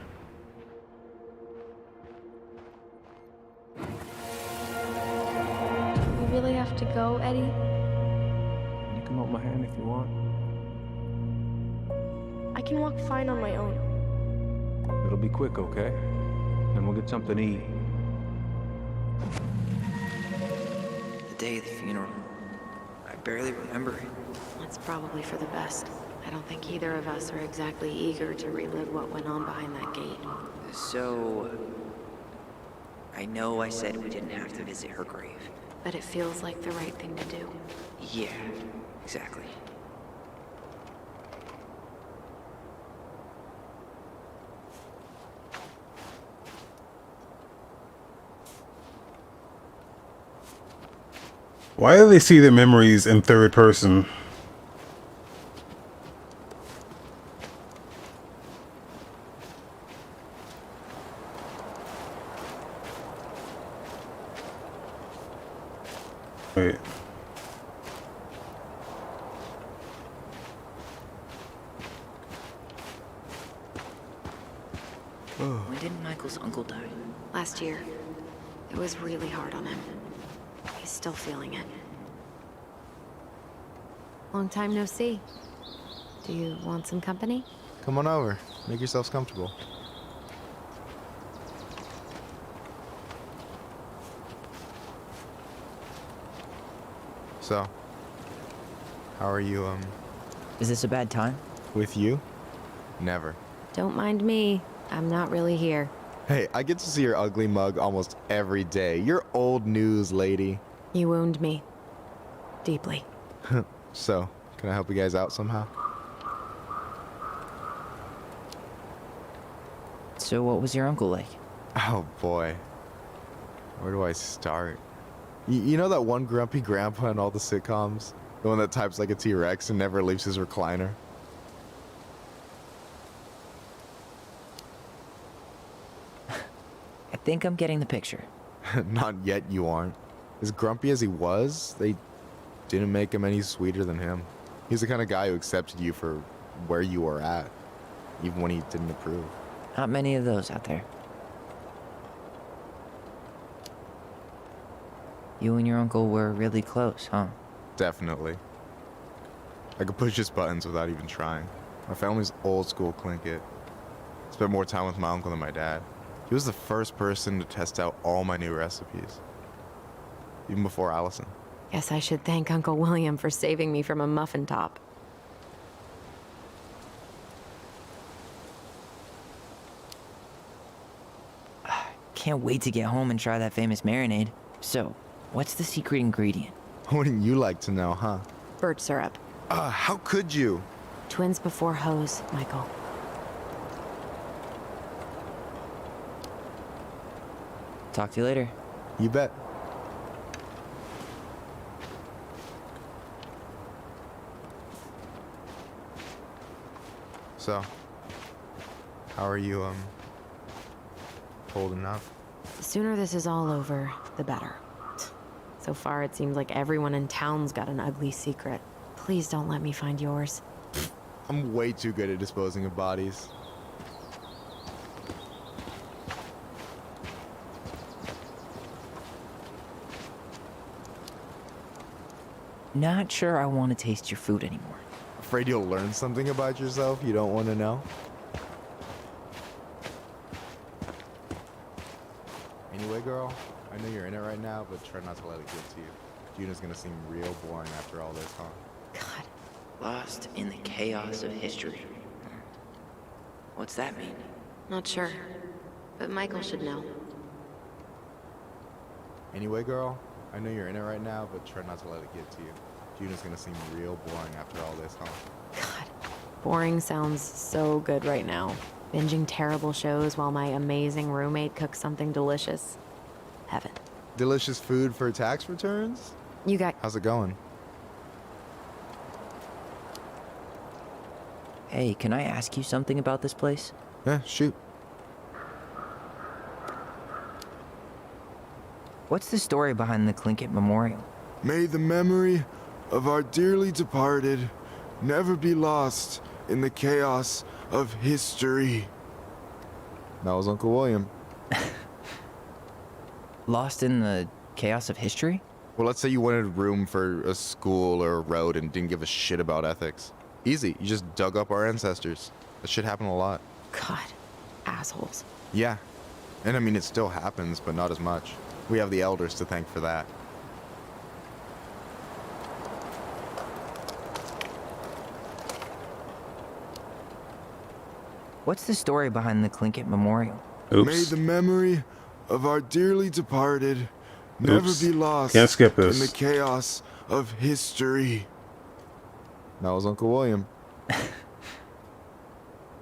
We really have to go, Eddie? You can hold my hand if you want. I can walk fine on my own. It'll be quick, okay? Then we'll get something to eat. The day of the funeral. I barely remember it. That's probably for the best. I don't think either of us are exactly eager to relive what went on behind that gate. So... I know I said we didn't have to visit her grave. But it feels like the right thing to do. Yeah, exactly. Why do they see their memories in third person? Wait. When did Michael's uncle die? Last year. It was really hard on him. He's still feeling it. Long time no see. Do you want some company? Come on over. Make yourselves comfortable. So, how are you, Is this a bad time? with you? Never. Don't mind me. I'm not really here. Hey, I get to see your ugly mug almost every day. You're old news, lady. You wound me. Deeply. So, can I help you guys out somehow? So what was your uncle like? Oh boy. Where do I start? You know that one grumpy grandpa in all the sitcoms? The one that types like a T-Rex and never leaves his recliner? I think I'm getting the picture. Not yet, you aren't. As grumpy as he was, they didn't make him any sweeter than him. He's the kind of guy who accepted you for where you were at, even when he didn't approve. Not many of those out there. You and your uncle were really close, huh? Definitely. I could push his buttons without even trying. My family's old school Clinkit. Spent more time with my uncle than my dad. He was the first person to test out all my new recipes. Even before Allison. Guess I should thank Uncle William for saving me from a muffin top. Can't wait to get home and try that famous marinade. So, what's the secret ingredient? Wouldn't you like to know, huh? Birch syrup. How could you? Twins before hoes, Michael. Talk to you later. You bet. So, how are you, holding up? The sooner this is all over, the better. So far, it seems like everyone in town's got an ugly secret. Please don't let me find yours. I'm way too good at disposing of bodies. Not sure I want to taste your food anymore. Afraid you'll learn something about yourself you don't want to know? Anyway, girl, I know you're in it right now, but try not to let it get to you. Juna's gonna seem real boring after all this, huh? Lost in the chaos of history. What's that mean? Not sure, but Michael should know. Anyway, girl, I know you're in it right now, but try not to let it get to you. Juna's gonna seem real boring after all this, huh? Boring sounds so good right now. Binging terrible shows while my amazing roommate cooks something delicious. Heaven. Delicious food for tax returns? You got... How's it going? Hey, can I ask you something about this place? Yeah, shoot. What's the story behind the Plinkett Memorial? May the memory of our dearly departed never be lost in the chaos of history. That was Uncle William. Lost in the chaos of history? Well, let's say you wanted room for a school or a road and didn't give a shit about ethics. Easy, you just dug up our ancestors. That shit happened a lot. God, assholes. Yeah, and I mean, it still happens, but not as much. We have the elders to thank for that. What's the story behind the Plinkett Memorial? May the memory of our dearly departed never be lost Can't skip this. in the chaos of history. That was Uncle William.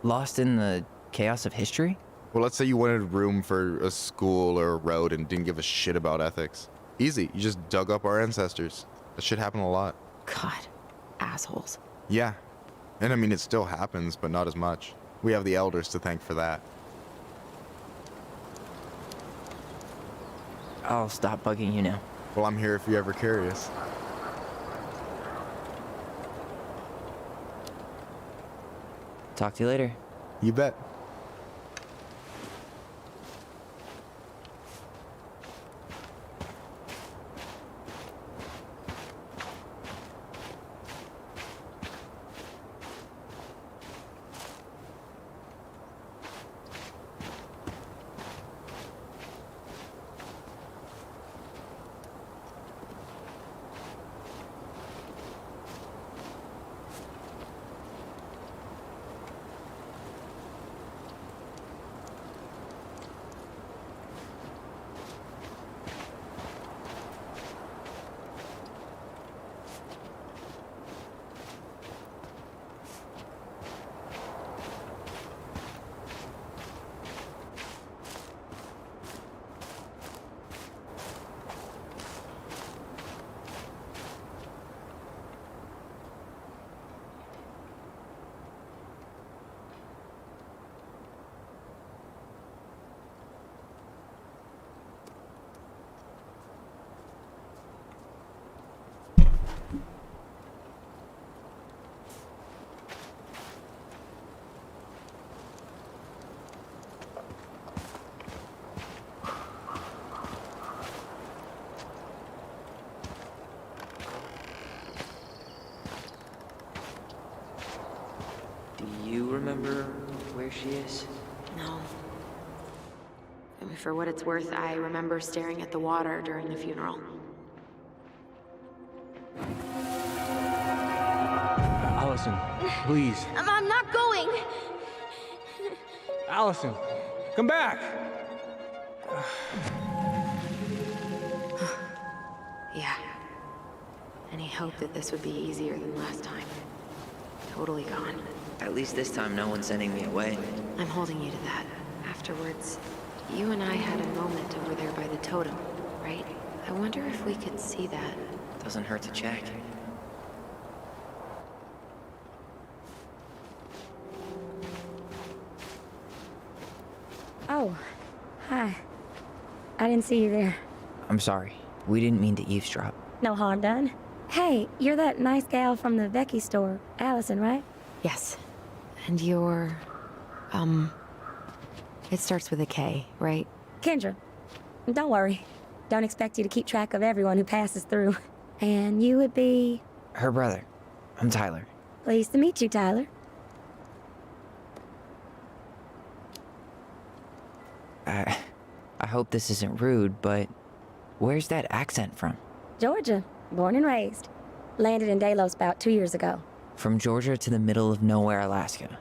Lost in the chaos of history? Well, let's say you wanted room for a school or a road and didn't give a shit about ethics. Easy, you just dug up our ancestors. That shit happened a lot. God, assholes. Yeah, and I mean, it still happens, but not as much. We have the elders to thank for that. I'll stop bugging you now. Well, I'm here if you're ever curious. Talk to you later. You bet. Do you remember where she is? No. I mean, for what it's worth, I remember staring at the water during the funeral. Allison, please. I'm not going. Allison, come back. Yeah. Any hope that this would be easier than last time? Totally gone. At least this time no one's sending me away. I'm holding you to that. Afterwards, you and I had a moment over there by the totem, right? I wonder if we could see that. Doesn't hurt to check. Oh, hi. I didn't see you there. I'm sorry. We didn't mean to eavesdrop. No harm done. Hey, you're that nice gal from the Becky store, Allison, right? Yes. And you're... It starts with a K, right? Kendra. Don't worry. Don't expect you to keep track of everyone who passes through. And you would be... Her brother. I'm Tyler. Pleased to meet you, Tyler. I hope this isn't rude, but where's that accent from? Georgia. Born and raised. Landed in Delos about 2 years ago. From Georgia to the middle of nowhere, Alaska.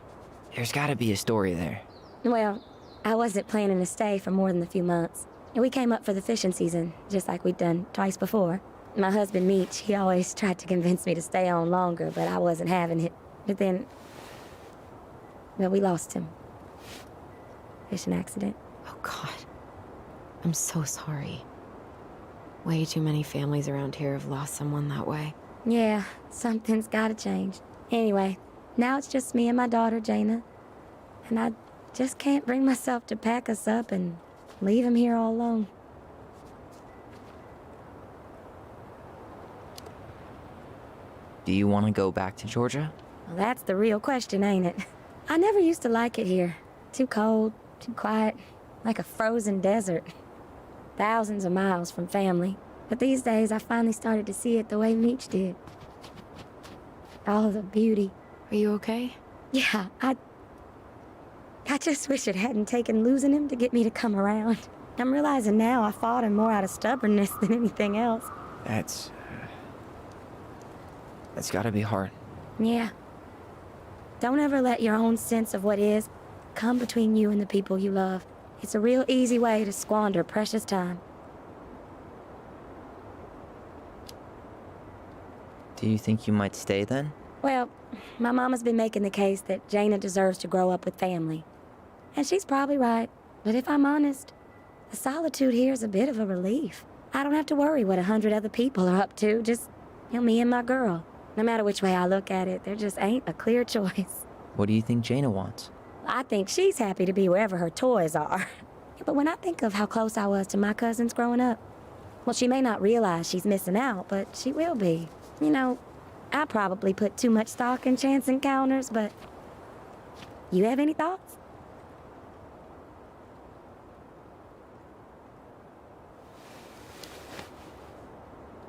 There's gotta be a story there. Well, I wasn't planning to stay for more than a few months. And we came up for the fishing season, just like we'd done twice before. My husband, Meech, he always tried to convince me to stay on longer, but I wasn't having it. But then... well, we lost him. Fishing accident. Oh, God. I'm so sorry. Way too many families around here have lost someone that way. Yeah, something's gotta change. Anyway, now it's just me and my daughter, Jaina. And I just can't bring myself to pack us up and leave him here all alone. Do you want to go back to Georgia? Well, that's the real question, ain't it? I never used to like it here. Too cold, too quiet, like a frozen desert. Thousands of miles from family. But these days, I finally started to see it the way Meech did. All of the beauty. Are you okay? Yeah, I just wish it hadn't taken losing him to get me to come around. I'm realizing now I fought him more out of stubbornness than anything else. That's gotta be hard. Yeah. Don't ever let your own sense of what is come between you and the people you love. It's a real easy way to squander precious time. Do you think you might stay then? Well, my mama's been making the case that Jaina deserves to grow up with family. And she's probably right. But if I'm honest, the solitude here is a bit of a relief. I don't have to worry what 100 other people are up to, just, me and my girl. No matter which way I look at it, there just ain't a clear choice. What do you think Jaina wants? I think she's happy to be wherever her toys are. But when I think of how close I was to my cousins growing up, well, she may not realize she's missing out, but she will be. I probably put too much stock in chance encounters, but... You have any thoughts?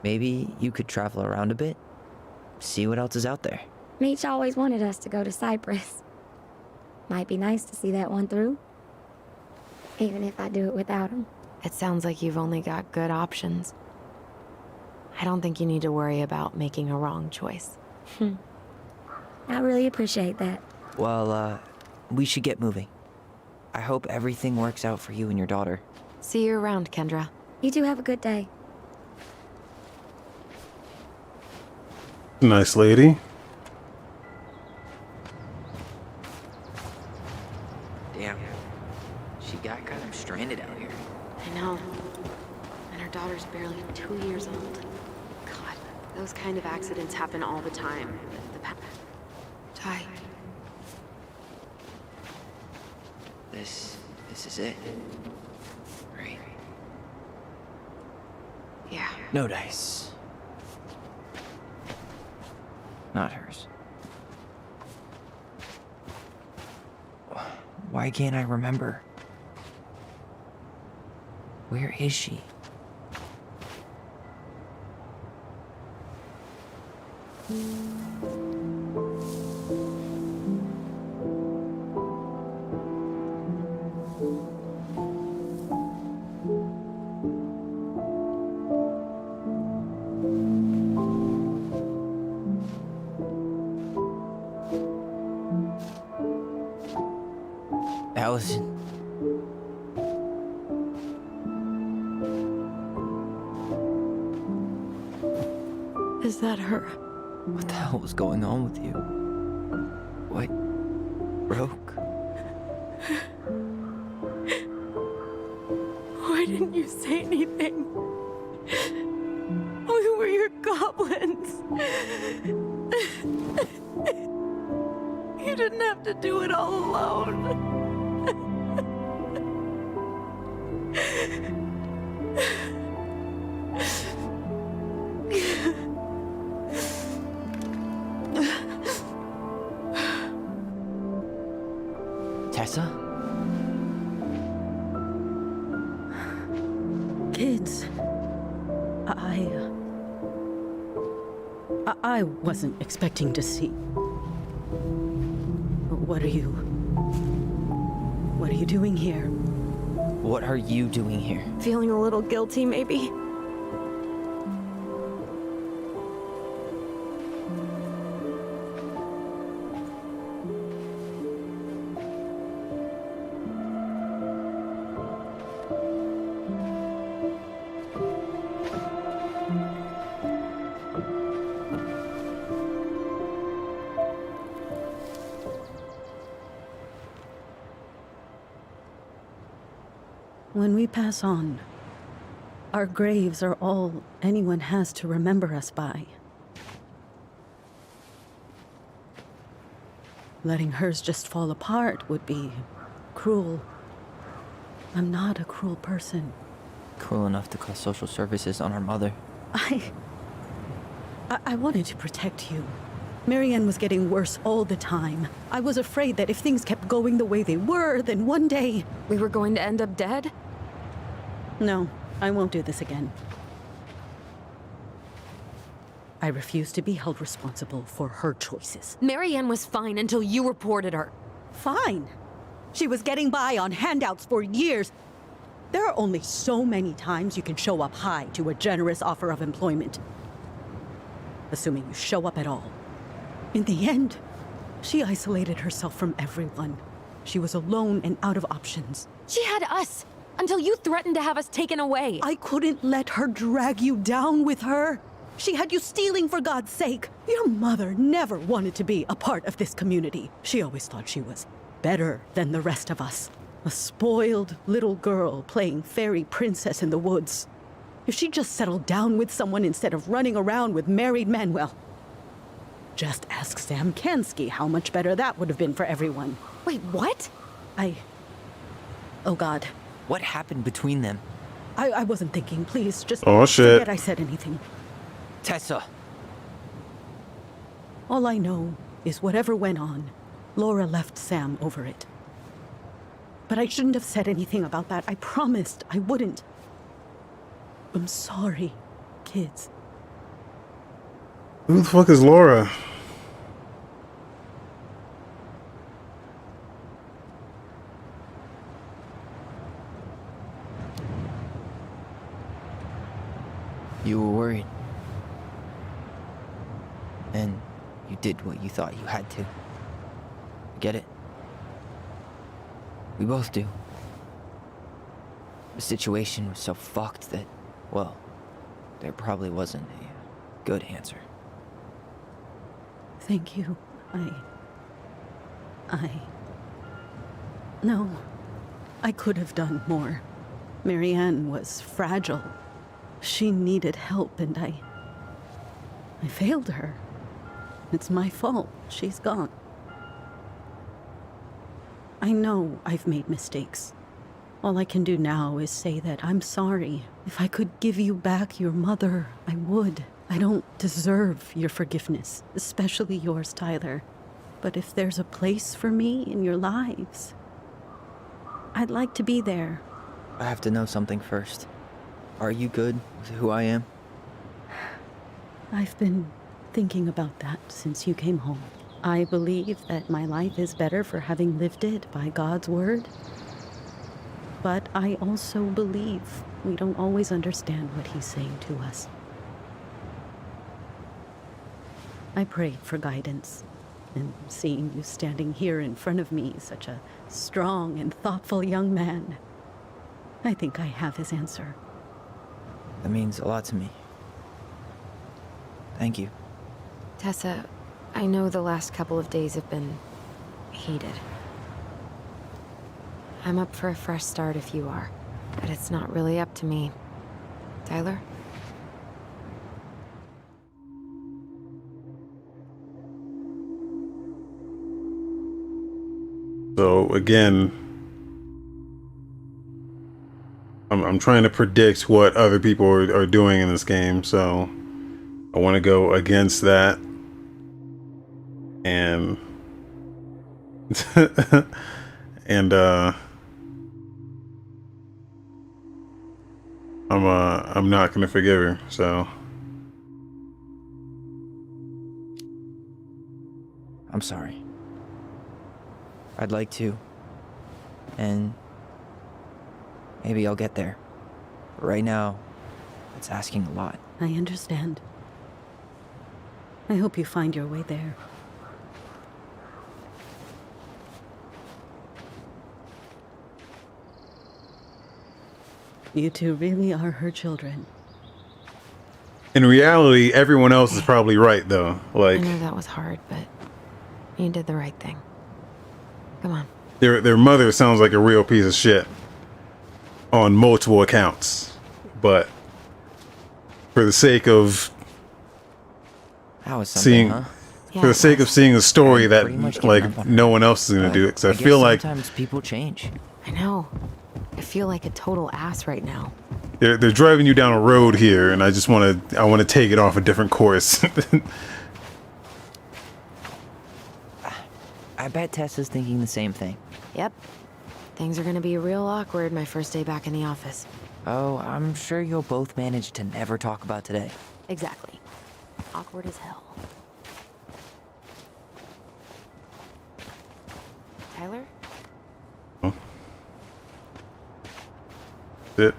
Maybe you could travel around a bit? See what else is out there. Meech always wanted us to go to Cyprus. Might be nice to see that one through. Even if I do it without him. It sounds like you've only got good options. I don't think you need to worry about making a wrong choice. I really appreciate that. Well, we should get moving. I hope everything works out for you and your daughter. See you around, Kendra. You two have a good day. Nice lady. Damn. She got kind of stranded out here. I know. And her daughter's barely 2 years old. God, those kind of accidents happen all the time. Ty. This is it. Right? Yeah. No dice. Not hers. Why can't I remember? Where is she? Allison. Is that her? What the hell was going on with you? What broke? Why didn't you say anything? We were your goblins. You didn't have to do it all alone. Tessa? Kids, I wasn't expecting to see. What are you doing here? What are you doing here? Feeling a little guilty, maybe? When we pass on, our graves are all anyone has to remember us by. Letting hers just fall apart would be cruel. I'm not a cruel person. Cruel enough to call social services on our mother. I wanted to protect you. Marianne was getting worse all the time. I was afraid that if things kept going the way they were, then one day... We were going to end up dead? No, I won't do this again. I refuse to be held responsible for her choices. Marianne was fine until you reported her. Fine. She was getting by on handouts for years. There are only so many times you can show up high to a generous offer of employment. Assuming you show up at all. In the end, she isolated herself from everyone. She was alone and out of options. She had us, until you threatened to have us taken away. I couldn't let her drag you down with her. She had you stealing for God's sake. Your mother never wanted to be a part of this community. She always thought she was better than the rest of us. A spoiled little girl playing fairy princess in the woods. If she just settled down with someone instead of running around with married men, well, just ask Sam Kansky how much better that would have been for everyone. Wait, what? Oh God. What happened between them? I wasn't thinking. Please, just Oh, shit. forget I said anything. Tessa! All I know is whatever went on, Laura left Sam over it. But I shouldn't have said anything about that. I promised I wouldn't. I'm sorry, kids. Who the fuck is Laura? You were worried. And you did what you thought you had to. Get it? We both do. The situation was so fucked that, well, there probably wasn't a good answer. Thank you. No, I could have done more. Marianne was fragile. She needed help, and I failed her. It's my fault. She's gone. I know I've made mistakes. All I can do now is say that I'm sorry. If I could give you back your mother, I would. I don't deserve your forgiveness, especially yours, Tyler. But if there's a place for me in your lives, I'd like to be there. I have to know something first. Are you good with who I am? I've been thinking about that since you came home. I believe that my life is better for having lived it by God's word. But I also believe we don't always understand what He's saying to us. I prayed for guidance, and seeing you standing here in front of me, such a strong and thoughtful young man, I think I have His answer. That means a lot to me. Thank you. Tessa, I know the last couple of days have been heated. I'm up for a fresh start if you are, but it's not really up to me. Tyler? So again, I'm trying to predict what other people are doing in this game, so I want to go against that. And and I'm not gonna forgive her, so I'm sorry. I'd like to. And maybe I'll get there. But right now, it's asking a lot. I understand. I hope you find your way there. You two really are her children. in reality, everyone else is probably right though. Like, I know that was hard, but you did the right thing. Come on. their mother sounds like a real piece of shit on multiple accounts, but for the sake of That was something, seeing, huh? for the sake of seeing a story that pretty much giving up like on no one else is gonna But do it. Because I guess feel like sometimes people change. I know. I feel like a total ass right now. they're driving you down a road here, and I just want to take it off a different course. I bet Tessa's thinking the same thing. Yep. Things are gonna be real awkward my first day back in the office. Oh, I'm sure you'll both manage to never talk about today. Exactly. Awkward as hell. Tyler? It.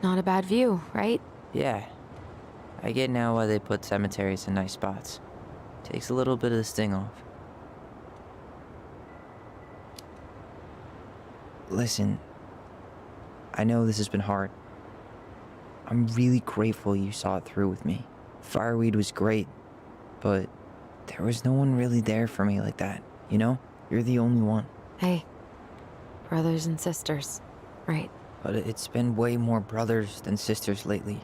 Not a bad view, right? Yeah. I get now why they put cemeteries in nice spots. Takes a little bit of the sting off. Listen, I know this has been hard. I'm really grateful you saw it through with me. Fireweed was great, but there was no one really there for me like that, you know? You're the only one. Hey. Brothers and sisters. Right. But it's been way more brothers than sisters lately,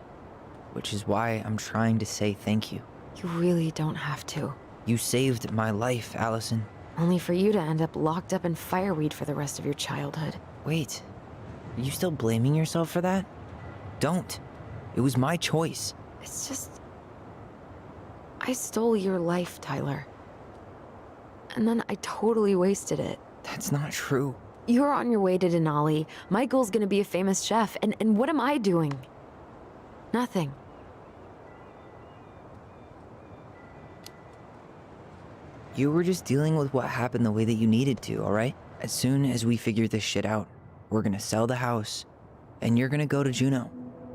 which is why I'm trying to say thank you. You really don't have to. You saved my life, Allison. Only for you to end up locked up in fireweed for the rest of your childhood. Wait, are you still blaming yourself for that? Don't. It was my choice. It's just... I stole your life, Tyler. And then I totally wasted it. That's not true. You're on your way to Denali. Michael's gonna be a famous chef, and what am I doing? Nothing. You were just dealing with what happened the way that you needed to, alright? As soon as we figure this shit out, we're gonna sell the house, and you're gonna go to Juneau.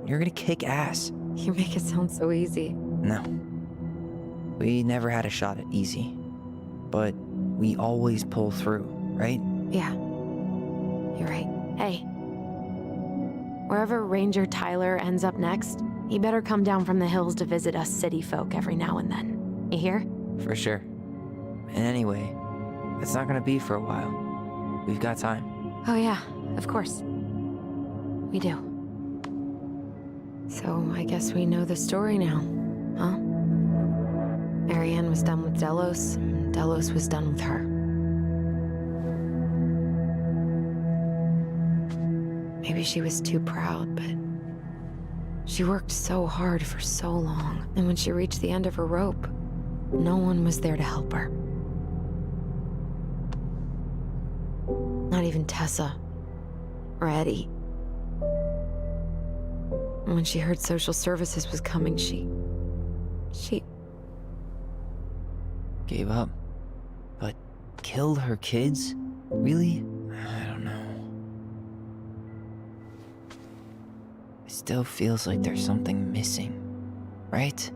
You're gonna kick ass. You make it sound so easy. No. We never had a shot at easy. But we always pull through, right? Yeah. You're right. Hey. Wherever Ranger Tyler ends up next, he better come down from the hills to visit us city folk every now and then. You hear? For sure. And anyway, it's not gonna be for a while. We've got time. Oh yeah, of course. We do. So I guess we know the story now, huh? Marianne was done with Delos, and Delos was done with her. Maybe she was too proud, but she worked so hard for so long, and when she reached the end of her rope, no one was there to help her. Not even Tessa or Eddie. When she heard social services was coming, she Gave up. But killed her kids? Really? I don't know. It still feels like there's something missing, right?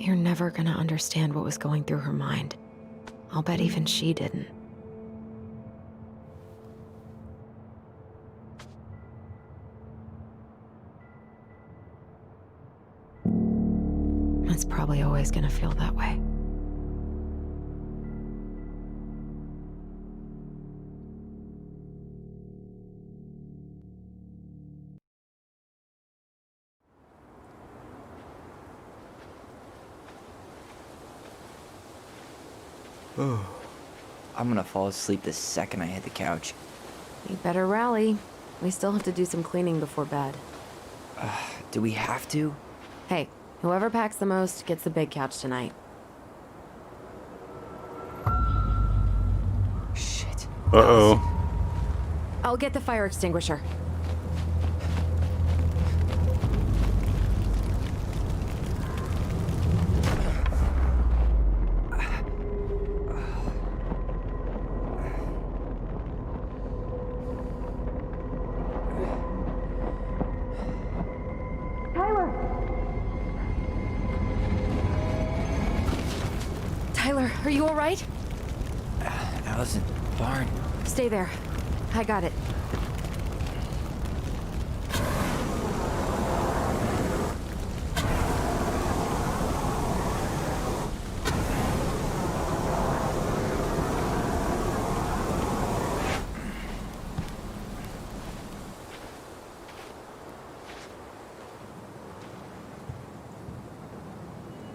You're never gonna understand what was going through her mind. I'll bet even she didn't. It's probably always gonna feel that way. I'm gonna fall asleep the second I hit the couch. You better rally. We still have to do some cleaning before bed. Do we have to? Hey, whoever packs the most gets the big couch tonight. Shit. Uh-oh. I'll get the fire extinguisher. Tyler, are you all right? Allison, barn. Stay there. I got it.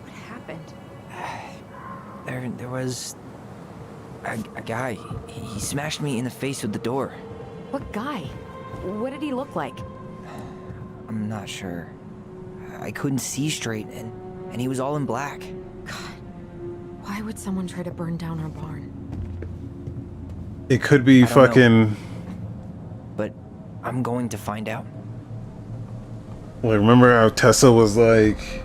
What happened? There was a guy. He smashed me in the face with the door. What guy? What did he look like? I'm not sure. I couldn't see straight, and he was all in black. Why would someone try to burn down our barn? It could be I don't know. fucking... But I'm going to find out. Like, remember how Tessa was like...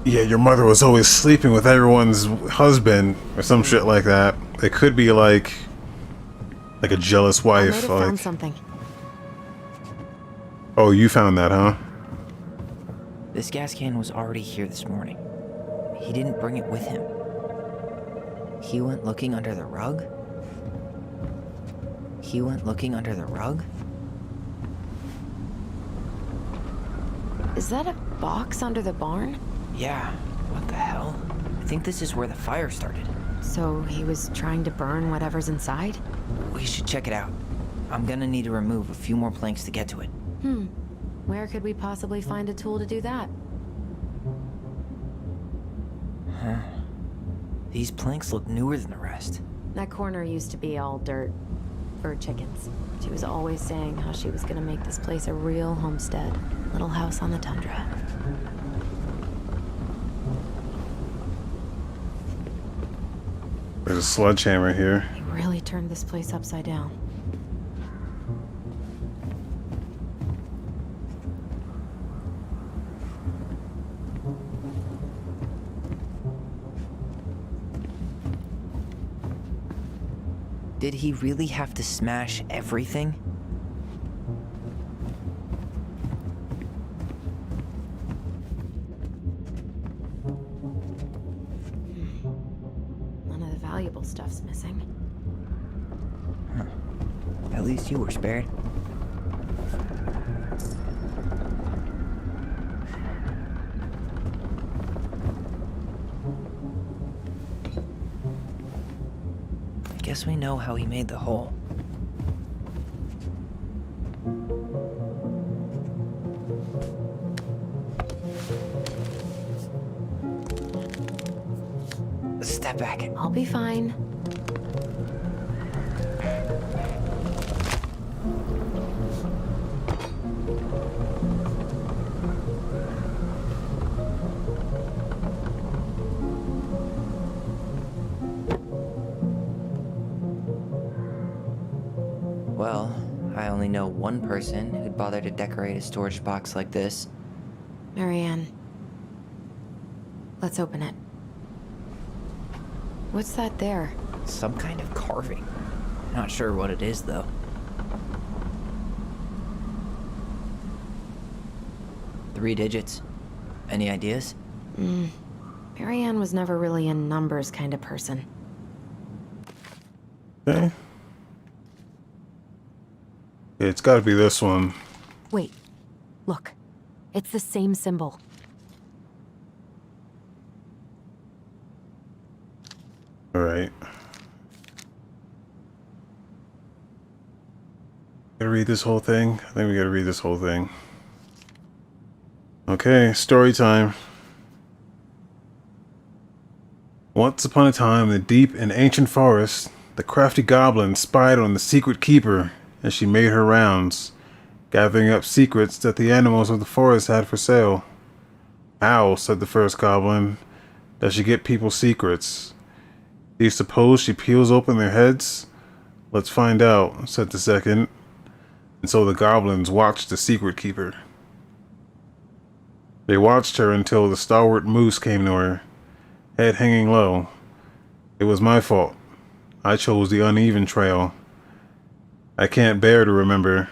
Yeah, your mother was always sleeping with everyone's husband, or some shit like that. It could be like a jealous I might wife. have found Like, something. oh, you found that, huh? This gas can was already here this morning. He didn't bring it with him. He went looking under the rug? He went looking under the rug? Is that a box under the barn? Yeah, what the hell? I think this is where the fire started. So he was trying to burn whatever's inside? We should check it out. I'm gonna need to remove a few more planks to get to it. Where could we possibly find a tool to do that? Huh. These planks look newer than the rest. That corner used to be all dirt for chickens. She was always saying how she was gonna make this place a real homestead. Little house on the tundra. There's a sledgehammer here. He really turned this place upside down. Did he really have to smash everything? None of the valuable stuff's missing. At least you were spared. I guess we know how he made the hole. Step back. I'll be fine. Well, I only know one person who'd bother to decorate a storage box like this. Marianne. Let's open it. What's that there? Some kind of carving. Not sure what it is, though. 3 digits. Any ideas? Marianne was never really a numbers kind of person. Okay. It's gotta be this one. Wait, look. It's the same symbol. Alright. Gotta read this whole thing? I think we gotta read this whole thing. Okay, story time. Once upon a time in the deep and ancient forest, the crafty goblin spied on the secret keeper as she made her rounds, gathering up secrets that the animals of the forest had for sale. How, said the first goblin, does she get people's secrets? Do you suppose she peels open their heads? Let's find out, said the second. And so the goblins watched the secret keeper. They watched her until the stalwart moose came to her, head hanging low. It was my fault. I chose the uneven trail. I can't bear to remember.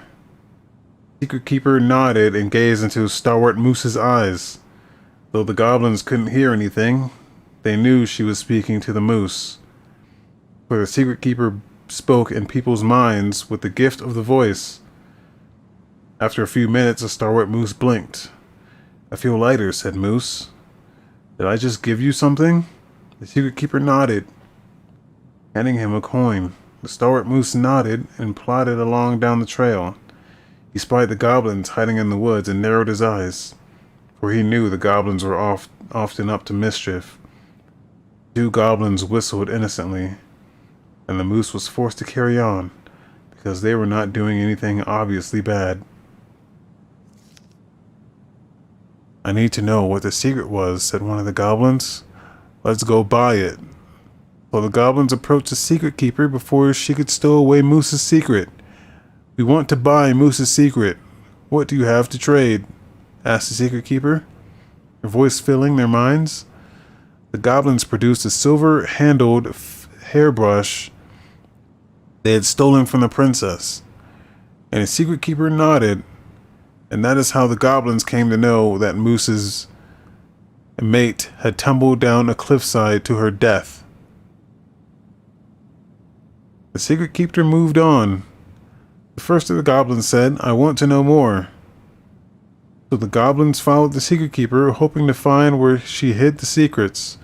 Secret keeper nodded and gazed into stalwart moose's eyes. Though the goblins couldn't hear anything, they knew she was speaking to the moose. For the secret keeper spoke in people's minds with the gift of the voice. After a few minutes, a stalwart moose blinked. I feel lighter, said Moose. Did I just give you something? The secret keeper nodded, handing him a coin. The stalwart moose nodded and plodded along down the trail. He spied the goblins hiding in the woods and narrowed his eyes, for he knew the goblins were often up to mischief. 2 goblins whistled innocently, and the moose was forced to carry on, because they were not doing anything obviously bad. I need to know what the secret was, said one of the goblins. Let's go buy it. So the goblins approached the secret keeper before she could stow away Moose's secret. We want to buy Moose's secret. What do you have to trade? Asked the secret keeper, her voice filling their minds. The goblins produced a silver-handled hairbrush they had stolen from the princess, and the secret keeper nodded. And that is how the goblins came to know that Moose's mate had tumbled down a cliffside to her death. The secret keeper moved on. The first of the goblins said, I want to know more. So the goblins followed the secret keeper, hoping to find where she hid the secrets.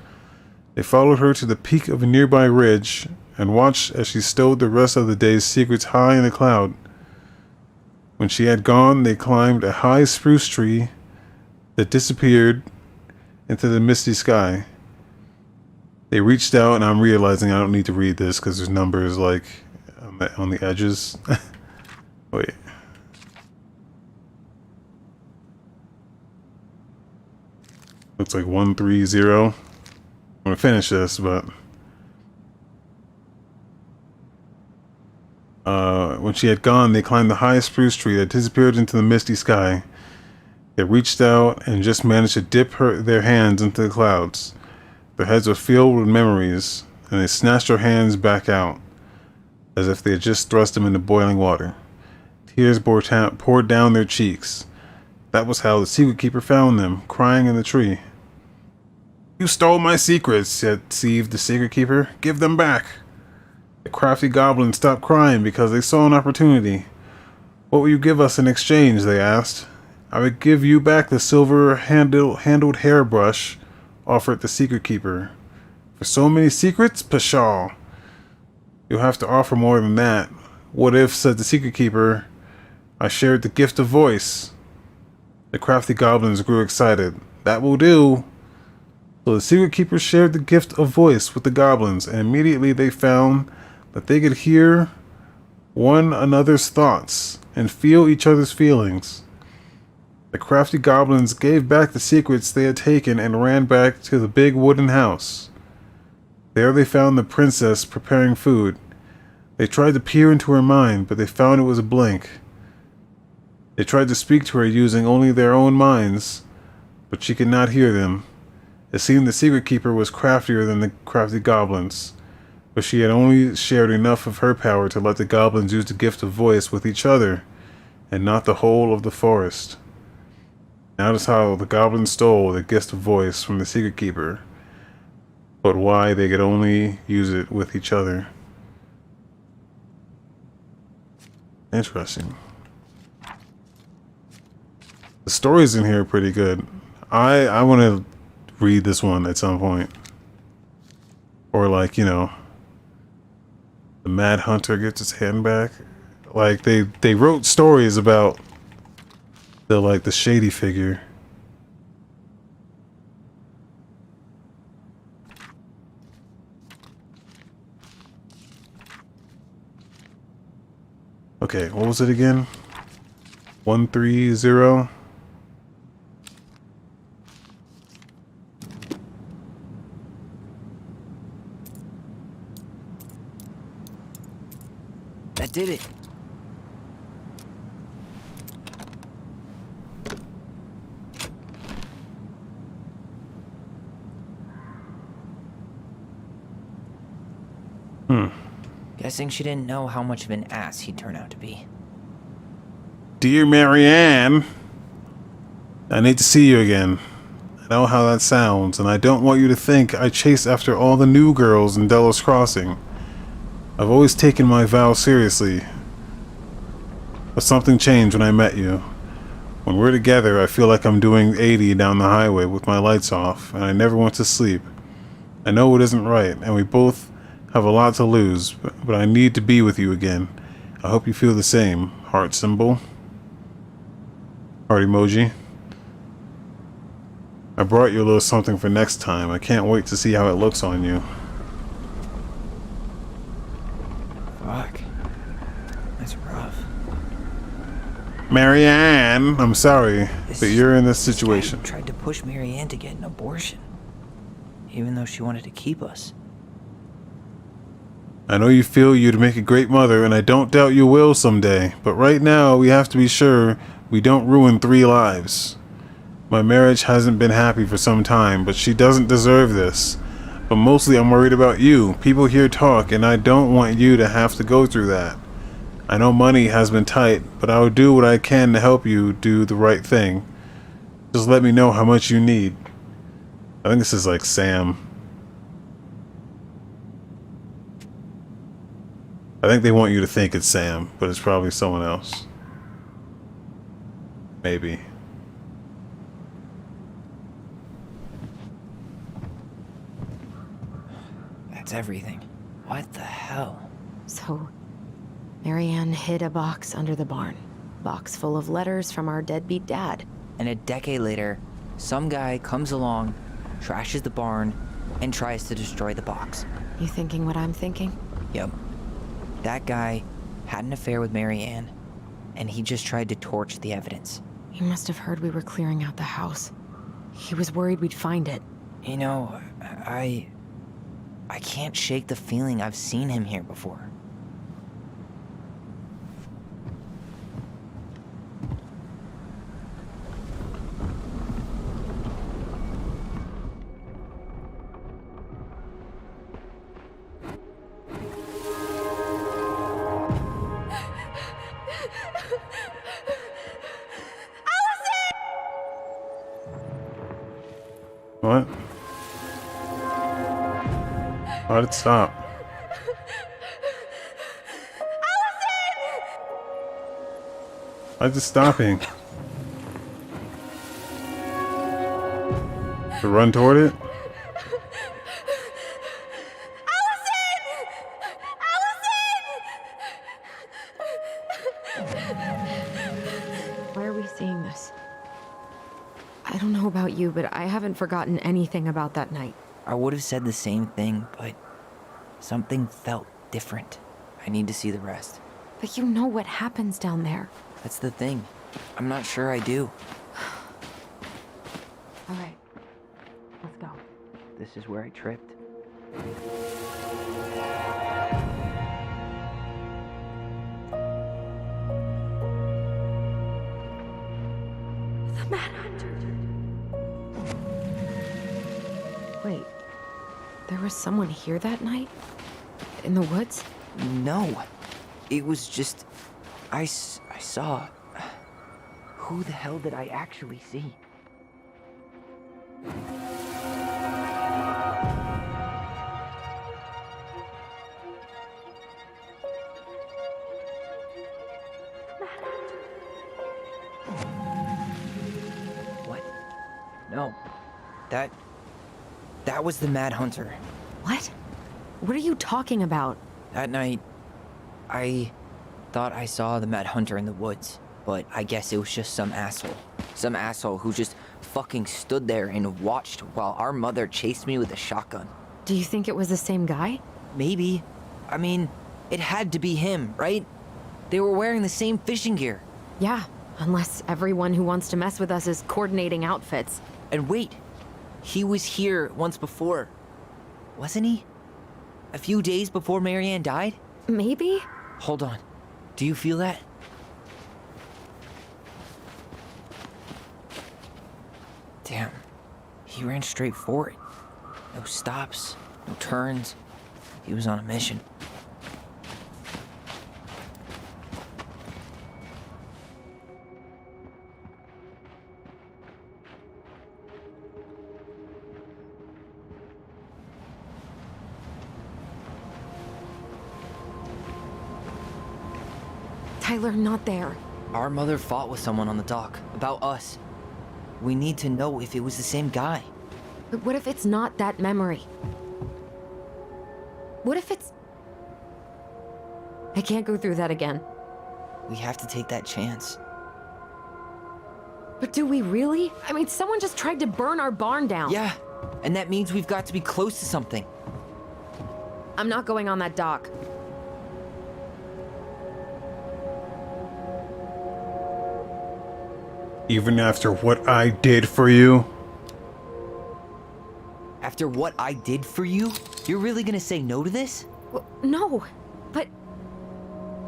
They followed her to the peak of a nearby ridge and watched as she stowed the rest of the day's secrets high in the cloud. When she had gone, they climbed a high spruce tree that disappeared into the misty sky. They reached out, and I'm realizing I don't need to read this because there's numbers like on the edges. Wait. Looks like 130. I'm gonna finish this, but when she had gone, they climbed the high spruce tree that disappeared into the misty sky. They reached out and just managed to dip their hands into the clouds. Their heads were filled with memories, and they snatched their hands back out, as if they had just thrust them into boiling water. Tears poured down their cheeks. That was how the secret keeper found them, crying in the tree. You stole my secrets, seethed the secret keeper. Give them back. The crafty goblins stopped crying because they saw an opportunity. What will you give us in exchange? They asked. I would give you back the silver-handled hairbrush, offered the secret keeper. For so many secrets? Pshaw. You'll have to offer more than that. What if, said the secret keeper, I shared the gift of voice? The crafty goblins grew excited. That will do. So the secret keeper shared the gift of voice with the goblins, and immediately they found that they could hear one another's thoughts and feel each other's feelings. The crafty goblins gave back the secrets they had taken and ran back to the big wooden house. There they found the princess preparing food. They tried to peer into her mind, but they found it was a blank. They tried to speak to her using only their own minds, but she could not hear them. It seemed the secret keeper was craftier than the crafty goblins, but she had only shared enough of her power to let the goblins use the gift of voice with each other, and not the whole of the forest. Notice how the goblin stole the gift of voice from the secret keeper, but why they could only use it with each other. Interesting. The stories in here are pretty good. I want to read this one at some point. Or like, you know, the Mad Hunter gets his hand back. Like they wrote stories about the shady figure. Okay, what was it again? 130. That did it. Guessing she didn't know how much of an ass he'd turn out to be. Dear Marianne, I need to see you again. I know how that sounds, and I don't want you to think I chase after all the new girls in Delos Crossing. I've always taken my vow seriously. But something changed when I met you. When we're together, I feel like I'm doing 80 down the highway with my lights off, and I never want to sleep. I know it isn't right, and we both have a lot to lose, but I need to be with you again. I hope you feel the same. Heart symbol. Heart emoji. I brought you a little something for next time. I can't wait to see how it looks on you. Fuck. That's rough. Marianne, I'm sorry, but you're in this situation. Guy tried to push Marianne to get an abortion, even though she wanted to keep us. I know you feel you'd make a great mother, and I don't doubt you will someday, but right now we have to be sure we don't ruin 3 lives. My marriage hasn't been happy for some time, but she doesn't deserve this. But mostly I'm worried about you. People here talk, and I don't want you to have to go through that. I know money has been tight, but I will do what I can to help you do the right thing. Just let me know how much you need. I think this is like Sam. I think they want you to think it's Sam, but it's probably someone else. Maybe. That's everything. What the hell? So, Marianne hid a box under the barn. Box full of letters from our deadbeat dad. And a decade later, some guy comes along, trashes the barn, and tries to destroy the box. You thinking what I'm thinking? Yep. That guy had an affair with Marianne, and he just tried to torch the evidence. He must have heard we were clearing out the house. He was worried we'd find it. You know, I can't shake the feeling I've seen him here before. What? Why did it stop? Why's it stopping? To run toward it? Why are we seeing this? I don't know about you, but I haven't forgotten anything about that night. I would have said the same thing, but something felt different. I need to see the rest. But you know what happens down there. That's the thing. I'm not sure I do. All right, let's go. This is where I tripped. The Mad Hunter. Wait, there was someone here that night? In the woods? No. It was just... I saw... Who the hell did I actually see? What? No. That was the Mad Hunter. What? What are you talking about? That night, I thought I saw the Mad Hunter in the woods, but I guess it was just some asshole. Some asshole who just fucking stood there and watched while our mother chased me with a shotgun. Do you think it was the same guy? Maybe. I mean, it had to be him, right? They were wearing the same fishing gear. Yeah, unless everyone who wants to mess with us is coordinating outfits. And wait, he was here once before, wasn't he? A few days before Marianne died? Maybe? Hold on. Do you feel that? Damn. He ran straight for it. No stops, no turns. He was on a mission. Tyler, not there. Our mother fought with someone on the dock about us. We need to know if it was the same guy. But what if it's not that memory? What if it's... I can't go through that again. We have to take that chance. But do we really? I mean, someone just tried to burn our barn down. Yeah, and that means we've got to be close to something. I'm not going on that dock. Even after what I did for you? After what I did for you? You're really gonna say no to this? Well, no, but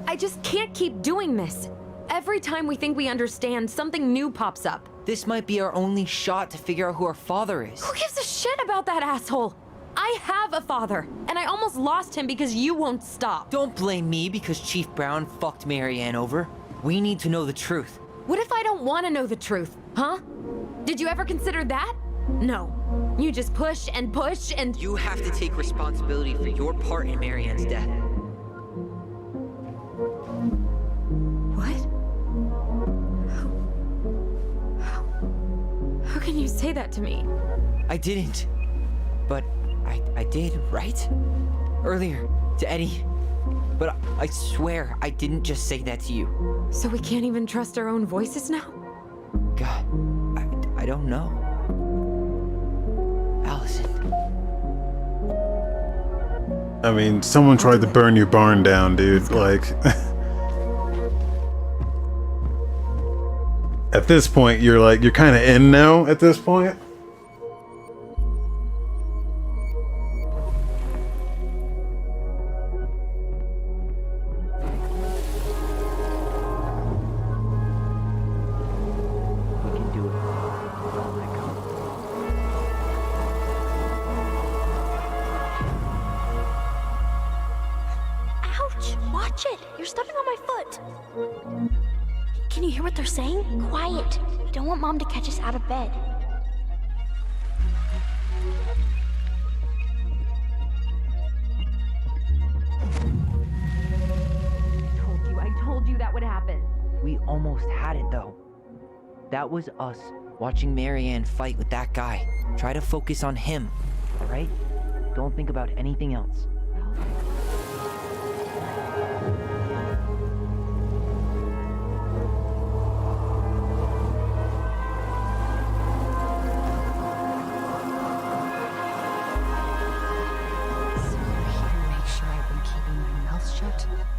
I just can't keep doing this. Every time we think we understand, something new pops up. This might be our only shot to figure out who our father is. Who gives a shit about that asshole? I have a father, and I almost lost him because you won't stop. Don't blame me because Chief Brown fucked Marianne over. We need to know the truth. What if I don't want to know the truth, huh? Did you ever consider that? No. You just push and push and... You have to take responsibility for your part in Marianne's death. What? How can you say that to me? I didn't. But I did, right? Earlier, to Eddie. But I swear I didn't just say that to you. So we can't even trust our own voices now? God, I don't know. Allison. I mean, someone tried to burn your barn down, dude. Like... At this point, you're kind of in now, at this point. Watch it! You're stepping on my foot! Can you hear what they're saying? Quiet! We don't want Mom to catch us out of bed. I told you that would happen. We almost had it, though. That was us watching Marianne fight with that guy. Try to focus on him, all right? Don't think about anything else.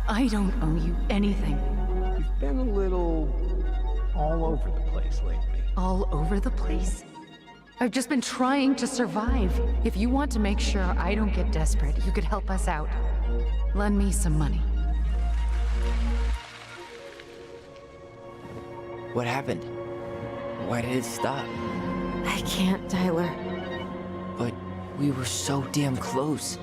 I don't owe you anything. You've been a little all over the place lately. All over the place? I've just been trying to survive. If you want to make sure I don't get desperate, you could help us out. Lend me some money. What happened? Why did it stop? I can't, Tyler. But we were so damn close.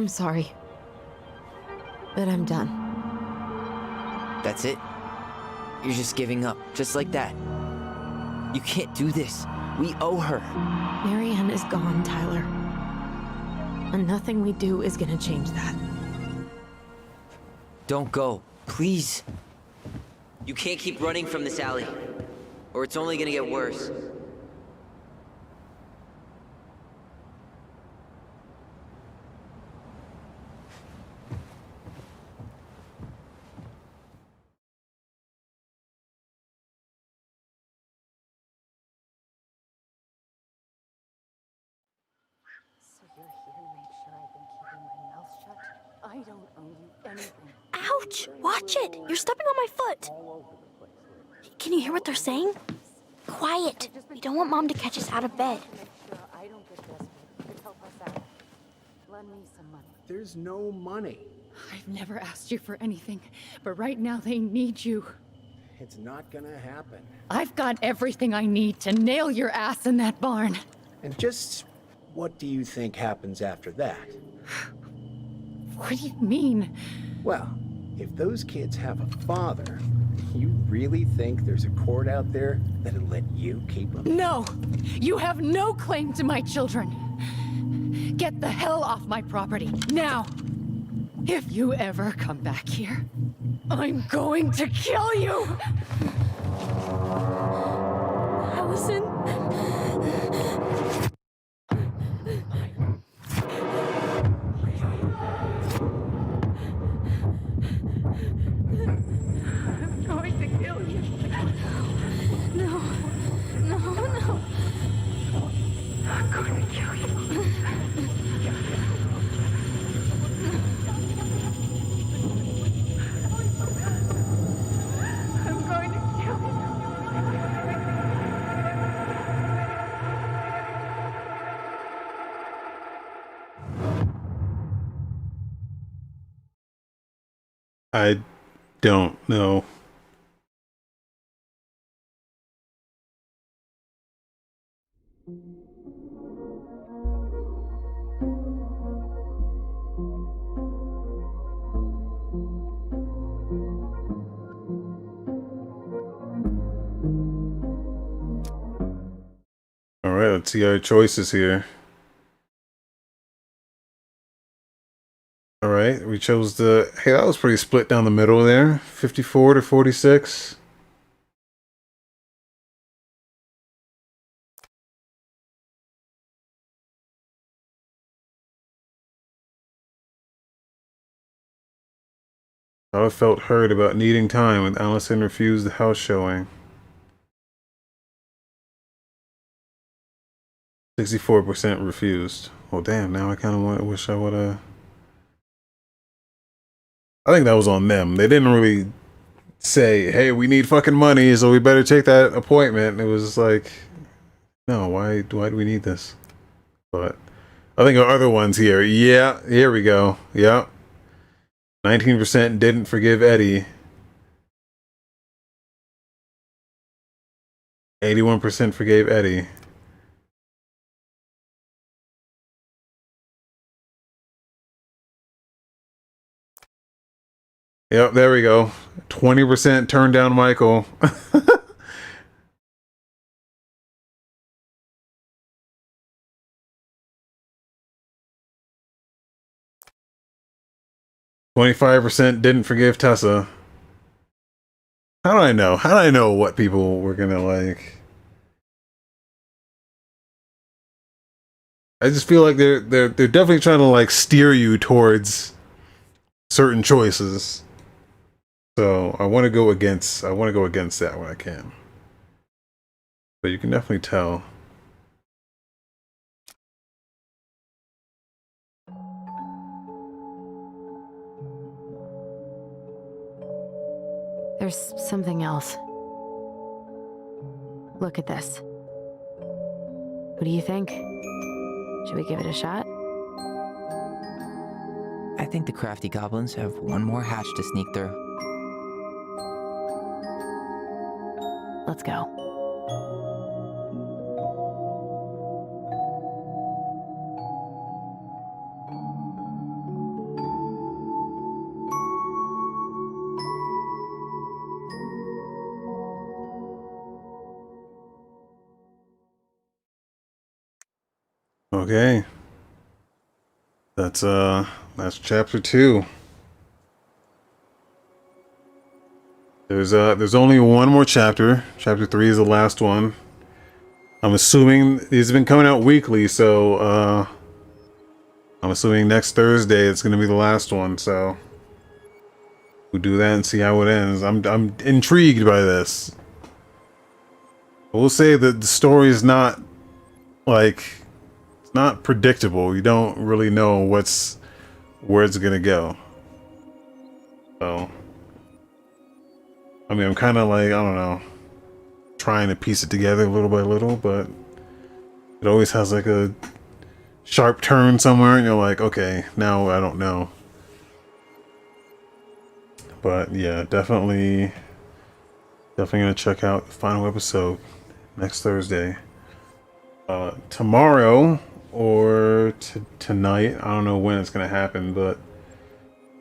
I'm sorry. But I'm done. That's it? You're just giving up, just like that. You can't do this. We owe her. Marianne is gone, Tyler. And nothing we do is gonna change that. Don't go, please. You can't keep running from this alley, or it's only gonna get worse. So you're here to make sure I've been keeping my mouth shut? I don't owe you anything. Ouch! Watch it! You're stepping on my foot! Can you hear what they're saying? Quiet! We don't want Mom to catch us out of bed. I don't get desperate. You could help us out. Lend me some money. There's no money. I've never asked you for anything, but right now they need you. It's not gonna happen. I've got everything I need to nail your ass in that barn. And just what do you think happens after that? What do you mean? Well, if those kids have a father, you really think there's a court out there that'll let you keep them? No! You have no claim to my children. Get the hell off my property, now! If you ever come back here, I'm going to kill you! Allison? I'm going to kill you. No. No. I'm going to kill you. I'm going to kill you. I don't know. All right, let's see our choices here. All right, we chose the... Hey, that was pretty split down the middle there. 54 to 46. I felt hurt about needing time when Allison refused the house showing. 64% refused. Well, damn, now I kind of wish I would have... I think that was on them. They didn't really say, hey, we need fucking money, so we better take that appointment. It was like, no, why do we need this? But I think our other ones here. Yeah, here we go. Yeah. 19% didn't forgive Eddie. 81% forgave Eddie. Yep, there we go. 20% turned down Michael. %25 didn't forgive Tessa. How do I know? How do I know what people were gonna like? I just feel like they're definitely trying to like steer you towards certain choices. So I want to go against that when I can. But you can definitely tell. There's something else. Look at this. What do you think? Should we give it a shot? I think the crafty goblins have one more hatch to sneak through. Let's go. Okay. That's chapter 2. There's only one more chapter. Chapter 3 is the last one. I'm assuming these have been coming out weekly, so I'm assuming next Thursday it's gonna be the last one, so we'll do that and see how it ends. I'm intrigued by this. I will say that the story is not like, it's not predictable. You don't really know where it's gonna go. So I mean, I'm kind of like, I don't know, trying to piece it together little by little, but it always has like a sharp turn somewhere, and you're like, okay, now I don't know. But yeah, definitely gonna check out the final episode next Thursday. Tomorrow or tonight, I don't know when it's gonna happen, but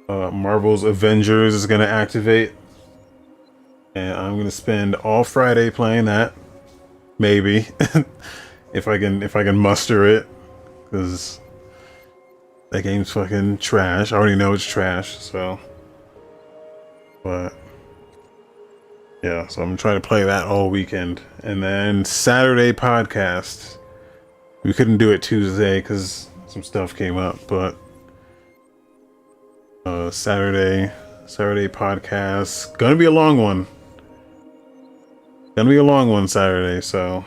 Marvel's Avengers is gonna activate. And I'm gonna spend all Friday playing that, maybe, if I can muster it, because that game's fucking trash. I already know it's trash, so. But yeah, so I'm trying to play that all weekend, and then Saturday podcast. We couldn't do it Tuesday because some stuff came up, but Saturday podcast, gonna be a long one. Gonna be a long one Saturday, so.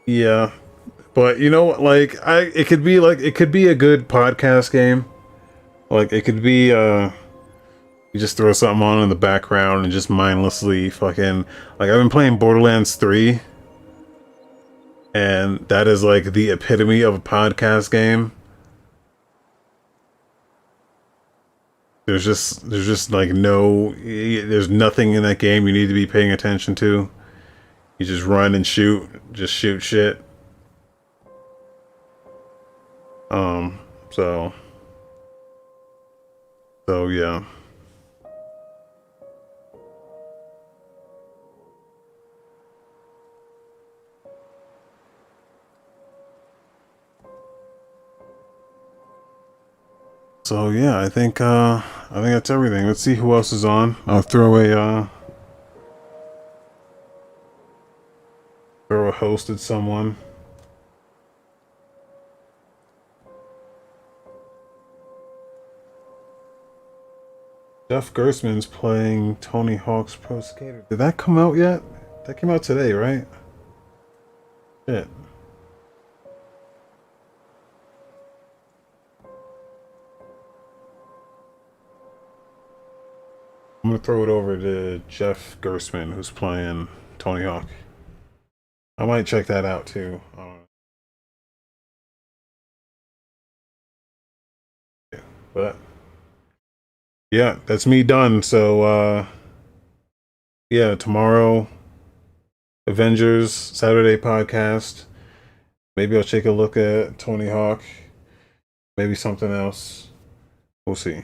Yeah, but you know what? Like, it could be a good podcast game. Like, it could be you just throw something on in the background and just mindlessly fucking, like, I've been playing Borderlands 3, and that is like the epitome of a podcast game. There's just like there's nothing in that game you need to be paying attention to. You just run and shoot, just shoot shit. So yeah. So yeah, I think that's everything. Let's see who else is on. I'll throw a hosted someone. Jeff Gerstmann's playing Tony Hawk's Pro Skater. Did that come out yet? That came out today, right? Shit. I'm gonna throw it over to Jeff Gerstmann, who's playing Tony Hawk. I might check that out too. But yeah, that's me done. So yeah, tomorrow Avengers Saturday podcast. Maybe I'll take a look at Tony Hawk. Maybe something else. We'll see.